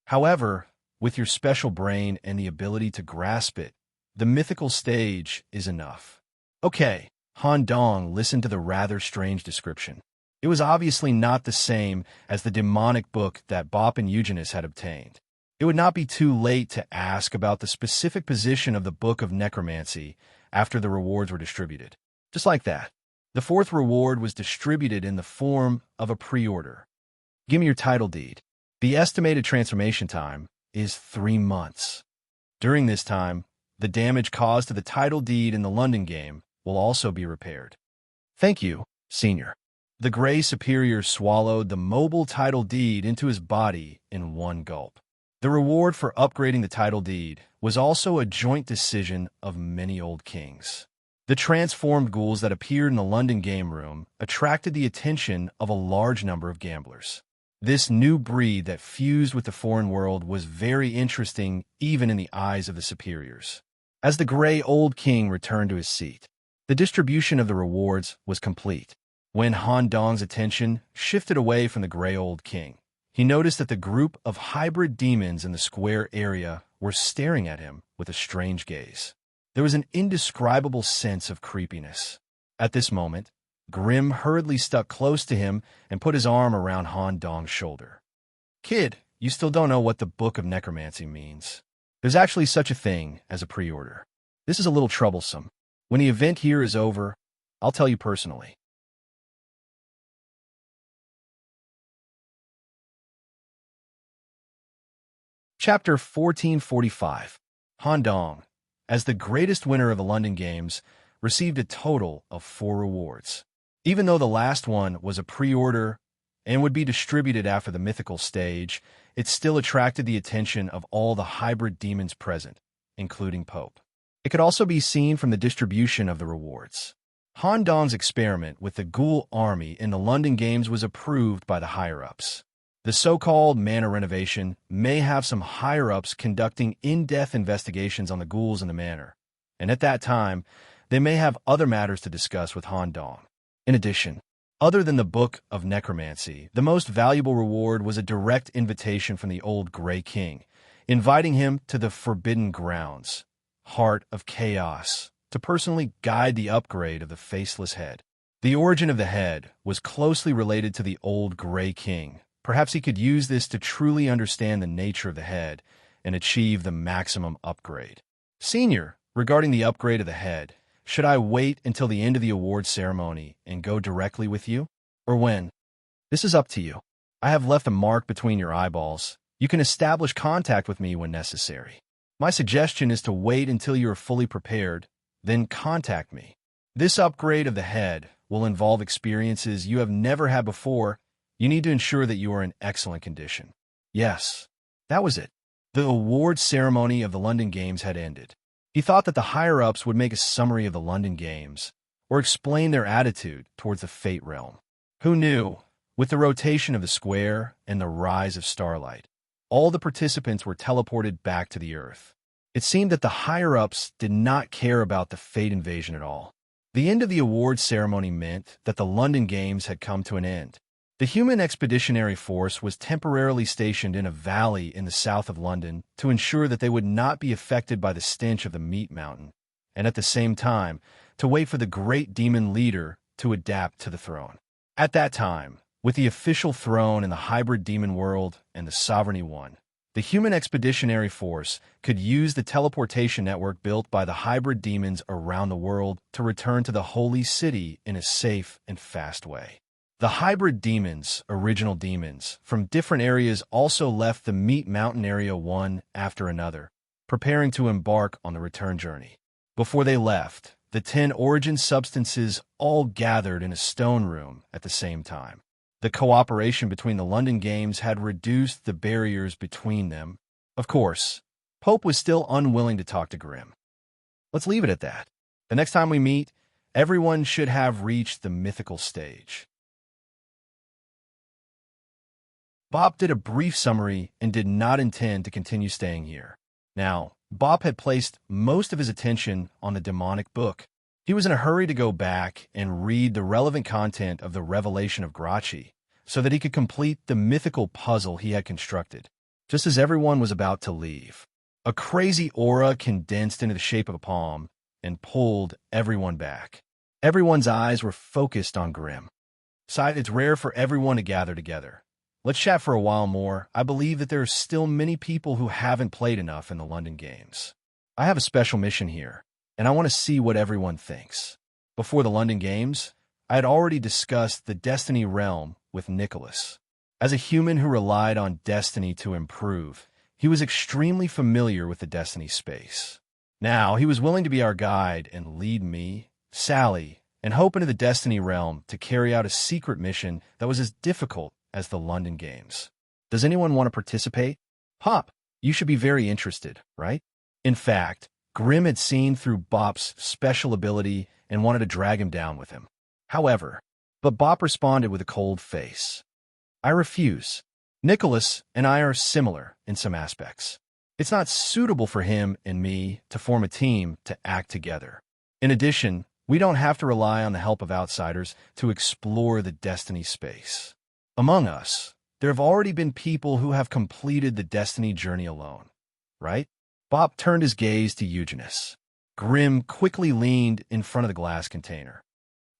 However, with your special brain and the ability to grasp it, the mythical stage is enough. Okay, Han Dong listened to the rather strange description. It was obviously not the same as the demonic book that Bop and Eugenius had obtained. It would not be too late to ask about the specific position of the Book of Necromancy after the rewards were distributed. Just like that, the fourth reward was distributed in the form of a pre-order. Give me your title deed. The estimated transformation time is 3 months. During this time, the damage caused to the title deed in the London game will also be repaired. Thank you, Senior. The Gray Superior swallowed the mobile title deed into his body in one gulp. The reward for upgrading the title deed was also a joint decision of many old kings. The transformed ghouls that appeared in the London game room attracted the attention of a large number of gamblers. This new breed that fused with the foreign world was very interesting even in the eyes of the superiors. As the Gray Old King returned to his seat, the distribution of the rewards was complete. When Han Dong's attention shifted away from the Gray Old King, he noticed that the group of hybrid demons in the square area were staring at him with a strange gaze. There was an indescribable sense of creepiness. At this moment, Grim hurriedly stuck close to him and put his arm around Han Dong's shoulder. Kid, you still don't know what the Book of Necromancy means. There's actually such a thing as a pre-order. This is a little troublesome. When the event here is over, I'll tell you personally. Chapter 1445. Han Dong, as the greatest winner of the London Games, received a total of 4 rewards. Even though the last one was a pre-order and would be distributed after the mythical stage, it still attracted the attention of all the hybrid demons present, including Pope. It could also be seen from the distribution of the rewards. Han Dong's experiment with the ghoul army in the London Games was approved by the higher-ups. The so-called manor renovation may have some higher-ups conducting in-depth investigations on the ghouls in the manor, and at that time, they may have other matters to discuss with Han Dong. In addition, Other than the Book of Necromancy, the most valuable reward was a direct invitation from the old Grey King, inviting him to the Forbidden Grounds, Heart of Chaos, to personally guide the upgrade of the Faceless Head. The origin of the head was closely related to the old Grey King. Perhaps he could use this to truly understand the nature of the head and achieve the maximum upgrade. Senior, regarding the upgrade of the head, should I wait until the end of the award ceremony and go directly with you? Or when? This is up to you. I have left a mark between your eyeballs. You can establish contact with me when necessary. My suggestion is to wait until you are fully prepared, then contact me. This upgrade of the head will involve experiences you have never had before. You need to ensure that you are in excellent condition. Yes, that was it. The award ceremony of the London Games had ended. He thought that the higher-ups would make a summary of the London Games, or explain their attitude towards the Fate Realm. Who knew? With the rotation of the square and the rise of starlight, all the participants were teleported back to the Earth. It seemed that the higher-ups did not care about the Fate invasion at all. The end of the award ceremony meant that the London Games had come to an end. The human expeditionary force was temporarily stationed in a valley in the south of London to ensure that they would not be affected by the stench of the meat mountain, and at the same time, to wait for the great demon leader to adapt to the throne. At that time, with the official throne in the hybrid demon world and the sovereignty won, the human expeditionary force could use the teleportation network built by the hybrid demons around the world to return to the holy city in a safe and fast way. The hybrid demons, original demons, from different areas also left the Meat Mountain area one after another, preparing to embark on the return journey. Before they left, the 10 origin substances all gathered in a stone room at the same time. The cooperation between the London Games had reduced the barriers between them. Of course, Pope was still unwilling to talk to Grimm. Let's leave it at that. The next time we meet, everyone should have reached the mythical stage. Bob did a brief summary and did not intend to continue staying here. Now, Bob had placed most of his attention on the demonic book. He was in a hurry to go back and read the relevant content of the Revelation of Grachi so that he could complete the mythical puzzle he had constructed. Just as everyone was about to leave, a crazy aura condensed into the shape of a palm and pulled everyone back. Everyone's eyes were focused on Grimm. Besides, it's rare for everyone to gather together. Let's chat for a while more. I believe that there are still many people who haven't played enough in the London Games. I have a special mission here, and I want to see what everyone thinks. Before the London Games, I had already discussed the Destiny realm with Nicholas. As a human who relied on Destiny to improve, he was extremely familiar with the Destiny space. Now, he was willing to be our guide and lead me, Sally, and Hope into the Destiny realm to carry out a secret mission that was as difficult as the London Games. Does anyone want to participate? Pop, you should be very interested, right? In fact, Grimm had seen through Bop's special ability and wanted to drag him down with him. However, Bop responded with a cold face. I refuse. Nicholas and I are similar in some aspects. It's not suitable for him and me to form a team to act together. In addition, we don't have to rely on the help of outsiders to explore the Destiny space. Among us, there have already been people who have completed the Destiny journey alone, right? Bob turned his gaze to Eugenius. Grimm quickly leaned in front of the glass container.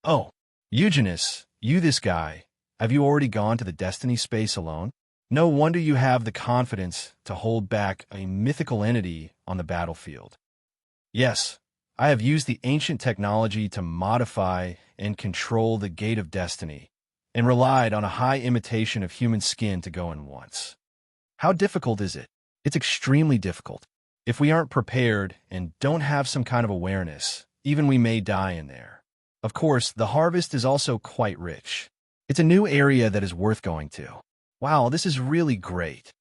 Oh, Eugenius, you this guy. Have you already gone to the Destiny space alone? No wonder you have the confidence to hold back a mythical entity on the battlefield. Yes, I have used the ancient technology to modify and control the Gate of Destiny, and relied on a high imitation of human skin to go in once. How difficult is it? It's extremely difficult. If we aren't prepared and don't have some kind of awareness, even we may die in there. Of course, the harvest is also quite rich. It's a new area that is worth going to. Wow, this is really great.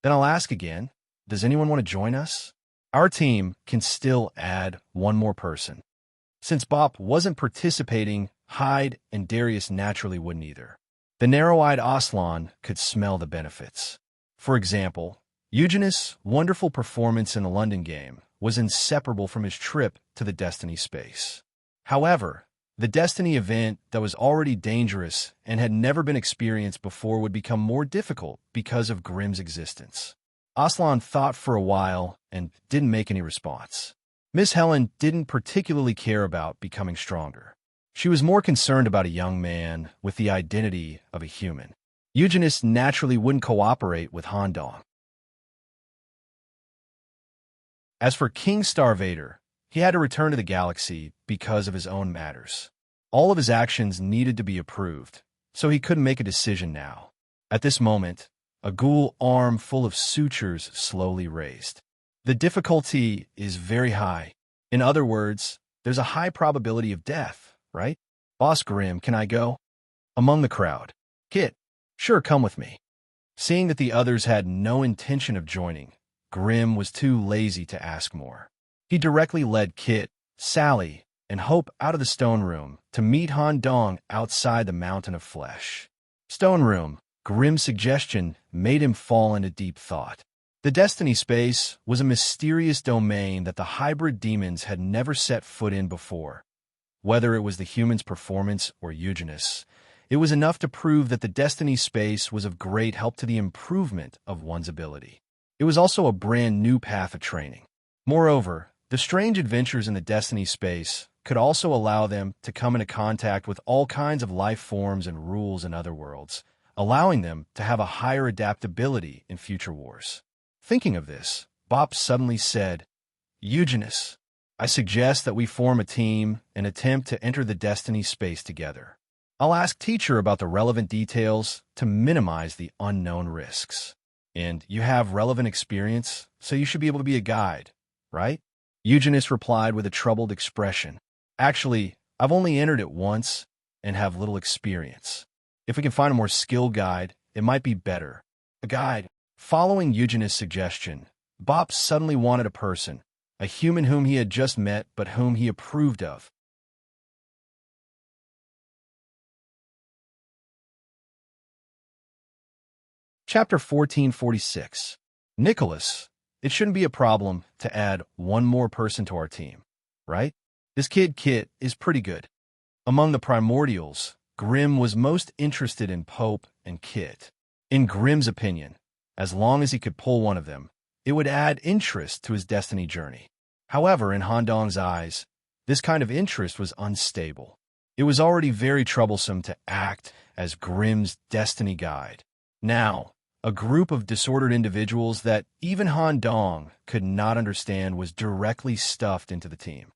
Then I'll ask again, does anyone want to join us? Our team can still add one more person. Since Bop wasn't participating, Hyde and Darius naturally wouldn't either. The narrow-eyed Aslan could smell the benefits. For example, Eugenius' wonderful performance in the London game was inseparable from his trip to the Destiny space. However, The destiny event that was already dangerous and had never been experienced before would become more difficult because of Grimm's existence. Aslan thought for a while and didn't make any response. Miss Helen didn't particularly care about becoming stronger. She was more concerned about a young man with the identity of a human. Eugenius naturally wouldn't cooperate with Han Dong. As for King Starvader, he had to return to the galaxy because of his own matters. All of his actions needed to be approved, so he couldn't make a decision now. At this moment, a ghoul arm full of sutures slowly raised. The difficulty is very high. In other words, there's a high probability of death, right? Boss Grimm, can I go? Among the crowd. Kit, sure, come with me. Seeing that the others had no intention of joining, Grimm was too lazy to ask more. He directly led Kit, Sally, and Hope out of the stone room to meet Han Dong outside the mountain of flesh. Stone room, Grimm's suggestion made him fall into deep thought. The Destiny Space was a mysterious domain that the hybrid demons had never set foot in before. Whether it was the human's performance or Eugenius, it was enough to prove that the Destiny Space was of great help to the improvement of one's ability. It was also a brand new path of training. Moreover, the strange adventures in the Destiny Space could also allow them to come into contact with all kinds of life forms and rules in other worlds, allowing them to have a higher adaptability in future wars. Thinking of this, Bop suddenly said, Eugenius, I suggest that we form a team and attempt to enter the Destiny Space together. I'll ask teacher about the relevant details to minimize the unknown risks. And you have relevant experience, so you should be able to be a guide, right? Eugenius replied with a troubled expression. Actually, I've only entered it once and have little experience. If we can find a more skilled guide, it might be better. A guide. Following Eugenius' suggestion, Bop suddenly wanted a person, a human whom he had just met but whom he approved of. Chapter 1446. Nicholas. It shouldn't be a problem to add one more person to our team, right? This kid Kit is pretty good. Among the primordials, Grimm was most interested in Pope and Kit. In Grimm's opinion, as long as he could pull one of them, it would add interest to his destiny journey. However, in Han Dong's eyes, this kind of interest was unstable. It was already very troublesome to act as Grimm's destiny guide. Now, a group of disordered individuals that even Han Dong could not understand was directly stuffed into the team.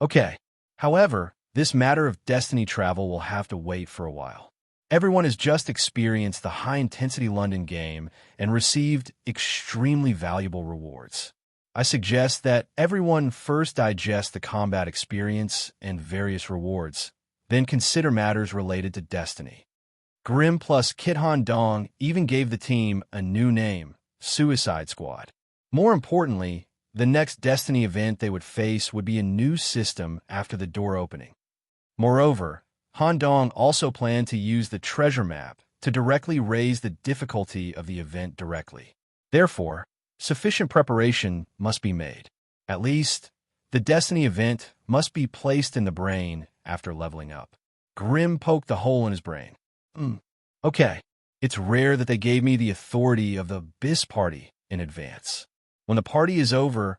Okay, however, this matter of destiny travel will have to wait for a while. Everyone has just experienced the high-intensity London game and received extremely valuable rewards. I suggest that everyone first digest the combat experience and various rewards, then consider matters related to destiny. Grimm plus Kit Han Dong even gave the team a new name, Suicide Squad. More importantly, the next Destiny event they would face would be a new system after the door opening. Moreover, Han Dong also planned to use the treasure map to directly raise the difficulty of the event directly. Therefore, sufficient preparation must be made. At least, the Destiny event must be placed in the brain after leveling up. Grimm poked the hole in his brain. Okay, it's rare that they gave me the authority of the BIS party in advance. When the party is over,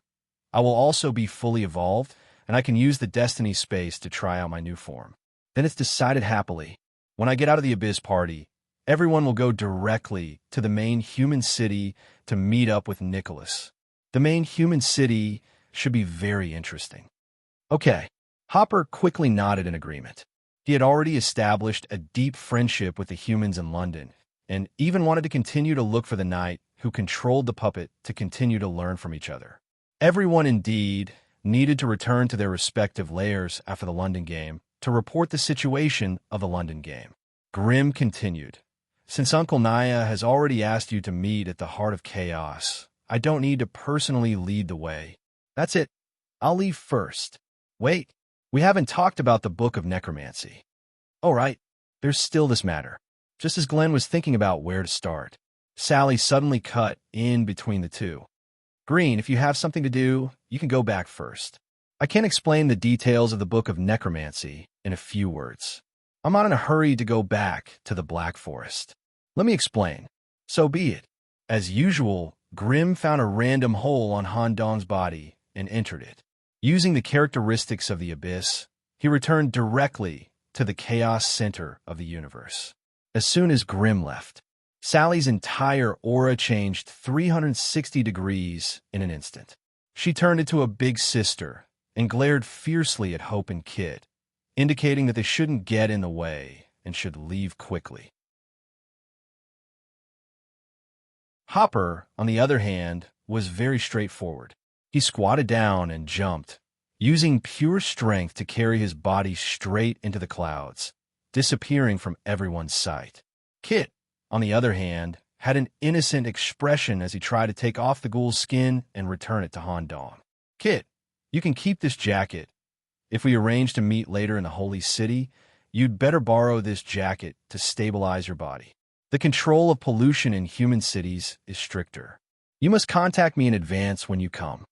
I will also be fully evolved, and I can use the Destiny Space to try out my new form. Then it's decided happily. When I get out of the Abyss party, everyone will go directly to the main human city to meet up with Nicholas. The main human city should be very interesting. Okay, Hopper quickly nodded in agreement. He had already established a deep friendship with the humans in London, and even wanted to continue to look for the knight who controlled the puppet to continue to learn from each other. Everyone, indeed, needed to return to their respective lairs after the London game to report the situation of the London game. Grimm continued, Since Uncle Naya has already asked you to meet at the heart of chaos, I don't need to personally lead the way. That's it. I'll leave first. Wait. We haven't talked about the Book of Necromancy. Oh, right. There's still this matter. Just as Glenn was thinking about where to start, Sally suddenly cut in between the two. Green, if you have something to do, you can go back first. I can't explain the details of the Book of Necromancy, in a few words. I'm not in a hurry to go back to the Black Forest. Let me explain. So be it. As usual, Grimm found a random hole on Han Dong's body and entered it. Using the characteristics of the abyss, he returned directly to the chaos center of the universe. As soon as Grimm left, Sally's entire aura changed 360 degrees in an instant. She turned into a big sister and glared fiercely at Hope and Kit, indicating that they shouldn't get in the way and should leave quickly. Hopper, on the other hand, was very straightforward. He squatted down and jumped, using pure strength to carry his body straight into the clouds, disappearing from everyone's sight. Kit, on the other hand, had an innocent expression as he tried to take off the ghoul's skin and return it to Han Dong. Kit, you can keep this jacket. If we arrange to meet later in the Holy City, you'd better borrow this jacket to stabilize your body. The control of pollution in human cities is stricter. You must contact me in advance when you come.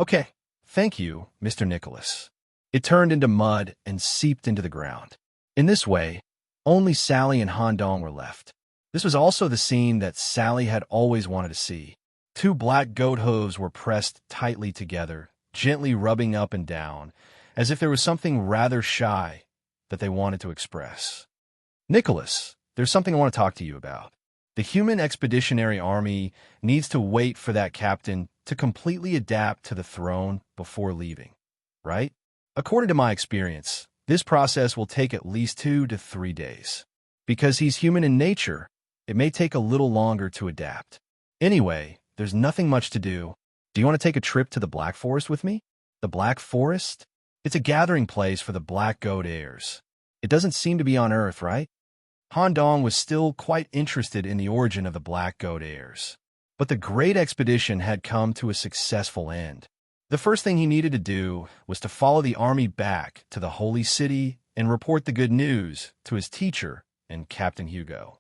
Okay, thank you, Mr. Nicholas. It turned into mud and seeped into the ground. In this way, only Sally and Han Dong were left. This was also the scene that Sally had always wanted to see. Two black goat hooves were pressed tightly together, gently rubbing up and down, as if there was something rather shy that they wanted to express. Nicholas, there's something I want to talk to you about. The human expeditionary army needs to wait for that captain to completely adapt to the throne before leaving, right? According to my experience, this process will take at least 2 to 3 days. Because he's human in nature, it may take a little longer to adapt. Anyway, there's nothing much to do. Do you want to take a trip to the Black Forest with me? The Black Forest? It's a gathering place for the Black Goat heirs. It doesn't seem to be on Earth, right? Han Dong was still quite interested in the origin of the Black Goat heirs. But the great expedition had come to a successful end. The first thing he needed to do was to follow the army back to the Holy City and report the good news to his teacher and Captain Hugo.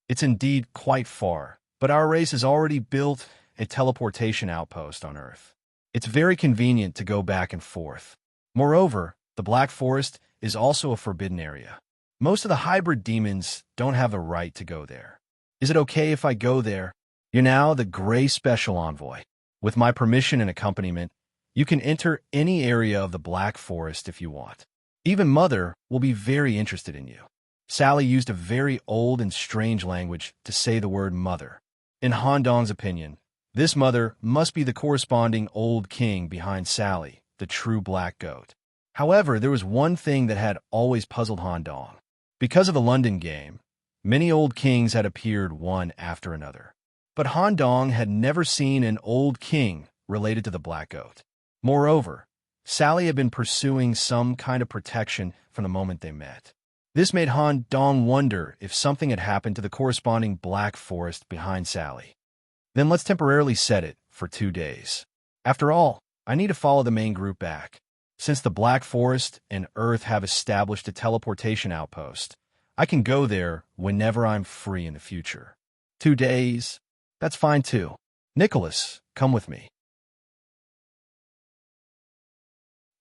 It's indeed quite far, but our race has already built a teleportation outpost on Earth. It's very convenient to go back and forth. Moreover, the Black Forest is also a forbidden area. Most of the hybrid demons don't have the right to go there. Is it okay if I go there? You're now the Gray Special Envoy. With my permission and accompaniment, you can enter any area of the Black Forest if you want. Even Mother will be very interested in you. Sally used a very old and strange language to say the word mother. In Han Dong's opinion, this mother must be the corresponding old king behind Sally, the true black goat. However, there was one thing that had always puzzled Han Dong. Because of the London game, many old kings had appeared one after another. But Han Dong had never seen an old king related to the black goat. Moreover, Sally had been pursuing some kind of protection from the moment they met. This made Han Dong wonder if something had happened to the corresponding Black Forest behind Sally. Then let's temporarily set it for 2 days. After all, I need to follow the main group back. Since the Black Forest and Earth have established a teleportation outpost, I can go there whenever I'm free in the future. 2 days? That's fine too. Nicholas, come with me.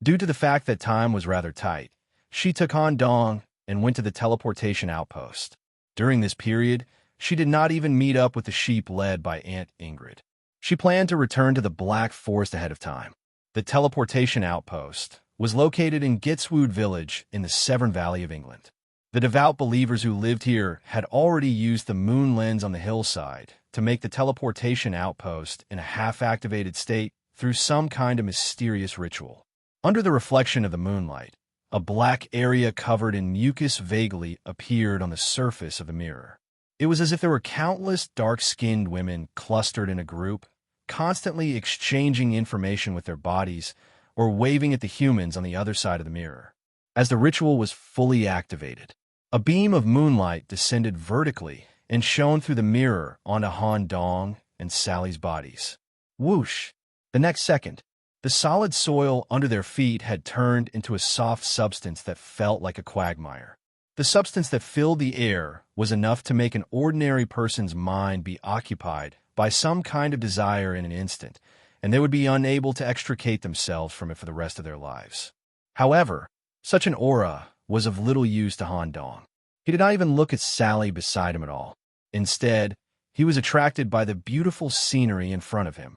Due to the fact that time was rather tight, she took Han Dong and went to the teleportation outpost. During this period, she did not even meet up with the sheep led by Aunt Ingrid. She planned to return to the Black Forest ahead of time. The teleportation outpost was located in Gitswood Village in the Severn Valley of England. The devout believers who lived here had already used the moon lens on the hillside to make the teleportation outpost in a half-activated state through some kind of mysterious ritual. Under the reflection of the moonlight, a black area covered in mucus vaguely appeared on the surface of the mirror. It was as if there were countless dark-skinned women clustered in a group, constantly exchanging information with their bodies or waving at the humans on the other side of the mirror. As the ritual was fully activated, a beam of moonlight descended vertically and shone through the mirror onto Han Dong and Sally's bodies. Whoosh! The next second, the solid soil under their feet had turned into a soft substance that felt like a quagmire. The substance that filled the air was enough to make an ordinary person's mind be occupied by some kind of desire in an instant, and they would be unable to extricate themselves from it for the rest of their lives. However, such an aura was of little use to Han Dong. He did not even look at Sally beside him at all. Instead, he was attracted by the beautiful scenery in front of him.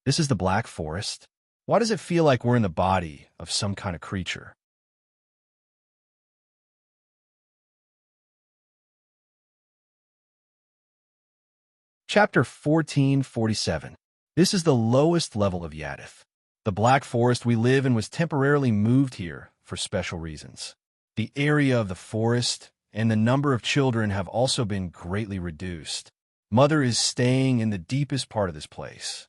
This is the Black Forest? Why does it feel like we're in the body of some kind of creature? Chapter 1447. This is the lowest level of Yadith. The Black Forest we live in was temporarily moved here for special reasons. The area of the forest and the number of children have also been greatly reduced. Mother is staying in the deepest part of this place.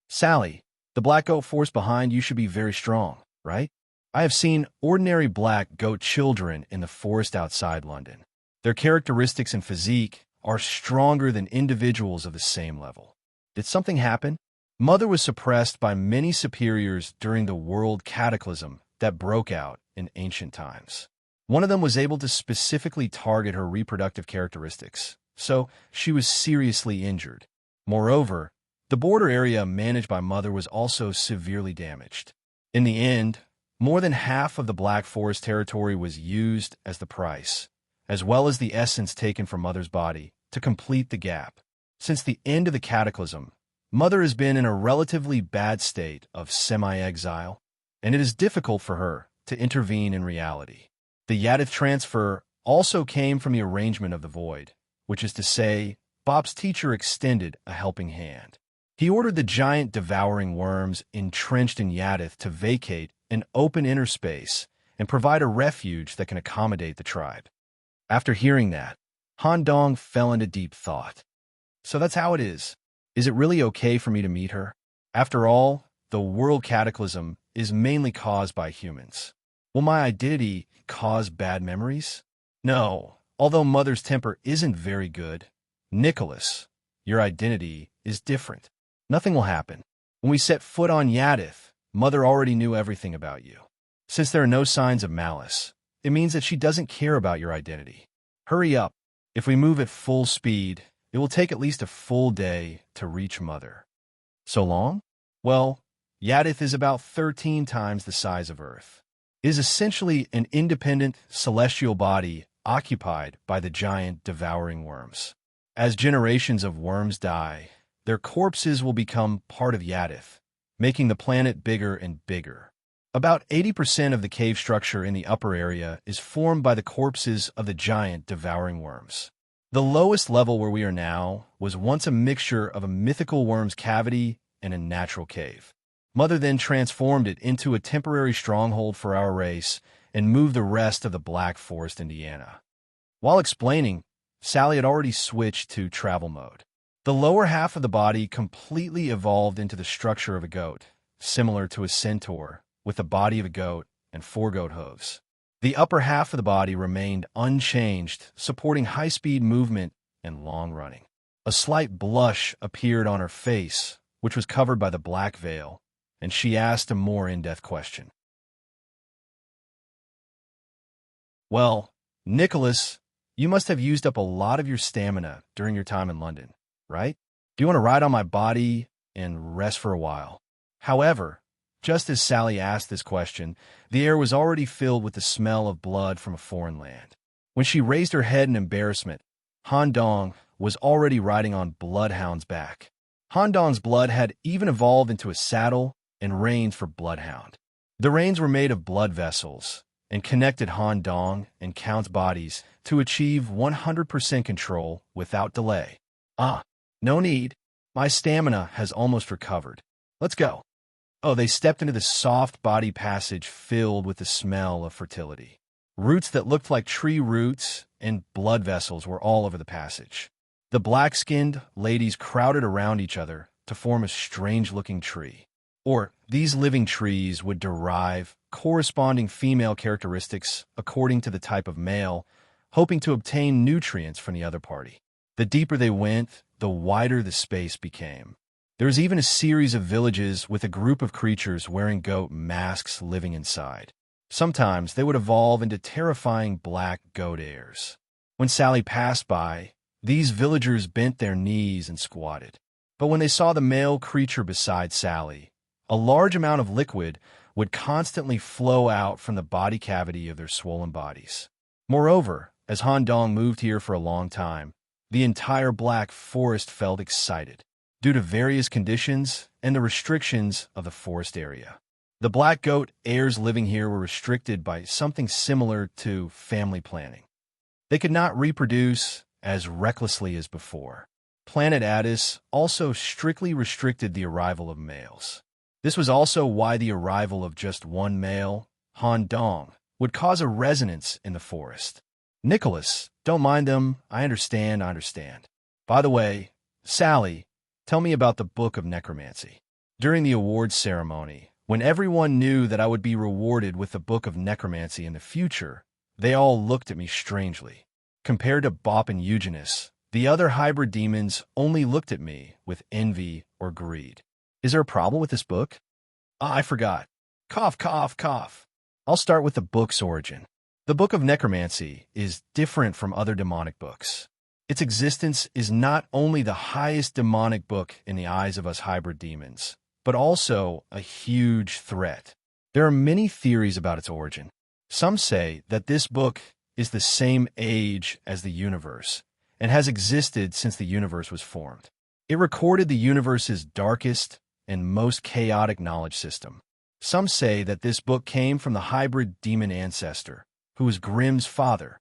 Sally, the black goat forest behind you should be very strong, right? I have seen ordinary black goat children in the forest outside London. Their characteristics and physique are stronger than individuals of the same level. Did something happen? Mother was suppressed by many superiors during the world cataclysm that broke out in ancient times. One of them was able to specifically target her reproductive characteristics, so she was seriously injured. Moreover, the border area managed by Mother was also severely damaged. In the end, more than half of the Black Forest territory was used as the price, as well as the essence taken from Mother's body, to complete the gap. Since the end of the cataclysm, Mother has been in a relatively bad state of semi-exile, and it is difficult for her to intervene in reality. The Yadith transfer also came from the arrangement of the void, which is to say, Bob's teacher extended a helping hand. He ordered the giant devouring worms entrenched in Yadith to vacate an open inner space and provide a refuge that can accommodate the tribe. After hearing that, Han Dong fell into deep thought. So that's how it is. Is it really okay for me to meet her? After all, the world cataclysm is mainly caused by humans. Will my identity cause bad memories? No. Although Mother's temper isn't very good, Nicholas, your identity is different. Nothing will happen. When we set foot on Yadith, Mother already knew everything about you. Since there are no signs of malice, it means that she doesn't care about your identity. Hurry up. If we move at full speed, it will take at least a full day to reach Mother. So long? Well, Yadith is about 13 times the size of Earth. It is essentially an independent celestial body occupied by the giant devouring worms. As generations of worms die, their corpses will become part of Yadith, making the planet bigger and bigger. About 80% of the cave structure in the upper area is formed by the corpses of the giant devouring worms. The lowest level where we are now was once a mixture of a mythical worm's cavity and a natural cave. Mother then transformed it into a temporary stronghold for our race and moved the rest of the Black Forest, Indiana. While explaining, Sally had already switched to travel mode. The lower half of the body completely evolved into the structure of a goat, similar to a centaur, with the body of a goat and 4 goat hooves. The upper half of the body remained unchanged, supporting high-speed movement and long running. A slight blush appeared on her face, which was covered by the black veil, and she asked a more in-depth question. Well, Nicholas, you must have used up a lot of your stamina during your time in London, right? Do you want to ride on my body and rest for a while? However, just as Sally asked this question, the air was already filled with the smell of blood from a foreign land. When she raised her head in embarrassment, Han Dong was already riding on Bloodhound's back. Han Dong's blood had even evolved into a saddle and reins for Bloodhound. The reins were made of blood vessels and connected Han Dong and Count's bodies to achieve 100% control without delay. No need. My stamina has almost recovered. Let's go. Oh, they stepped into the soft body passage filled with the smell of fertility. Roots that looked like tree roots and blood vessels were all over the passage. The black-skinned ladies crowded around each other to form a strange-looking tree. Or these living trees would derive corresponding female characteristics according to the type of male, hoping to obtain nutrients from the other party. The deeper they went, the wider the space became. There was even a series of villages with a group of creatures wearing goat masks living inside. Sometimes they would evolve into terrifying black goat heirs. When Sally passed by, these villagers bent their knees and squatted. But when they saw the male creature beside Sally, a large amount of liquid would constantly flow out from the body cavity of their swollen bodies. Moreover, as Han Dong moved here for a long time, the entire Black Forest felt excited, due to various conditions and the restrictions of the forest area. The black goat heirs living here were restricted by something similar to family planning. They could not reproduce as recklessly as before. Planet Addis also strictly restricted the arrival of males. This was also why the arrival of just one male, Han Dong, would cause a resonance in the forest. Nicholas, don't mind them. I understand. By the way, Sally, tell me about the Book of Necromancy. During the awards ceremony, when everyone knew that I would be rewarded with the Book of Necromancy in the future, they all looked at me strangely. Compared to Bop and Eugenus, the other hybrid demons only looked at me with envy or greed. Is there a problem with this book? Ah, I forgot. Cough, cough, cough. I'll start with the book's origin. The Book of Necromancy is different from other demonic books. Its existence is not only the highest demonic book in the eyes of us hybrid demons, but also a huge threat. There are many theories about its origin. Some say that this book is the same age as the universe and has existed since the universe was formed. It recorded the universe's darkest and most chaotic knowledge system. Some say that this book came from the hybrid demon ancestor, who was Grimm's father.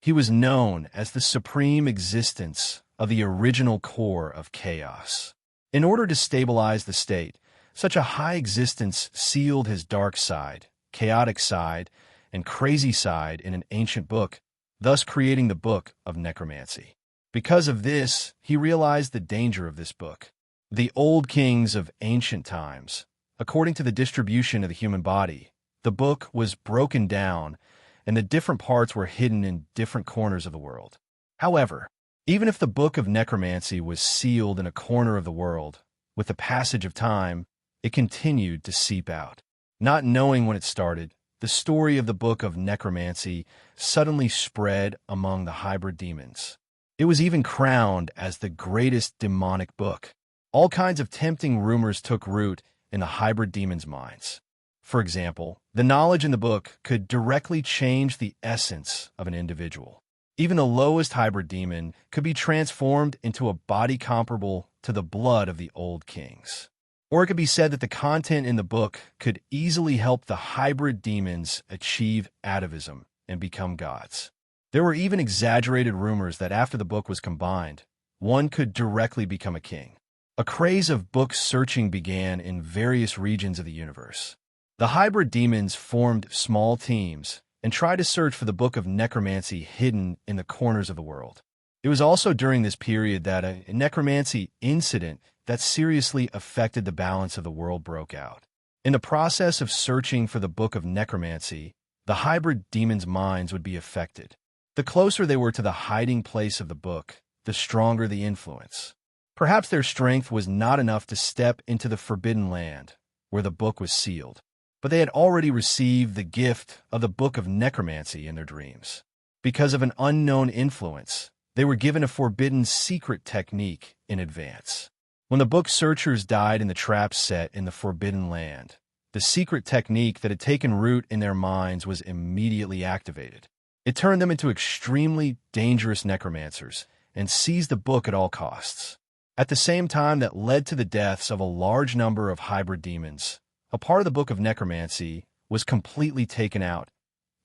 He was known as the supreme existence of the original core of chaos. In order to stabilize the state, such a high existence sealed his dark side, chaotic side, and crazy side in an ancient book, thus creating the Book of Necromancy. Because of this, he realized the danger of this book. The old kings of ancient times, according to the distribution of the human body, the book was broken down and the different parts were hidden in different corners of the world. However, even if the Book of Necromancy was sealed in a corner of the world, with the passage of time, it continued to seep out. Not knowing when it started, the story of the Book of Necromancy suddenly spread among the hybrid demons. It was even crowned as the greatest demonic book. All kinds of tempting rumors took root in the hybrid demons' minds. For example, the knowledge in the book could directly change the essence of an individual. Even the lowest hybrid demon could be transformed into a body comparable to the blood of the old kings. Or it could be said that the content in the book could easily help the hybrid demons achieve atavism and become gods. There were even exaggerated rumors that after the book was combined, one could directly become a king. A craze of book searching began in various regions of the universe. The hybrid demons formed small teams and tried to search for the Book of Necromancy hidden in the corners of the world. It was also during this period that a necromancy incident that seriously affected the balance of the world broke out. In the process of searching for the Book of Necromancy, the hybrid demons' minds would be affected. The closer they were to the hiding place of the book, the stronger the influence. Perhaps their strength was not enough to step into the forbidden land, where the book was sealed, but they had already received the gift of the Book of Necromancy in their dreams. Because of an unknown influence, they were given a forbidden secret technique in advance. When the book searchers died in the trap set in the Forbidden Land, the secret technique that had taken root in their minds was immediately activated. It turned them into extremely dangerous necromancers and seized the book at all costs. At the same time that led to the deaths of a large number of hybrid demons, a part of the Book of Necromancy was completely taken out,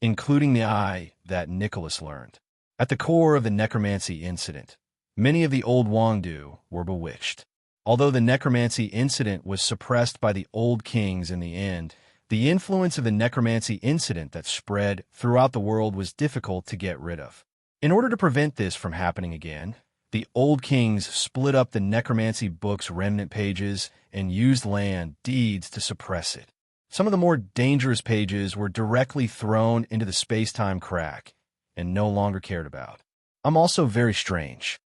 including the eye that Nicholas learned. At the core of the necromancy incident, many of the old Wangdu were bewitched. Although the necromancy incident was suppressed by the old kings in the end, the influence of the necromancy incident that spread throughout the world was difficult to get rid of. In order to prevent this from happening again, the old kings split up the necromancy book's remnant pages and used land deeds to suppress it. Some of the more dangerous pages were directly thrown into the space-time crack and no longer cared about. I'm also very strange.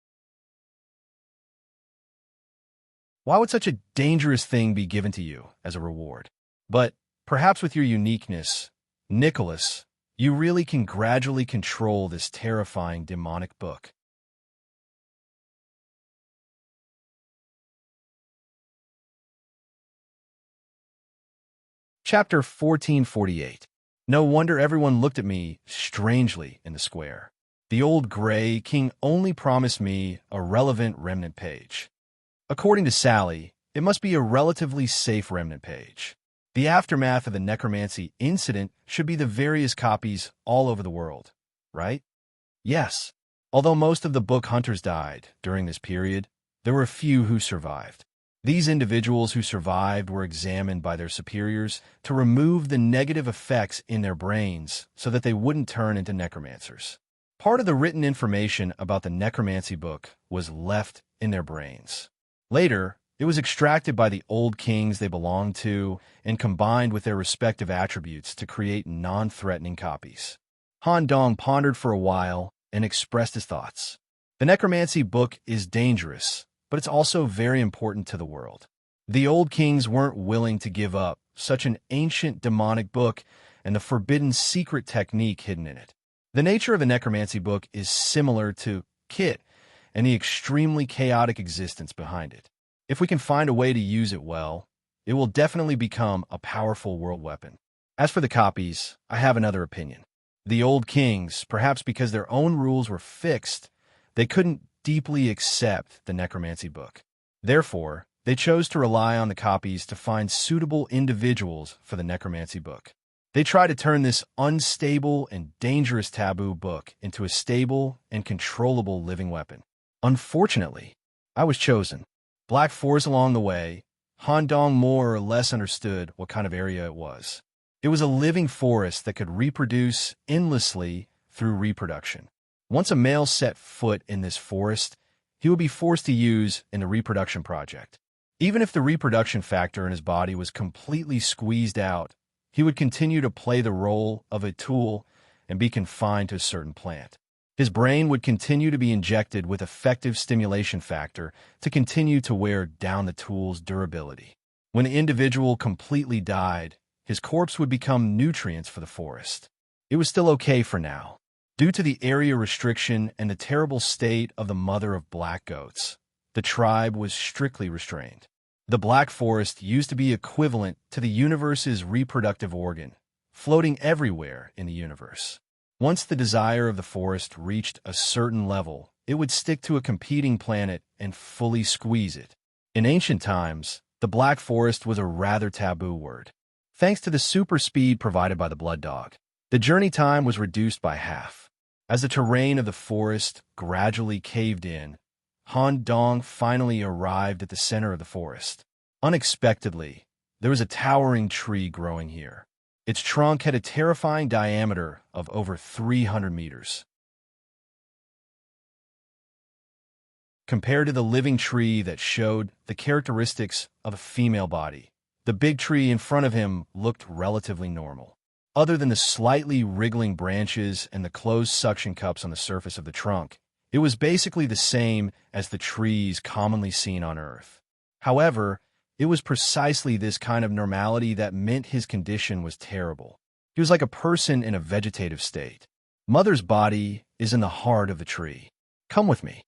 Why would such a dangerous thing be given to you as a reward? But perhaps with your uniqueness, Nicholas, you really can gradually control this terrifying demonic book. Chapter 1448. No wonder everyone looked at me strangely in the square. The old gray king only promised me a relevant remnant page. According to Sally, it must be a relatively safe remnant page. The aftermath of the necromancy incident should be the various copies all over the world, right? Yes. Although most of the book hunters died during this period, there were a few who survived. These individuals who survived were examined by their superiors to remove the negative effects in their brains so that they wouldn't turn into necromancers. Part of the written information about the necromancy book was left in their brains. Later, it was extracted by the old kings they belonged to and combined with their respective attributes to create non-threatening copies. Han Dong pondered for a while and expressed his thoughts. The necromancy book is dangerous, but it's also very important to the world. The old kings weren't willing to give up such an ancient demonic book and the forbidden secret technique hidden in it. The nature of the necromancy book is similar to Kit and the extremely chaotic existence behind it. If we can find a way to use it well, it will definitely become a powerful world weapon. As for the copies, I have another opinion. The old kings, perhaps because their own rules were fixed, they couldn't deeply accept the necromancy book. Therefore, they chose to rely on the copies to find suitable individuals for the necromancy book. They tried to turn this unstable and dangerous taboo book into a stable and controllable living weapon. Unfortunately, I was chosen. Black Forest along the way, Han Dong more or less understood what kind of area it was. It was a living forest that could reproduce endlessly through reproduction. Once a male set foot in this forest, he would be forced to use in the reproduction project. Even if the reproduction factor in his body was completely squeezed out, he would continue to play the role of a tool and be confined to a certain plant. His brain would continue to be injected with effective stimulation factor to continue to wear down the tool's durability. When the individual completely died, his corpse would become nutrients for the forest. It was still okay for now. Due to the area restriction and the terrible state of the mother of black goats, the tribe was strictly restrained. The Black Forest used to be equivalent to the universe's reproductive organ, floating everywhere in the universe. Once the desire of the forest reached a certain level, it would stick to a competing planet and fully squeeze it. In ancient times, the Black Forest was a rather taboo word. Thanks to the super speed provided by the blood dog, the journey time was reduced by half. As the terrain of the forest gradually caved in, Han Dong finally arrived at the center of the forest. Unexpectedly, there was a towering tree growing here. Its trunk had a terrifying diameter of over 300 meters. Compared to the living tree that showed the characteristics of a female body, the big tree in front of him looked relatively normal. Other than the slightly wriggling branches and the closed suction cups on the surface of the trunk, it was basically the same as the trees commonly seen on Earth. However, it was precisely this kind of normality that meant his condition was terrible. He was like a person in a vegetative state. Mother's body is in the heart of the tree. Come with me.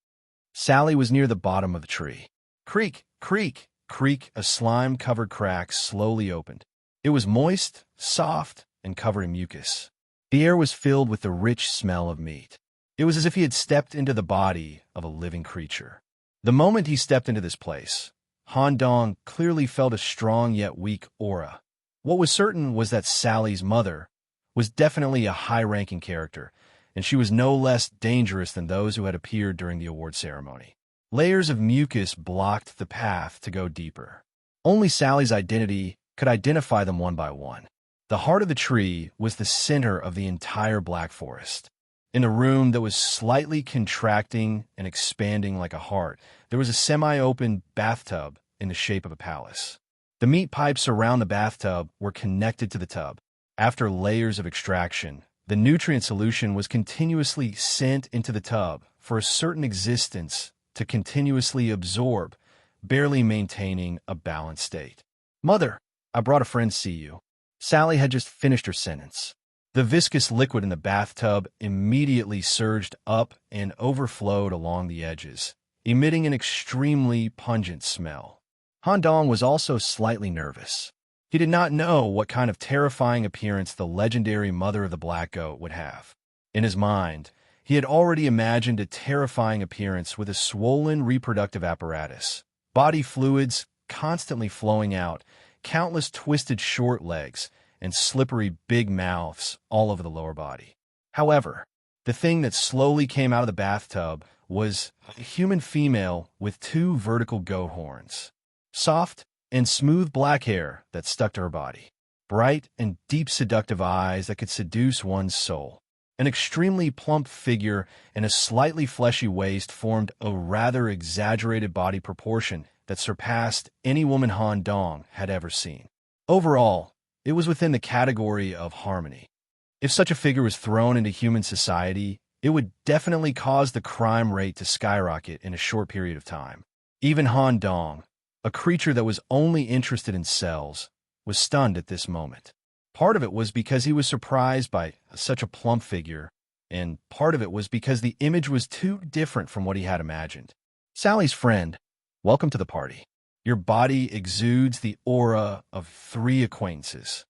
Sally was near the bottom of the tree. Creak, creak, creak, a slime-covered crack slowly opened. It was moist, soft, and covered in mucus. The air was filled with the rich smell of meat. It was as if he had stepped into the body of a living creature. The moment he stepped into this place, Han Dong clearly felt a strong yet weak aura. What was certain was that Sally's mother was definitely a high-ranking character, and she was no less dangerous than those who had appeared during the award ceremony. Layers of mucus blocked the path to go deeper. Only Sally's identity could identify them one by one. The heart of the tree was the center of the entire Black Forest. In a room that was slightly contracting and expanding like a heart, there was a semi-open bathtub in the shape of a palace. The meat pipes around the bathtub were connected to the tub. After layers of extraction, the nutrient solution was continuously sent into the tub for a certain existence to continuously absorb, barely maintaining a balanced state. "Mother, I brought a friend to see you." Sally had just finished her sentence. The viscous liquid in the bathtub immediately surged up and overflowed along the edges, emitting an extremely pungent smell. Han Dong was also slightly nervous. He did not know what kind of terrifying appearance the legendary mother of the black goat would have. In his mind, he had already imagined a terrifying appearance with a swollen reproductive apparatus, body fluids constantly flowing out, countless twisted short legs, and slippery big mouths all over the lower body. However, the thing that slowly came out of the bathtub was a human female with 2 vertical goat horns, soft and smooth black hair that stuck to her body, bright and deep seductive eyes that could seduce one's soul. An extremely plump figure and a slightly fleshy waist formed a rather exaggerated body proportion that surpassed any woman Han Dong had ever seen. Overall, it was within the category of harmony. If such a figure was thrown into human society, it would definitely cause the crime rate to skyrocket in a short period of time. Even Han Dong, a creature that was only interested in cells, was stunned at this moment. Part of it was because he was surprised by such a plump figure, and part of it was because the image was too different from what he had imagined. Sally's friend, welcome to the party. Your body exudes the aura of 3 acquaintances.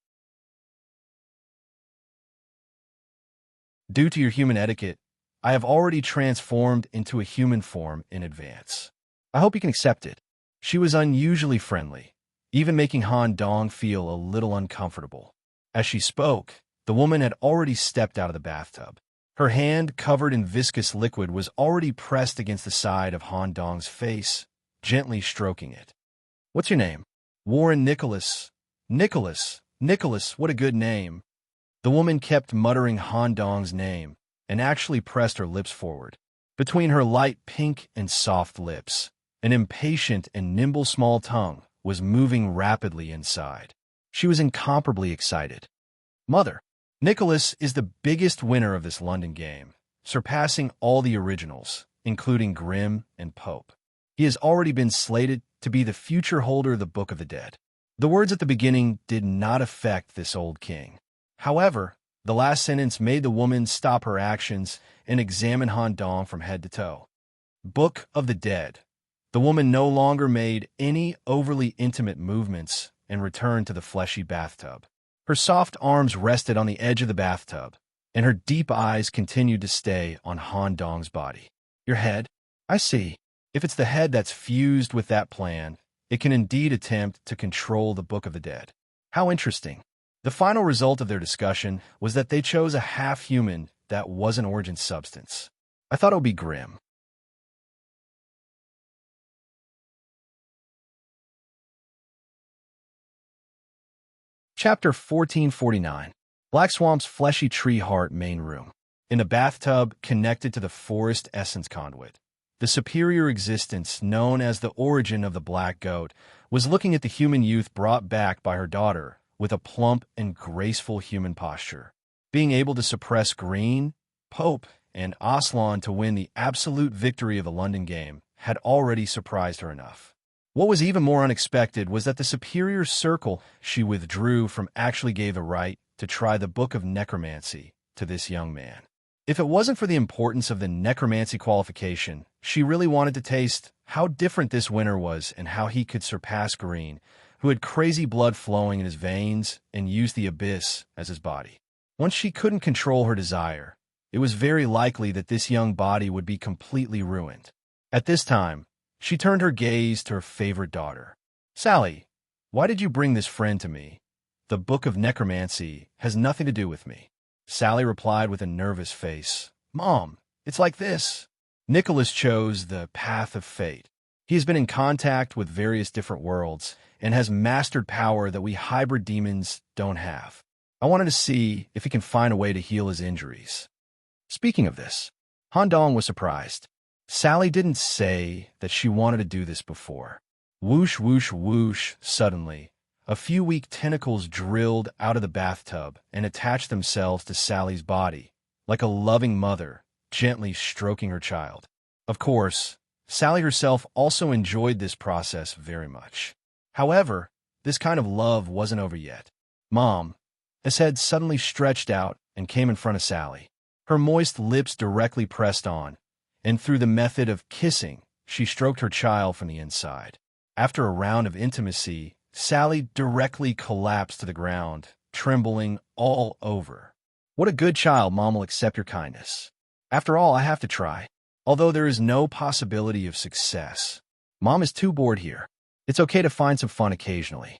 Due to your human etiquette, I have already transformed into a human form in advance. I hope you can accept it. She was unusually friendly, even making Han Dong feel a little uncomfortable. As she spoke, the woman had already stepped out of the bathtub. Her hand, covered in viscous liquid, was already pressed against the side of Han Dong's face, gently stroking it. What's your name? Warren Nicholas. Nicholas, what a good name. The woman kept muttering Han Dong's name and actually pressed her lips forward. Between her light pink and soft lips, an impatient and nimble small tongue was moving rapidly inside. She was incomparably excited. Mother, Nicholas is the biggest winner of this London game, surpassing all the originals, including Grimm and Pope. He has already been slated to be the future holder of the Book of the Dead. The words at the beginning did not affect this old king. However, the last sentence made the woman stop her actions and examine Han Dong from head to toe. Book of the Dead. The woman no longer made any overly intimate movements and returned to the fleshy bathtub. Her soft arms rested on the edge of the bathtub, and her deep eyes continued to stay on Han Dong's body. Your head? I see. If it's the head that's fused with that plan, it can indeed attempt to control the Book of the Dead. How interesting. The final result of their discussion was that they chose a half-human that was an origin substance. I thought it would be Grimm. Chapter 1449. Black Swamp's Fleshy Tree Heart Main Room. In a bathtub connected to the forest essence conduit, the superior existence known as the origin of the Black Goat was looking at the human youth brought back by her daughter with a plump and graceful human posture. Being able to suppress Green, Pope, and Aslan to win the absolute victory of the London game had already surprised her enough. What was even more unexpected was that the superior circle she withdrew from actually gave the right to try the Book of Necromancy to this young man. If it wasn't for the importance of the necromancy qualification, she really wanted to taste how different this winner was and how he could surpass Green, who had crazy blood flowing in his veins and used the abyss as his body. Once she couldn't control her desire, it was very likely that this young body would be completely ruined. At this time, she turned her gaze to her favorite daughter. Sally, why did you bring this friend to me? The Book of Necromancy has nothing to do with me. Sally replied with a nervous face. Mom, it's like this. Nicholas chose the path of fate. He has been in contact with various different worlds and has mastered power that we hybrid demons don't have. I wanted to see if he can find a way to heal his injuries. Speaking of this, Han Dong was surprised. Sally didn't say that she wanted to do this before. Whoosh, whoosh, whoosh, suddenly, a few weak tentacles drilled out of the bathtub and attached themselves to Sally's body, like a loving mother gently stroking her child. Of course, Sally herself also enjoyed this process very much. However, this kind of love wasn't over yet. Mom, his head suddenly stretched out and came in front of Sally. Her moist lips directly pressed on, and through the method of kissing, she stroked her child from the inside. After a round of intimacy, Sally directly collapsed to the ground, trembling all over. What a good child, Mom will accept your kindness. After all, I have to try. Although there is no possibility of success. Mom is too bored here. It's okay to find some fun occasionally.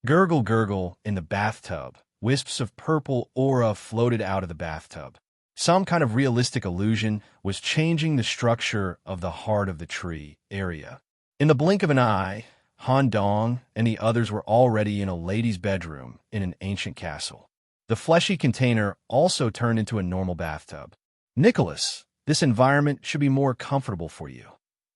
Gurgle, gurgle in the bathtub. Wisps of purple aura floated out of the bathtub. Some kind of realistic illusion was changing the structure of the heart of the tree area. In the blink of an eye, Han Dong and the others were already in a lady's bedroom in an ancient castle. The fleshy container also turned into a normal bathtub. Nicholas, this environment should be more comfortable for you,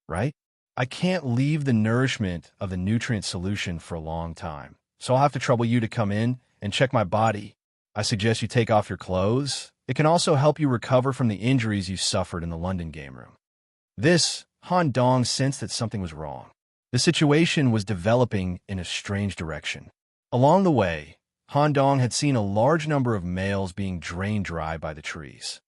right? I can't leave the nourishment of the nutrient solution for a long time, so I'll have to trouble you to come in and check my body. I suggest you take off your clothes. It can also help you recover from the injuries you suffered in the London game room. Han Dong sensed that something was wrong. The situation was developing in a strange direction. Along the way, Han Dong had seen a large number of males being drained dry by the trees.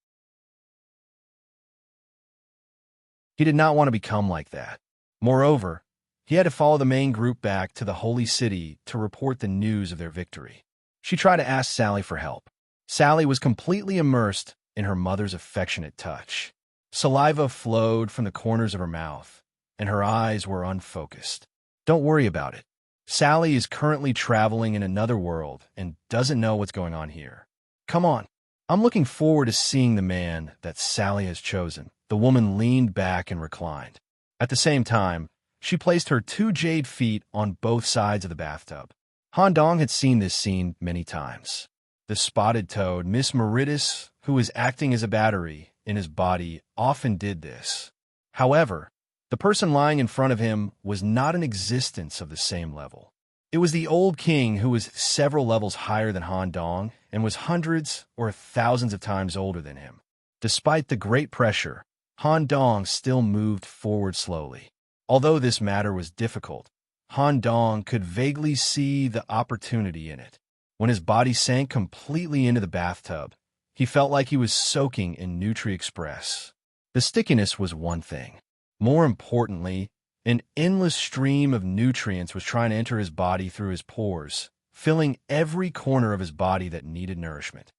He did not want to become like that. Moreover, he had to follow the main group back to the holy city to report the news of their victory. She tried to ask Sally for help. Sally was completely immersed in her mother's affectionate touch. Saliva flowed from the corners of her mouth, and her eyes were unfocused. Don't worry about it. Sally is currently traveling in another world and doesn't know what's going on here. Come on. I'm looking forward to seeing the man that Sally has chosen. The woman leaned back and reclined. At the same time, she placed her 2 jade feet on both sides of the bathtub. Han Dong had seen this scene many times. The spotted toad, Miss Meritus, who was acting as a battery in his body, often did this. However, the person lying in front of him was not an existence of the same level. It was the old king who was several levels higher than Han Dong and was hundreds or thousands of times older than him. Despite the great pressure, Han Dong still moved forward slowly. Although this matter was difficult, Han Dong could vaguely see the opportunity in it. When his body sank completely into the bathtub, he felt like he was soaking in Nutri-Express. The stickiness was one thing. More importantly, an endless stream of nutrients was trying to enter his body through his pores, filling every corner of his body that needed nourishment.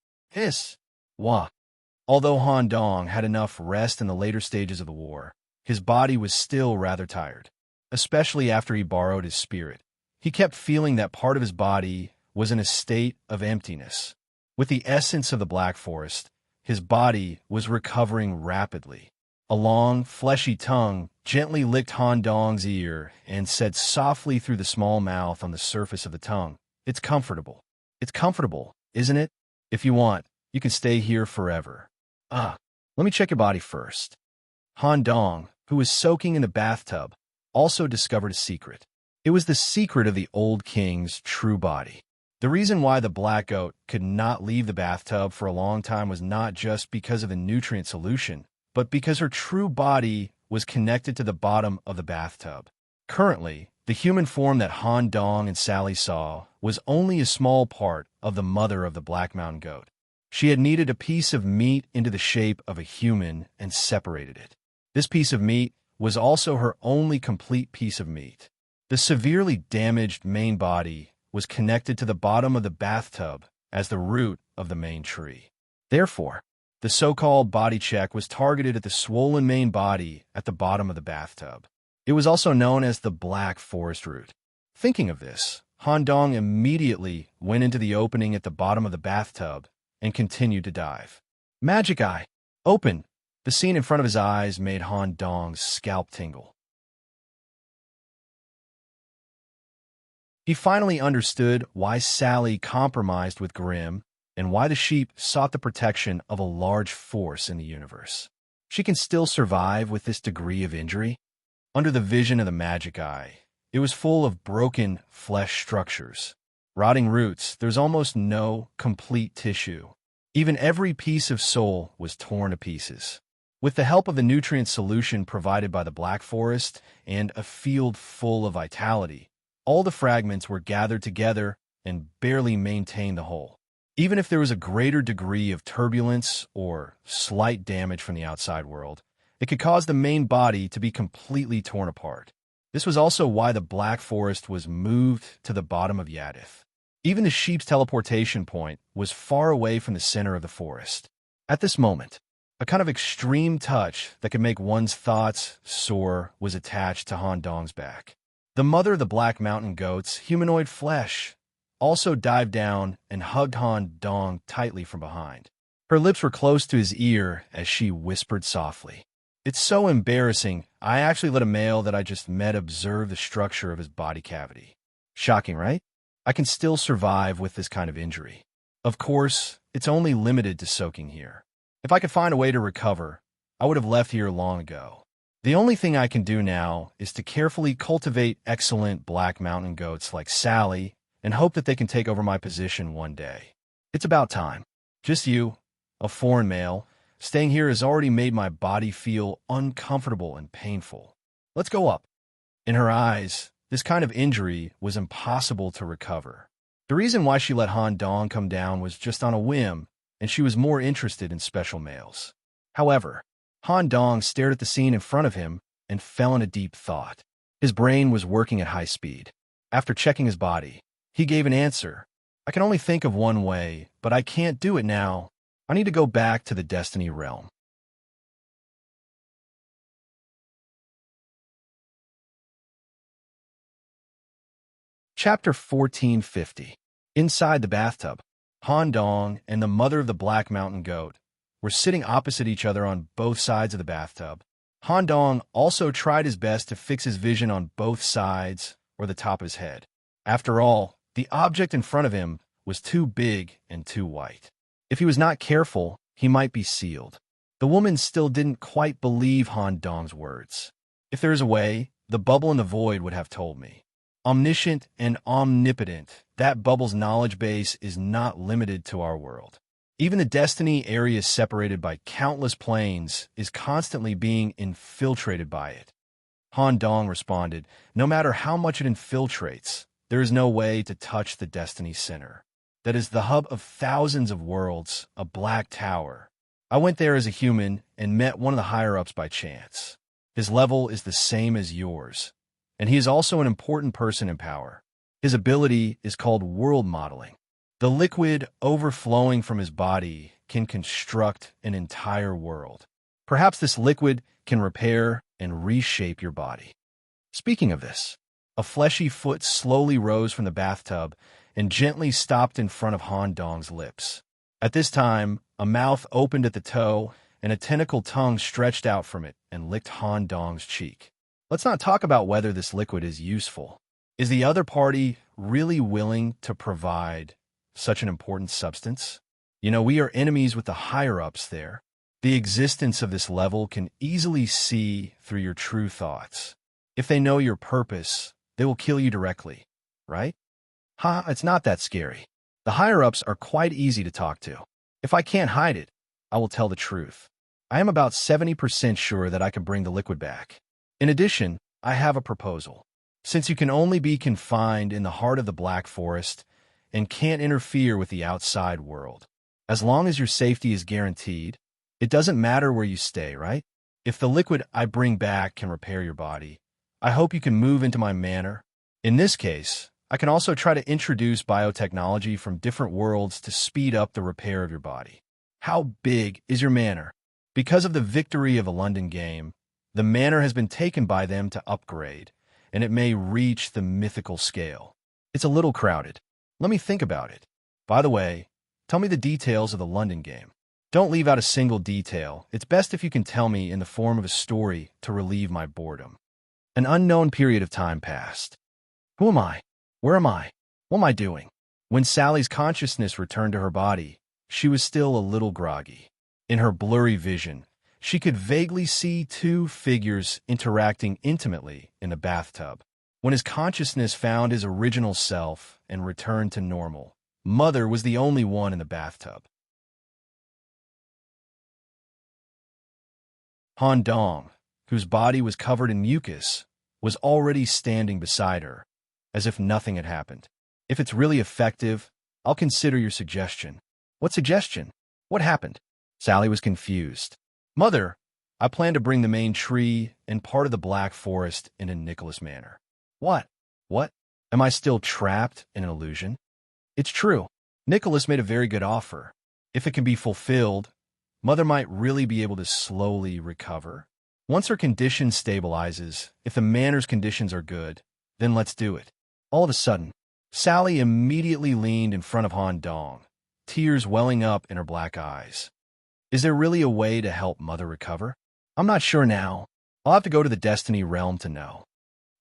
Wah. Although Han Dong had enough rest in the later stages of the war, his body was still rather tired, especially after he borrowed his spirit. He kept feeling that part of his body was in a state of emptiness. With the essence of the Black Forest, his body was recovering rapidly. A long, fleshy tongue gently licked Han Dong's ear and said softly through the small mouth on the surface of the tongue, "It's comfortable. It's comfortable, isn't it? If you want, you can stay here forever." Let me check your body first. Han Dong, who was soaking in the bathtub, also discovered a secret. It was the secret of the old king's true body. The reason why the black goat could not leave the bathtub for a long time was not just because of the nutrient solution, but because her true body was connected to the bottom of the bathtub. Currently, the human form that Han Dong and Sally saw was only a small part of the mother of the Black Mountain Goat. She had kneaded a piece of meat into the shape of a human and separated it. This piece of meat was also her only complete piece of meat. The severely damaged main body was connected to the bottom of the bathtub as the root of the main tree. Therefore, the so-called body check was targeted at the swollen main body at the bottom of the bathtub. It was also known as the Black Forest root. Thinking of this, Han Dong immediately went into the opening at the bottom of the bathtub and continued to dive. Magic eye! Open! The scene in front of his eyes made Han Dong's scalp tingle. He finally understood why Sally compromised with Grimm and why the sheep sought the protection of a large force in the universe. She can still survive with this degree of injury. Under the vision of the magic eye, it was full of broken flesh structures. Rotting roots, there's almost no complete tissue. Even every piece of soul was torn to pieces. With the help of the nutrient solution provided by the Black Forest and a field full of vitality, all the fragments were gathered together and barely maintained the whole. Even if there was a greater degree of turbulence or slight damage from the outside world, it could cause the main body to be completely torn apart. This was also why the Black Forest was moved to the bottom of Yadith. Even the sheep's teleportation point was far away from the center of the forest. At this moment, a kind of extreme touch that could make one's thoughts soar was attached to Han Dong's back. The mother of the Black Mountain Goat's humanoid flesh also dived down and hugged Han Dong tightly from behind. Her lips were close to his ear as she whispered softly, "It's so embarrassing. I actually let a male that I just met observe the structure of his body cavity. Shocking, right? I can still survive with this kind of injury. Of course, it's only limited to soaking here. If I could find a way to recover, I would have left here long ago. The only thing I can do now is to carefully cultivate excellent Black Mountain Goats like Sally and hope that they can take over my position one day. It's about time. Just you, a foreign male, staying here has already made my body feel uncomfortable and painful. Let's go up." In her eyes, this kind of injury was impossible to recover. The reason why she let Han Dong come down was just on a whim, and she was more interested in special males. However, Han Dong stared at the scene in front of him and fell in a deep thought. His brain was working at high speed. After checking his body, he gave an answer. "I can only think of one way, but I can't do it now. I need to go back to the Destiny realm." Chapter 1450. Inside the bathtub, Han Dong and the mother of the Black Mountain Goat were sitting opposite each other on both sides of the bathtub. Han Dong also tried his best to fix his vision on both sides or the top of his head. After all, the object in front of him was too big and too white. If he was not careful, he might be sealed. The woman still didn't quite believe Han Dong's words. "If there is a way, the bubble in the void would have told me. Omniscient and omnipotent, that bubble's knowledge base is not limited to our world. Even the Destiny area separated by countless planes is constantly being infiltrated by it." Han Dong responded, "No matter how much it infiltrates, there is no way to touch the Destiny center. That is the hub of thousands of worlds, a black tower. I went there as a human and met one of the higher-ups by chance. His level is the same as yours, and he is also an important person in power. His ability is called world modeling. The liquid overflowing from his body can construct an entire world. Perhaps this liquid can repair and reshape your body." Speaking of this, a fleshy foot slowly rose from the bathtub and gently stopped in front of Han Dong's lips. At this time, a mouth opened at the toe and a tentacle tongue stretched out from it and licked Han Dong's cheek. Let's not talk about whether this liquid is useful. Is the other party really willing to provide such an important substance? You know, we are enemies with the higher-ups there. The existence of this level can easily see through your true thoughts. If they know your purpose, they will kill you directly, right? It's not that scary. The higher-ups are quite easy to talk to. If I can't hide it, I will tell the truth. I am about 70% sure that I can bring the liquid back. In addition, I have a proposal. Since you can only be confined in the heart of the Black Forest and can't interfere with the outside world, as long as your safety is guaranteed, it doesn't matter where you stay, right? If the liquid I bring back can repair your body, I hope you can move into my manor. In this case, I can also try to introduce biotechnology from different worlds to speed up the repair of your body. How big is your manor? Because of the victory of a London game, the manor has been taken by them to upgrade, and it may reach the mythical scale. It's a little crowded. Let me think about it. By the way, tell me the details of the London game. Don't leave out a single detail. It's best if you can tell me in the form of a story to relieve my boredom." An unknown period of time passed. Who am I? Where am I? What am I doing? When Sally's consciousness returned to her body, she was still a little groggy. In her blurry vision, she could vaguely see two figures interacting intimately in the bathtub. When his consciousness found his original self and returned to normal, Mother was the only one in the bathtub. Han Dong, whose body was covered in mucus, was already standing beside her, as if nothing had happened. "If it's really effective, I'll consider your suggestion." "What suggestion? What happened?" Sally was confused. "Mother, I plan to bring the main tree and part of the Black Forest into Nicholas Manor. What? What? Am I still trapped in an illusion? It's true. Nicholas made a very good offer. If it can be fulfilled, Mother might really be able to slowly recover. Once her condition stabilizes, if the manor's conditions are good, then let's do it. All of a sudden, Sally immediately leaned in front of Han Dong, tears welling up in her black eyes. Is there really a way to help Mother recover? I'm not sure now. I'll have to go to the Destiny Realm to know.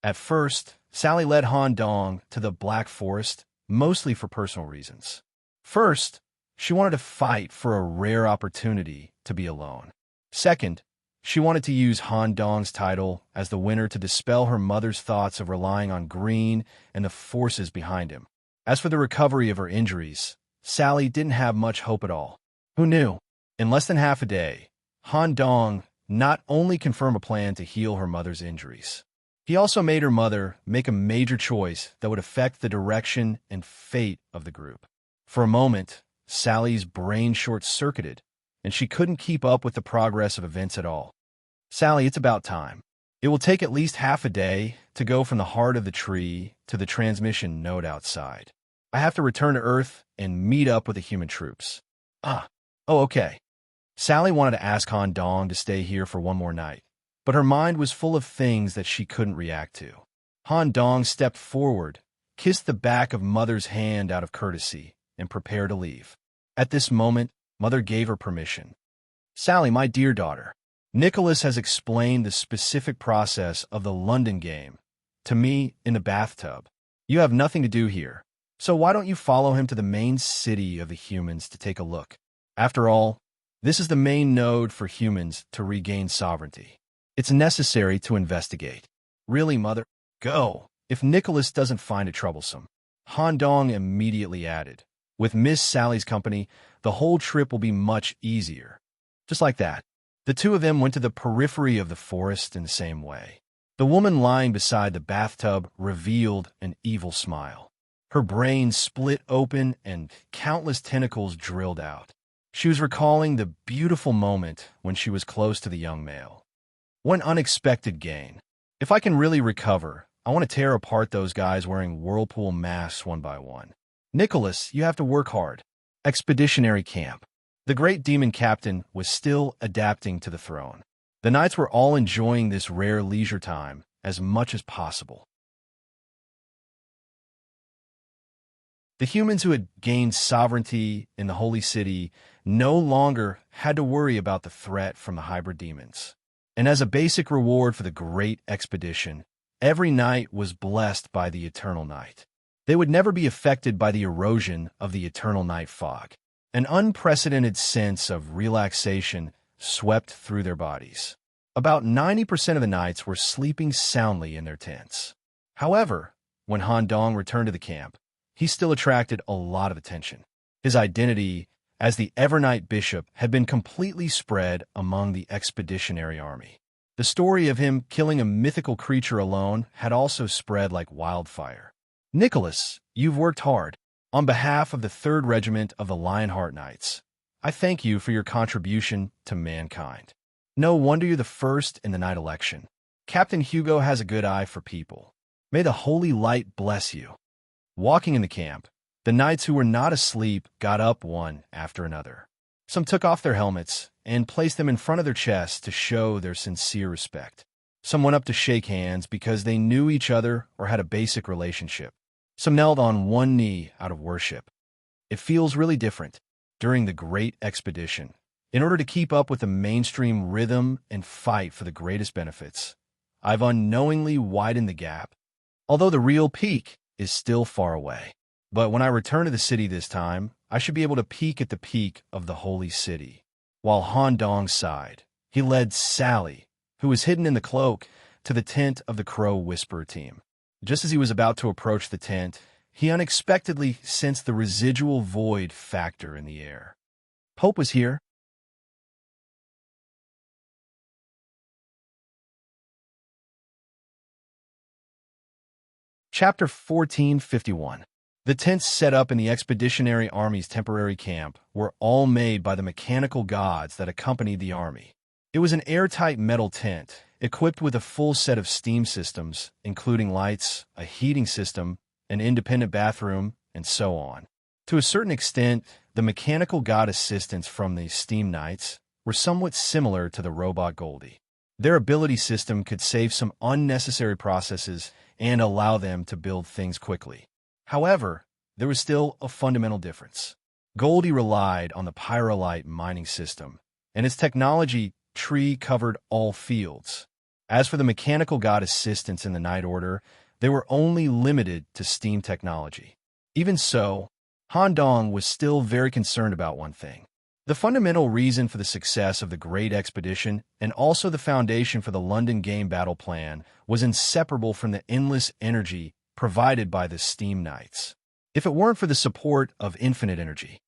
At first, Sally led Han Dong to the Black Forest, mostly for personal reasons. First, she wanted to fight for a rare opportunity to be alone. Second, she wanted to use Han Dong's title as the winner to dispel her mother's thoughts of relying on Green and the forces behind him. As for the recovery of her injuries, Sally didn't have much hope at all. Who knew? In less than half a day, Han Dong not only confirmed a plan to heal her mother's injuries, he also made her mother make a major choice that would affect the direction and fate of the group. For a moment, Sally's brain short-circuited, and she couldn't keep up with the progress of events at all. Sally, it's about time. It will take at least half a day to go from the heart of the tree to the transmission node outside. I have to return to Earth and meet up with the human troops. Okay. Sally wanted to ask Han Dong to stay here for one more night, but her mind was full of things that she couldn't react to. Han Dong stepped forward, kissed the back of Mother's hand out of courtesy, and prepared to leave. At this moment, Mother gave her permission. Sally, my dear daughter, Nicholas has explained the specific process of the London game to me in the bathtub. You have nothing to do here, so why don't you follow him to the main city of the humans to take a look? After all, this is the main node for humans to regain sovereignty. It's necessary to investigate. Really, Mother? Go. If Nicholas doesn't find it troublesome. Han Dong immediately added, with Miss Sally's company, the whole trip will be much easier. Just like that, the two of them went to the periphery of the forest in the same way. The woman lying beside the bathtub revealed an evil smile. Her brain split open and countless tentacles drilled out. She was recalling the beautiful moment when she was close to the young male. What an unexpected gain. If I can really recover, I want to tear apart those guys wearing whirlpool masks one by one. Nicholas, you have to work hard. Expeditionary camp. The great demon captain was still adapting to the throne. The knights were all enjoying this rare leisure time as much as possible. The humans who had gained sovereignty in the Holy City no longer had to worry about the threat from the hybrid demons. And as a basic reward for the great expedition, every knight was blessed by the eternal night. They would never be affected by the erosion of the eternal night fog. An unprecedented sense of relaxation swept through their bodies. About 90% of the knights were sleeping soundly in their tents. However, when Han Dong returned to the camp, he still attracted a lot of attention. His identity as the Evernight Bishop had been completely spread among the expeditionary army. The story of him killing a mythical creature alone had also spread like wildfire. Nicholas, you've worked hard. On behalf of the 3rd Regiment of the Lionheart Knights, I thank you for your contribution to mankind. No wonder you're the first in the night election. Captain Hugo has a good eye for people. May the holy light bless you. Walking in the camp, the knights who were not asleep got up one after another. Some took off their helmets and placed them in front of their chests to show their sincere respect. Some went up to shake hands because they knew each other or had a basic relationship. Some knelt on one knee out of worship. It feels really different during the Great Expedition. In order to keep up with the mainstream rhythm and fight for the greatest benefits, I've unknowingly widened the gap, although the real peak is still far away. But when I return to the city this time, I should be able to peek at the peak of the holy city. While Han Dong sighed, he led Sally, who was hidden in the cloak, to the tent of the Crow Whisperer team. Just as he was about to approach the tent, he unexpectedly sensed the residual void factor in the air. Hope was here. Chapter 1451. The tents set up in the Expeditionary Army's temporary camp were all made by the mechanical gods that accompanied the army. It was an airtight metal tent, equipped with a full set of steam systems, including lights, a heating system, an independent bathroom, and so on. To a certain extent, the mechanical god assistants from the Steam Knights were somewhat similar to the robot Goldie. Their ability system could save some unnecessary processes and allow them to build things quickly. However, there was still a fundamental difference. Goldie relied on the pyrolite mining system, and its technology tree covered all fields. As for the mechanical god assistants in the Night Order, they were only limited to steam technology. Even so, Han Dong was still very concerned about one thing. The fundamental reason for the success of the Great Expedition and also the foundation for the London Game battle plan was inseparable from the endless energy provided by the Steam Knights. If it weren't for the support of infinite energy,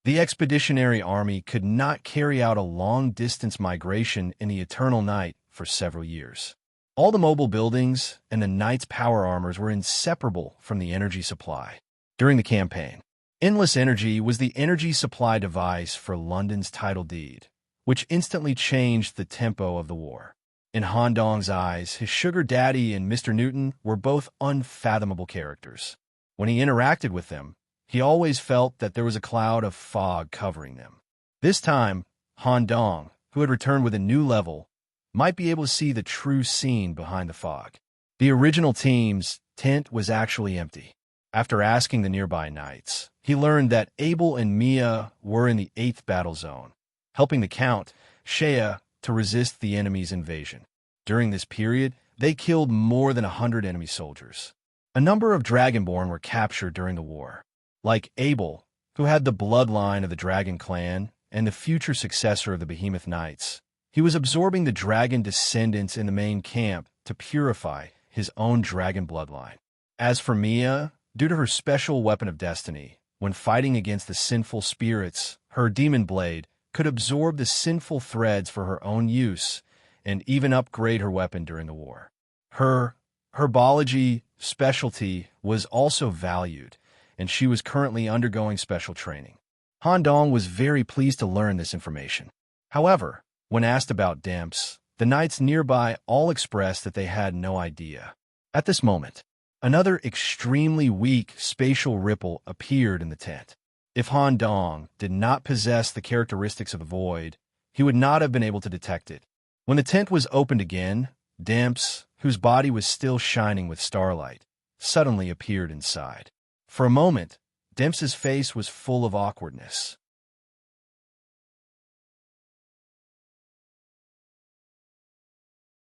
the expeditionary army could not carry out a long-distance migration in the eternal night for several years. All the mobile buildings and the Knights' power armors were inseparable from the energy supply. During the campaign, endless energy was the energy supply device for London's title deed, which instantly changed the tempo of the war. In Han Dong's eyes, his sugar daddy and Mr. Newton were both unfathomable characters. When he interacted with them, he always felt that there was a cloud of fog covering them. This time, Han Dong, who had returned with a new level, might be able to see the true scene behind the fog. The original team's tent was actually empty. After asking the nearby knights, he learned that Abel and Mia were in the 8th battle zone, helping the Count, Shea, to resist the enemy's invasion. During this period, they killed more than 100 enemy soldiers. A number of Dragonborn were captured during the war. Like Abel, who had the bloodline of the Dragon clan and the future successor of the Behemoth Knights, he was absorbing the dragon descendants in the main camp to purify his own dragon bloodline. As for Mia, due to her special weapon of destiny, when fighting against the sinful spirits, her demon blade could absorb the sinful threads for her own use and even upgrade her weapon during the war. Her herbology specialty was also valued, and she was currently undergoing special training. Han Dong was very pleased to learn this information. However, when asked about Demps, the knights nearby all expressed that they had no idea. At this moment, another extremely weak spatial ripple appeared in the tent. If Han Dong did not possess the characteristics of the void, he would not have been able to detect it. When the tent was opened again, Demps, whose body was still shining with starlight, suddenly appeared inside. For a moment, Demps's face was full of awkwardness.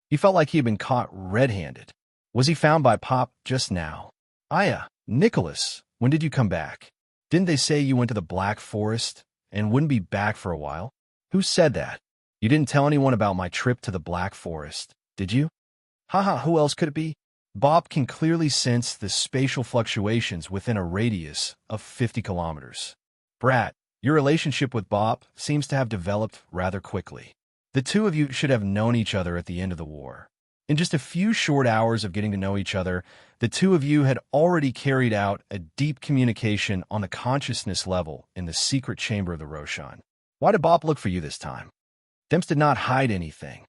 He felt like he had been caught red-handed. Was he found by Pop just now? Aya, Nicholas, when did you come back? Didn't they say you went to the Black Forest and wouldn't be back for a while? Who said that? You didn't tell anyone about my trip to the Black Forest, did you? Haha, who else could it be? Bob can clearly sense the spatial fluctuations within a radius of 50 kilometers. Brat, your relationship with Bob seems to have developed rather quickly. The two of you should have known each other at the end of the war. In just a few short hours of getting to know each other, the two of you had already carried out a deep communication on the consciousness level in the secret chamber of the Roshan. Why did Bob look for you this time? Demps did not hide anything.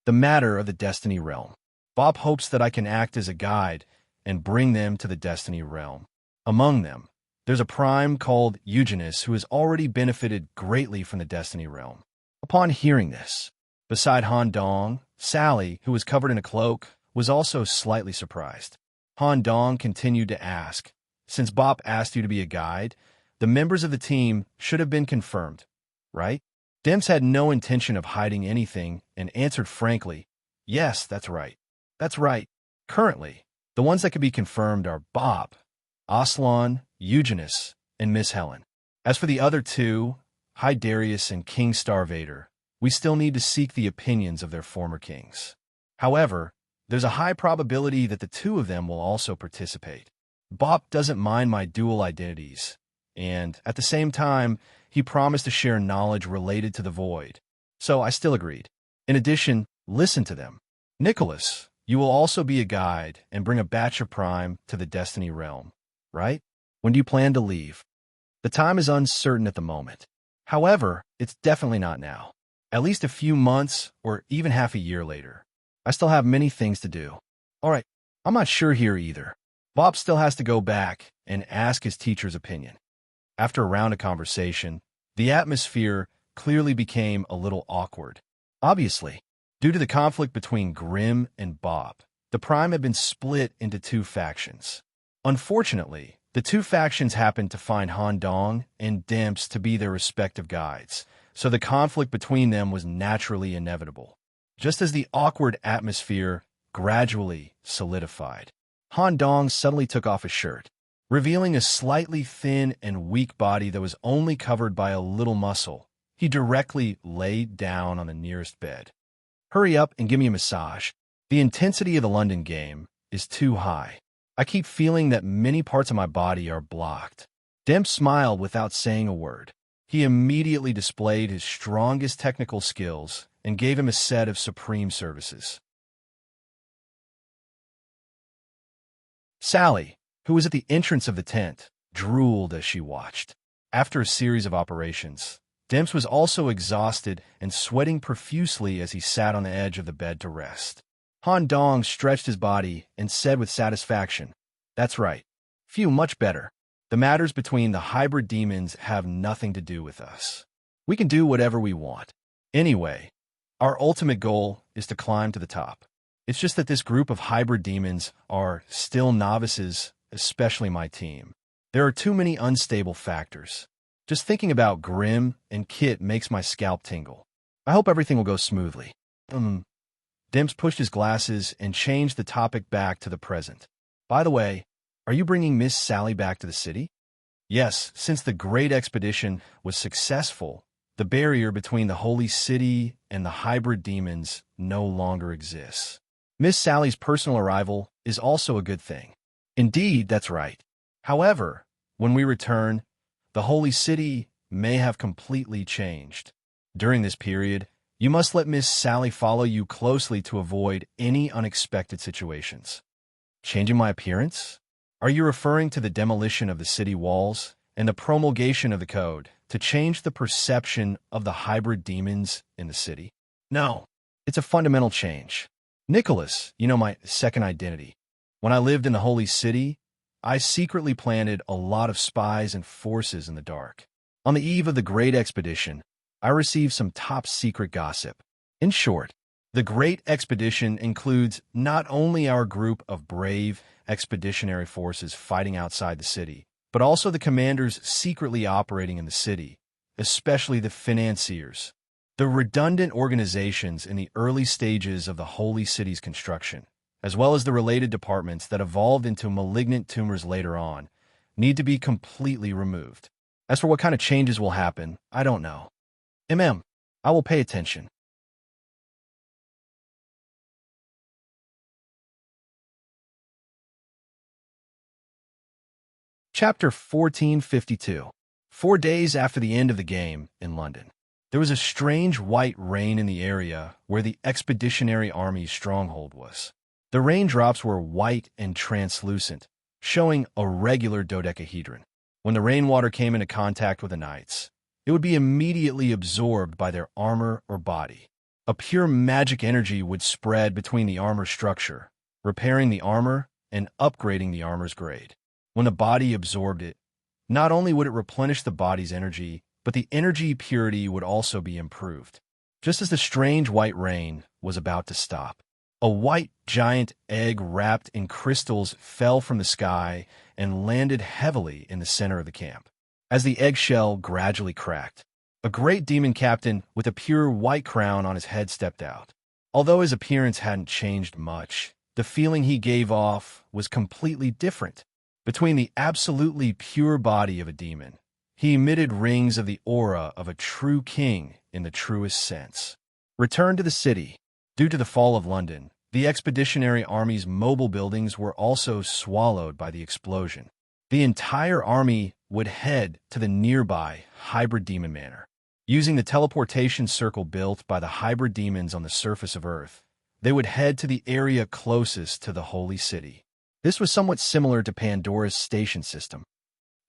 The matter of the Destiny Realm. Bob hopes that I can act as a guide and bring them to the Destiny Realm. Among them, there's a prime called Eugenus who has already benefited greatly from the Destiny Realm. Upon hearing this, beside Han Dong, Sally, who was covered in a cloak, was also slightly surprised. Han Dong continued to ask, since Bob asked you to be a guide, the members of the team should have been confirmed, right? Demps had no intention of hiding anything and answered frankly, yes, that's right. That's right. Currently, the ones that could be confirmed are Bob, Aslan, Eugenus, and Miss Helen. As for the other two, High Darius and King Starvader, we still need to seek the opinions of their former kings. However, there's a high probability that the two of them will also participate. Bob doesn't mind my dual identities, and at the same time, he promised to share knowledge related to the void. So I still agreed. In addition, listen to them. Nicholas, you will also be a guide and bring a batch of Prime to the Destiny Realm, right? When do you plan to leave? The time is uncertain at the moment. However, it's definitely not now. at least a few months or even half a year later. I still have many things to do. All right, I'm not sure here either. Bob still has to go back and ask his teacher's opinion. After a round of conversation, the atmosphere clearly became a little awkward. Obviously, due to the conflict between Grimm and Bob, the Prime had been split into two factions. Unfortunately, the two factions happened to find Han Dong and Demps to be their respective guides, so the conflict between them was naturally inevitable. Just as the awkward atmosphere gradually solidified, Han Dong suddenly took off his shirt, revealing a slightly thin and weak body that was only covered by a little muscle. He directly laid down on the nearest bed. "Hurry up and give me a massage. The intensity of the London game is too high. I keep feeling that many parts of my body are blocked." Demp smiled without saying a word. He immediately displayed his strongest technical skills and gave him a set of supreme services. Sally, who was at the entrance of the tent, drooled as she watched. After a series of operations, Demps was also exhausted and sweating profusely as he sat on the edge of the bed to rest. Han Dong stretched his body and said with satisfaction, "That's right. Phew, much better. The matters between the hybrid demons have nothing to do with us. We can do whatever we want. Anyway, our ultimate goal is to climb to the top. It's just that this group of hybrid demons are still novices, especially my team. There are too many unstable factors. Just thinking about Grimm and Kit makes my scalp tingle. I hope everything will go smoothly." Demps pushed his glasses and changed the topic back to the present. "By the way, are you bringing Miss Sally back to the city?" "Yes, since the great expedition was successful, the barrier between the Holy City and the hybrid demons no longer exists. Miss Sally's personal arrival is also a good thing." "Indeed, that's right. However, when we return, the Holy City may have completely changed. During this period, you must let Miss Sally follow you closely to avoid any unexpected situations." "Changing my appearance? Are you referring to the demolition of the city walls and the promulgation of the code to change the perception of the hybrid demons in the city?" "No, it's a fundamental change. Nicholas, my second identity. When I lived in the Holy City, I secretly planted a lot of spies and forces in the dark. On the eve of the Great Expedition, I received some top-secret gossip. In short, the Great Expedition includes not only our group of brave expeditionary forces fighting outside the city, but also the commanders secretly operating in the city, especially the financiers, the redundant organizations in the early stages of the Holy City's construction, as well as the related departments that evolved into malignant tumors later on, need to be completely removed. As for what kind of changes will happen, I don't know. I will pay attention." Chapter 1452. 4 days after the end of the game in London, there was a strange white rain in the area where the Expeditionary Army's stronghold was. The raindrops were white and translucent, showing a regular dodecahedron. When the rainwater came into contact with the knights, it would be immediately absorbed by their armor or body. A pure magic energy would spread between the armor structure, repairing the armor and upgrading the armor's grade. When the body absorbed it, not only would it replenish the body's energy, but the energy purity would also be improved. Just as the strange white rain was about to stop, a white giant egg wrapped in crystals fell from the sky and landed heavily in the center of the camp. As the eggshell gradually cracked, a great demon captain with a pure white crown on his head stepped out. Although his appearance hadn't changed much, the feeling he gave off was completely different. Between the absolutely pure body of a demon, he emitted rings of the aura of a true king in the truest sense. Returned to the city. Due to the fall of London, the Expeditionary Army's mobile buildings were also swallowed by the explosion. The entire army would head to the nearby Hybrid Demon Manor. Using the teleportation circle built by the hybrid demons on the surface of Earth, they would head to the area closest to the Holy City. This was somewhat similar to Pandora's station system.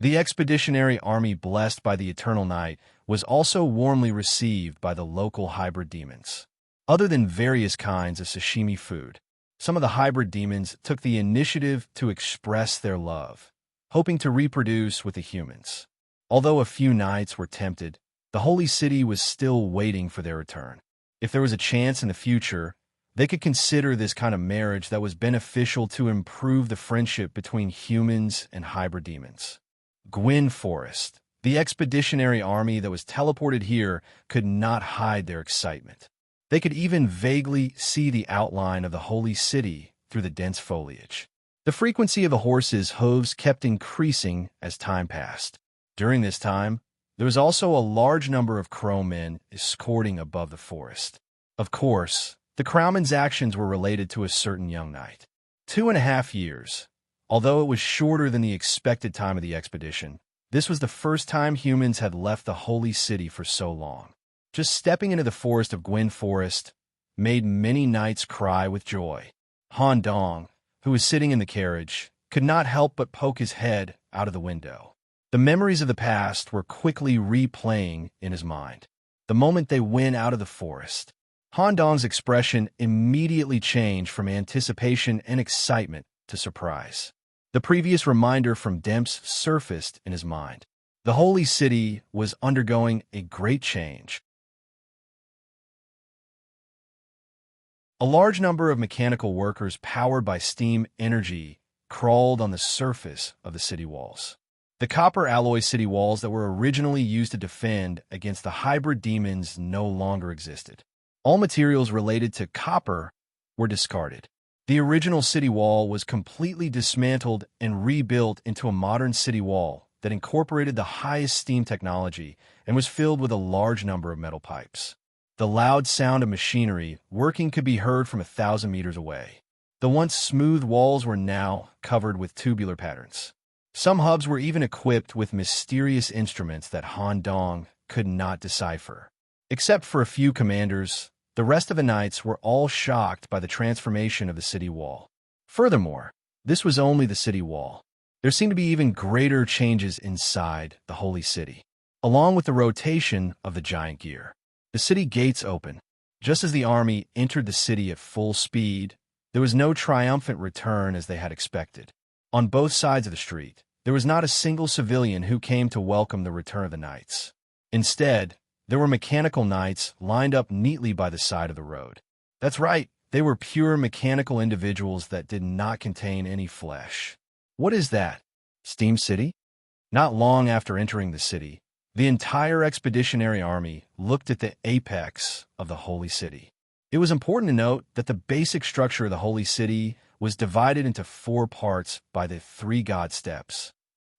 The Expeditionary Army blessed by the Eternal Night was also warmly received by the local hybrid demons. Other than various kinds of sashimi food, some of the hybrid demons took the initiative to express their love, hoping to reproduce with the humans. Although a few knights were tempted, the holy city was still waiting for their return. If there was a chance in the future, they could consider this kind of marriage that was beneficial to improve the friendship between humans and hybrid demons. Gwyn Forest, the expeditionary army that was teleported here, could not hide their excitement. They could even vaguely see the outline of the holy city through the dense foliage. The frequency of the horses' hooves kept increasing as time passed. During this time, there was also a large number of crowmen escorting above the forest. Of course, the crowmen's actions were related to a certain young knight. 2.5 years. Although it was shorter than the expected time of the expedition, this was the first time humans had left the holy city for so long. Just stepping into the forest of Gwyn Forest made many knights cry with joy. Han Dong, who was sitting in the carriage, could not help but poke his head out of the window. The memories of the past were quickly replaying in his mind. The moment they went out of the forest, Han Dong's expression immediately changed from anticipation and excitement to surprise. The previous reminder from Demps surfaced in his mind. The holy city was undergoing a great change. A large number of mechanical workers powered by steam energy crawled on the surface of the city walls. The copper alloy city walls that were originally used to defend against the hybrid demons no longer existed. All materials related to copper were discarded. The original city wall was completely dismantled and rebuilt into a modern city wall that incorporated the highest steam technology and was filled with a large number of metal pipes. The loud sound of machinery working could be heard from 1,000 meters away. The once smooth walls were now covered with tubular patterns. Some hubs were even equipped with mysterious instruments that Han Dong could not decipher. Except for a few commanders, the rest of the knights were all shocked by the transformation of the city wall. Furthermore, this was only the city wall. There seemed to be even greater changes inside the holy city. Along with the rotation of the giant gear, the city gates opened. Just as the army entered the city at full speed, there was no triumphant return as they had expected. On both sides of the street, there was not a single civilian who came to welcome the return of the knights. Instead, there were mechanical knights lined up neatly by the side of the road. That's right, they were pure mechanical individuals that did not contain any flesh. What is that? Steam City? Not long after entering the city, the entire expeditionary army looked at the apex of the holy city. It was important to note that the basic structure of the holy city was divided into 4 parts by the 3 god steps.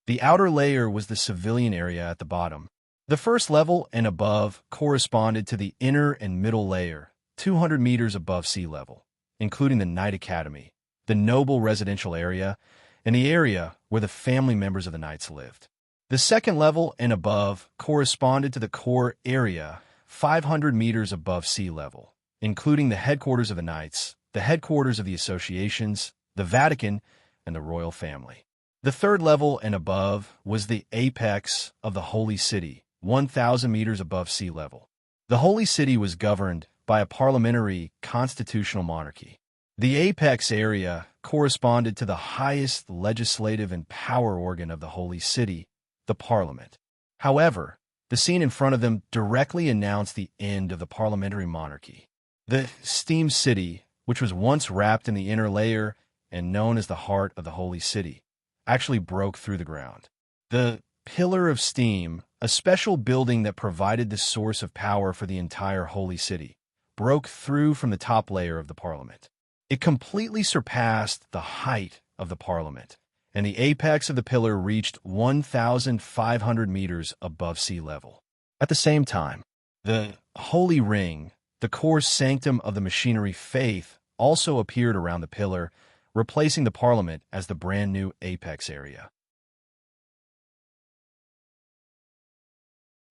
The outer layer was the civilian area at the bottom. The first level and above corresponded to the inner and middle layer, 200 meters above sea level, including the Knight Academy, the noble residential area, and the area where the family members of the knights lived. The second level and above corresponded to the core area, 500 meters above sea level, including the headquarters of the knights, the headquarters of the associations, the Vatican, and the royal family. The third level and above was the apex of the holy city, 1,000 meters above sea level. The holy city was governed by a parliamentary constitutional monarchy. The apex area corresponded to the highest legislative and power organ of the holy city, the parliament. However, the scene in front of them directly announced the end of the parliamentary monarchy. The steam city, which was once wrapped in the inner layer and known as the heart of the holy city, actually broke through the ground. The pillar of steam, a special building that provided the source of power for the entire holy city, broke through from the top layer of the parliament. It completely surpassed the height of the parliament, and the apex of the pillar reached 1,500 meters above sea level. At the same time, the Holy Ring, the core sanctum of the machinery faith, also appeared around the pillar, replacing the parliament as the brand new apex area.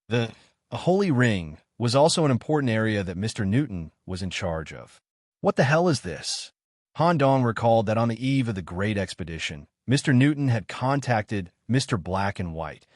The Holy Ring was also an important area that Mr. Newton was in charge of. What the hell is this? Han Dong recalled that on the eve of the Great Expedition, Mr. Newton had contacted Mr. Black and White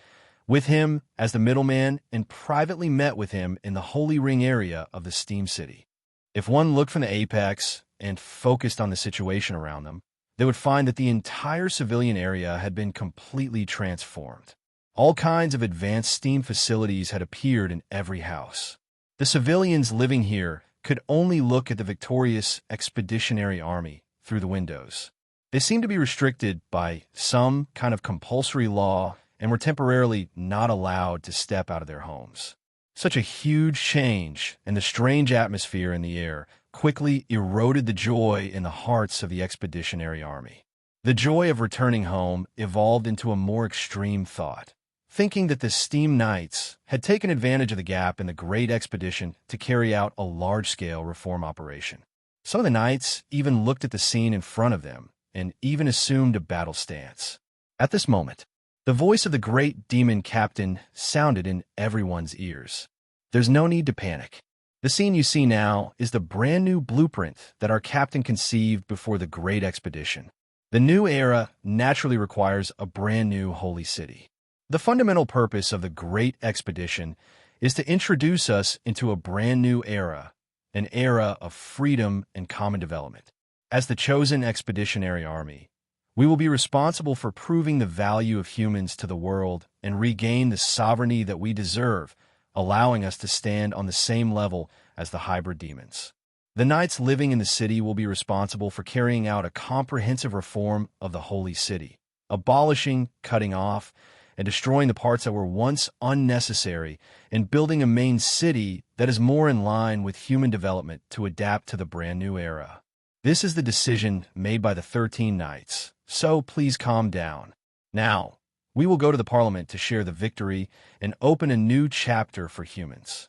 with him as the middleman and privately met with him in the Holy Ring area of the Steam City. If one looked from the apex and focused on the situation around them, they would find that the entire civilian area had been completely transformed. All kinds of advanced steam facilities had appeared in every house. The civilians living here could only look at the victorious expeditionary army through the windows. They seemed to be restricted by some kind of compulsory law and were temporarily not allowed to step out of their homes. Such a huge change and the strange atmosphere in the air quickly eroded the joy in the hearts of the expeditionary army. The joy of returning home evolved into a more extreme thought, thinking that the Steam Knights had taken advantage of the gap in the Great Expedition to carry out a large-scale reform operation. Some of the knights even looked at the scene in front of them and even assumed a battle stance. At this moment, the voice of the great demon captain sounded in everyone's ears. There's no need to panic. The scene you see now is the brand new blueprint that our captain conceived before the Great Expedition. The new era naturally requires a brand new holy city. The fundamental purpose of the Great Expedition is to introduce us into a brand new era, an era of freedom and common development. As the chosen expeditionary army, we will be responsible for proving the value of humans to the world and regain the sovereignty that we deserve, allowing us to stand on the same level as the hybrid demons. The knights living in the city will be responsible for carrying out a comprehensive reform of the holy city, abolishing, cutting off, and destroying the parts that were once unnecessary, and building a main city that is more in line with human development to adapt to the brand new era. This is the decision made by the 13 knights, so please calm down. Now, we will go to the Parliament to share the victory and open a new chapter for humans.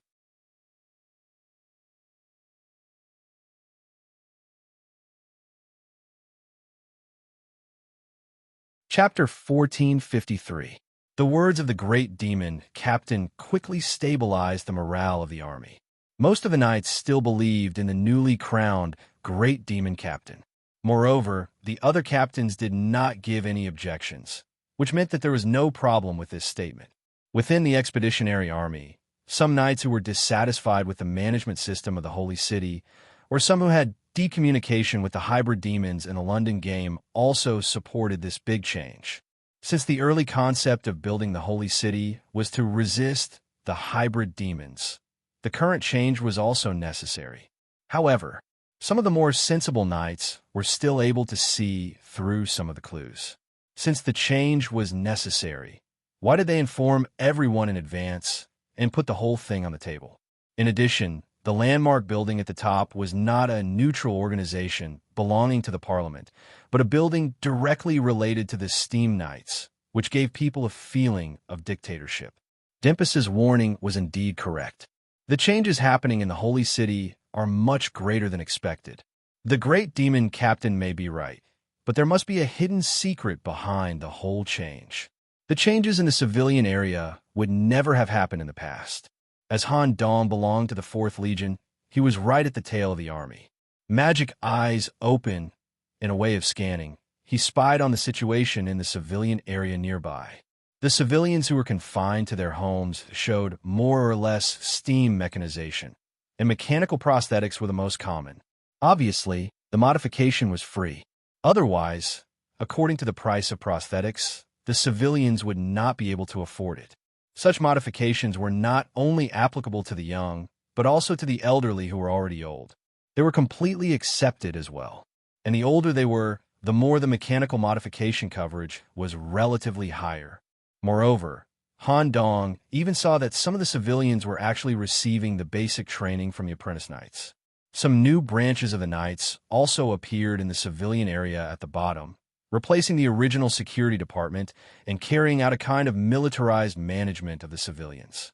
Chapter 1453. The words of the great demon captain quickly stabilized the morale of the army. Most of the knights still believed in the newly crowned great demon captain. Moreover, the other captains did not give any objections, which meant that there was no problem with this statement. Within the expeditionary army, some knights who were dissatisfied with the management system of the Holy City, or some who had decommunication with the hybrid demons in the London game, also supported this big change. Since the early concept of building the Holy City was to resist the hybrid demons, the current change was also necessary. However, some of the more sensible knights were still able to see through some of the clues. Since the change was necessary, why did they inform everyone in advance and put the whole thing on the table? In addition, the landmark building at the top was not a neutral organization belonging to the Parliament, but a building directly related to the Steam Knights, which gave people a feeling of dictatorship. Dempus's warning was indeed correct. The changes happening in the Holy City are much greater than expected. The great demon captain may be right, but there must be a hidden secret behind the whole change. The changes in the civilian area would never have happened in the past. As Han Dong belonged to the 4th Legion, he was right at the tail of the army. Magic eyes open in a way of scanning, he spied on the situation in the civilian area nearby. The civilians who were confined to their homes showed more or less steam mechanization, and mechanical prosthetics were the most common. Obviously, the modification was free. Otherwise, according to the price of prosthetics, the civilians would not be able to afford it. Such modifications were not only applicable to the young, but also to the elderly who were already old. They were completely accepted as well. And the older they were, the more the mechanical modification coverage was relatively higher. Moreover, Han Dong even saw that some of the civilians were actually receiving the basic training from the apprentice knights. Some new branches of the knights also appeared in the civilian area at the bottom, replacing the original security department and carrying out a kind of militarized management of the civilians.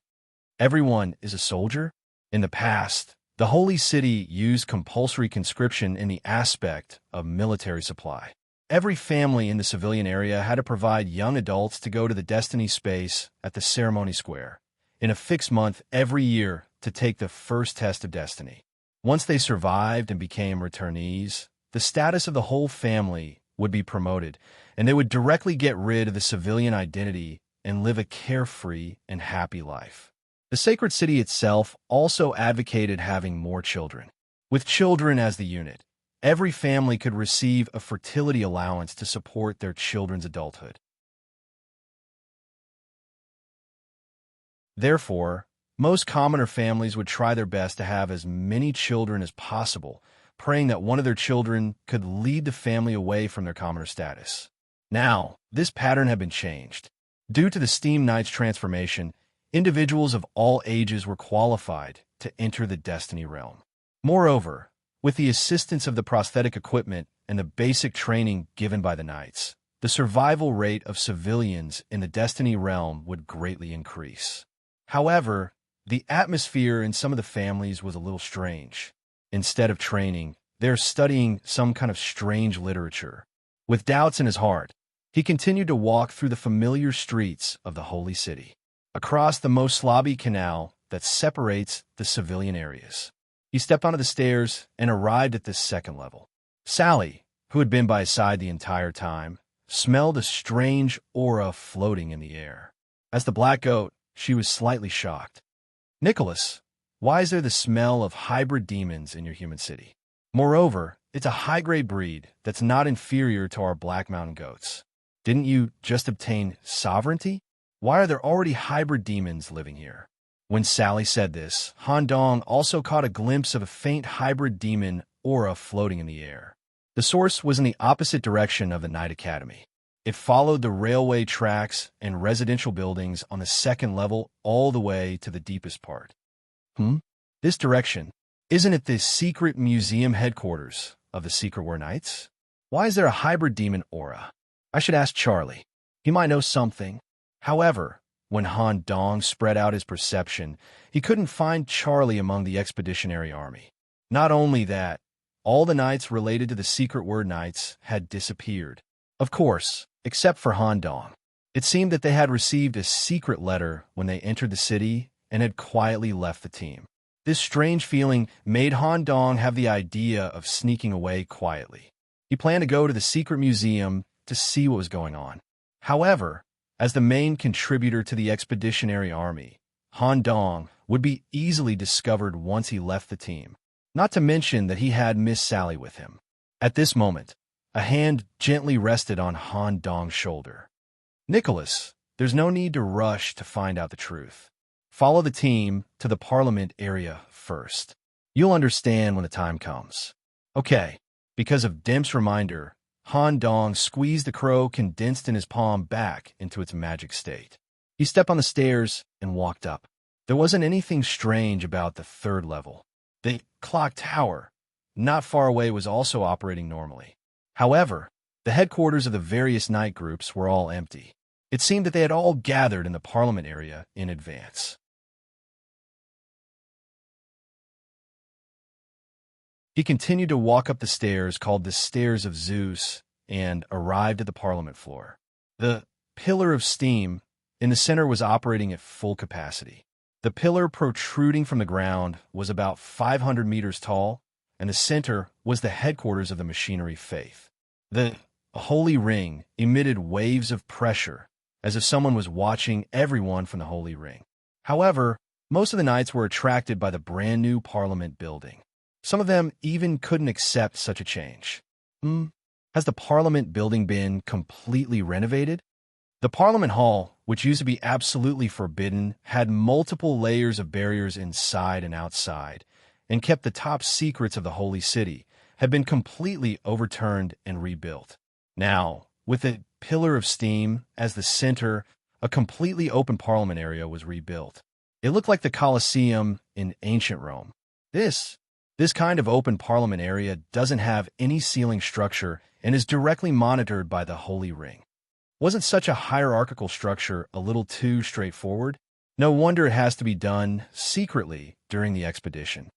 Everyone is a soldier? In the past, the Holy City used compulsory conscription in the aspect of military supply. Every family in the civilian area had to provide young adults to go to the Destiny space at the Ceremony Square in a fixed month every year to take the first test of Destiny. Once they survived and became returnees, the status of the whole family would be promoted, and they would directly get rid of the civilian identity and live a carefree and happy life. The sacred city itself also advocated having more children. With children as the unit, every family could receive a fertility allowance to support their children's adulthood. Therefore, most commoner families would try their best to have as many children as possible, praying that one of their children could lead the family away from their commoner status. Now, this pattern had been changed. Due to the Steam Knight's transformation, individuals of all ages were qualified to enter the Destiny realm. Moreover, with the assistance of the prosthetic equipment and the basic training given by the Knights, the survival rate of civilians in the Destiny realm would greatly increase. However, the atmosphere in some of the families was a little strange. Instead of training, they're studying some kind of strange literature. With doubts in his heart, he continued to walk through the familiar streets of the Holy City, across the Moslabi Canal that separates the civilian areas. He stepped onto the stairs and arrived at this second level. Sally, who had been by his side the entire time, smelled a strange aura floating in the air. As the black goat, she was slightly shocked. "Nicholas, why is there the smell of hybrid demons in your human city? Moreover, it's a high-grade breed that's not inferior to our Black Mountain goats. Didn't you just obtain sovereignty? Why are there already hybrid demons living here?" When Sally said this, Han Dong also caught a glimpse of a faint hybrid demon aura floating in the air. The source was in the opposite direction of the Knight Academy. It followed the railway tracks and residential buildings on the second level all the way to the deepest part. This direction, isn't it the secret museum headquarters of the Secret War Knights? Why is there a hybrid demon aura? I should ask Charlie. He might know something. However, when Han Dong spread out his perception, he couldn't find Charlie among the expeditionary army. Not only that, all the knights related to the Secret Word Knights had disappeared. Of course, except for Han Dong. It seemed that they had received a secret letter when they entered the city and had quietly left the team. This strange feeling made Han Dong have the idea of sneaking away quietly. He planned to go to the secret museum to see what was going on. However, as the main contributor to the expeditionary army, Han Dong would be easily discovered once he left the team, not to mention that he had Miss Sally with him. At this moment, a hand gently rested on Han Dong's shoulder. "Nicholas, there's no need to rush to find out the truth. Follow the team to the Parliament area first. You'll understand when the time comes." Okay, because of Demp's reminder, Han Dong squeezed the crow condensed in his palm back into its magic state. He stepped on the stairs and walked up. There wasn't anything strange about the third level. The clock tower, not far away, was also operating normally. However, the headquarters of the various night groups were all empty. It seemed that they had all gathered in the Parliament area in advance. He continued to walk up the stairs called the Stairs of Zeus and arrived at the Parliament floor. The pillar of steam in the center was operating at full capacity. The pillar protruding from the ground was about 500 meters tall, and the center was the headquarters of the machinery faith. The Holy Ring emitted waves of pressure, as if someone was watching everyone from the Holy Ring. However, most of the knights were attracted by the brand new Parliament building. Some of them even couldn't accept such a change. Has the Parliament building been completely renovated? The Parliament Hall, which used to be absolutely forbidden, had multiple layers of barriers inside and outside, and kept the top secrets of the Holy City, had been completely overturned and rebuilt. Now, with a pillar of steam as the center, a completely open Parliament area was rebuilt. It looked like the Colosseum in ancient Rome. This kind of open Parliament area doesn't have any ceiling structure and is directly monitored by the Holy Ring. Wasn't such a hierarchical structure a little too straightforward? No wonder it has to be done secretly during the expedition.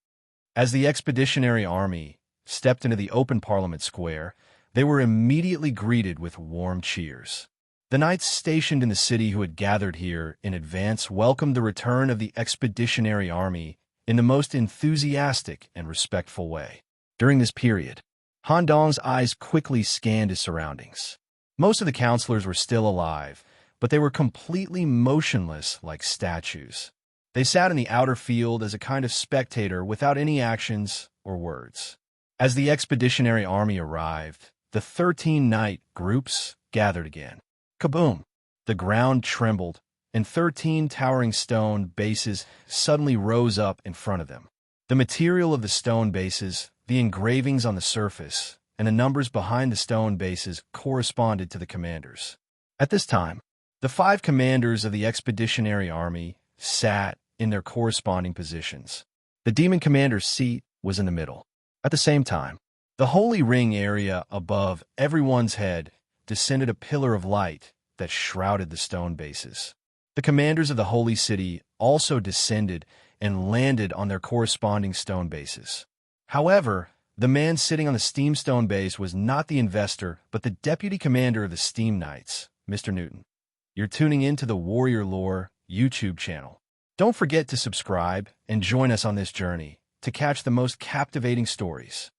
As the expeditionary army stepped into the open Parliament Square, they were immediately greeted with warm cheers. The knights stationed in the city who had gathered here in advance welcomed the return of the expeditionary army in the most enthusiastic and respectful way. During this period, Han Dong's eyes quickly scanned his surroundings. Most of the counselors were still alive, but they were completely motionless like statues. They sat in the outer field as a kind of spectator without any actions or words. As the expeditionary army arrived, the 13 knight groups gathered again. Kaboom! The ground trembled, and 13 towering stone bases suddenly rose up in front of them. The material of the stone bases, the engravings on the surface, and the numbers behind the stone bases corresponded to the commanders. At this time, the 5 commanders of the expeditionary army sat in their corresponding positions. The demon commander's seat was in the middle. At the same time, the holy ring area above everyone's head descended a pillar of light that shrouded the stone bases. The commanders of the holy city also descended and landed on their corresponding stone bases. However, the man sitting on the steam stone base was not the investor, but the deputy commander of the Steam Knights, Mr. Newton. You're tuning into the Warrior Lore YouTube channel. Don't forget to subscribe and join us on this journey to catch the most captivating stories.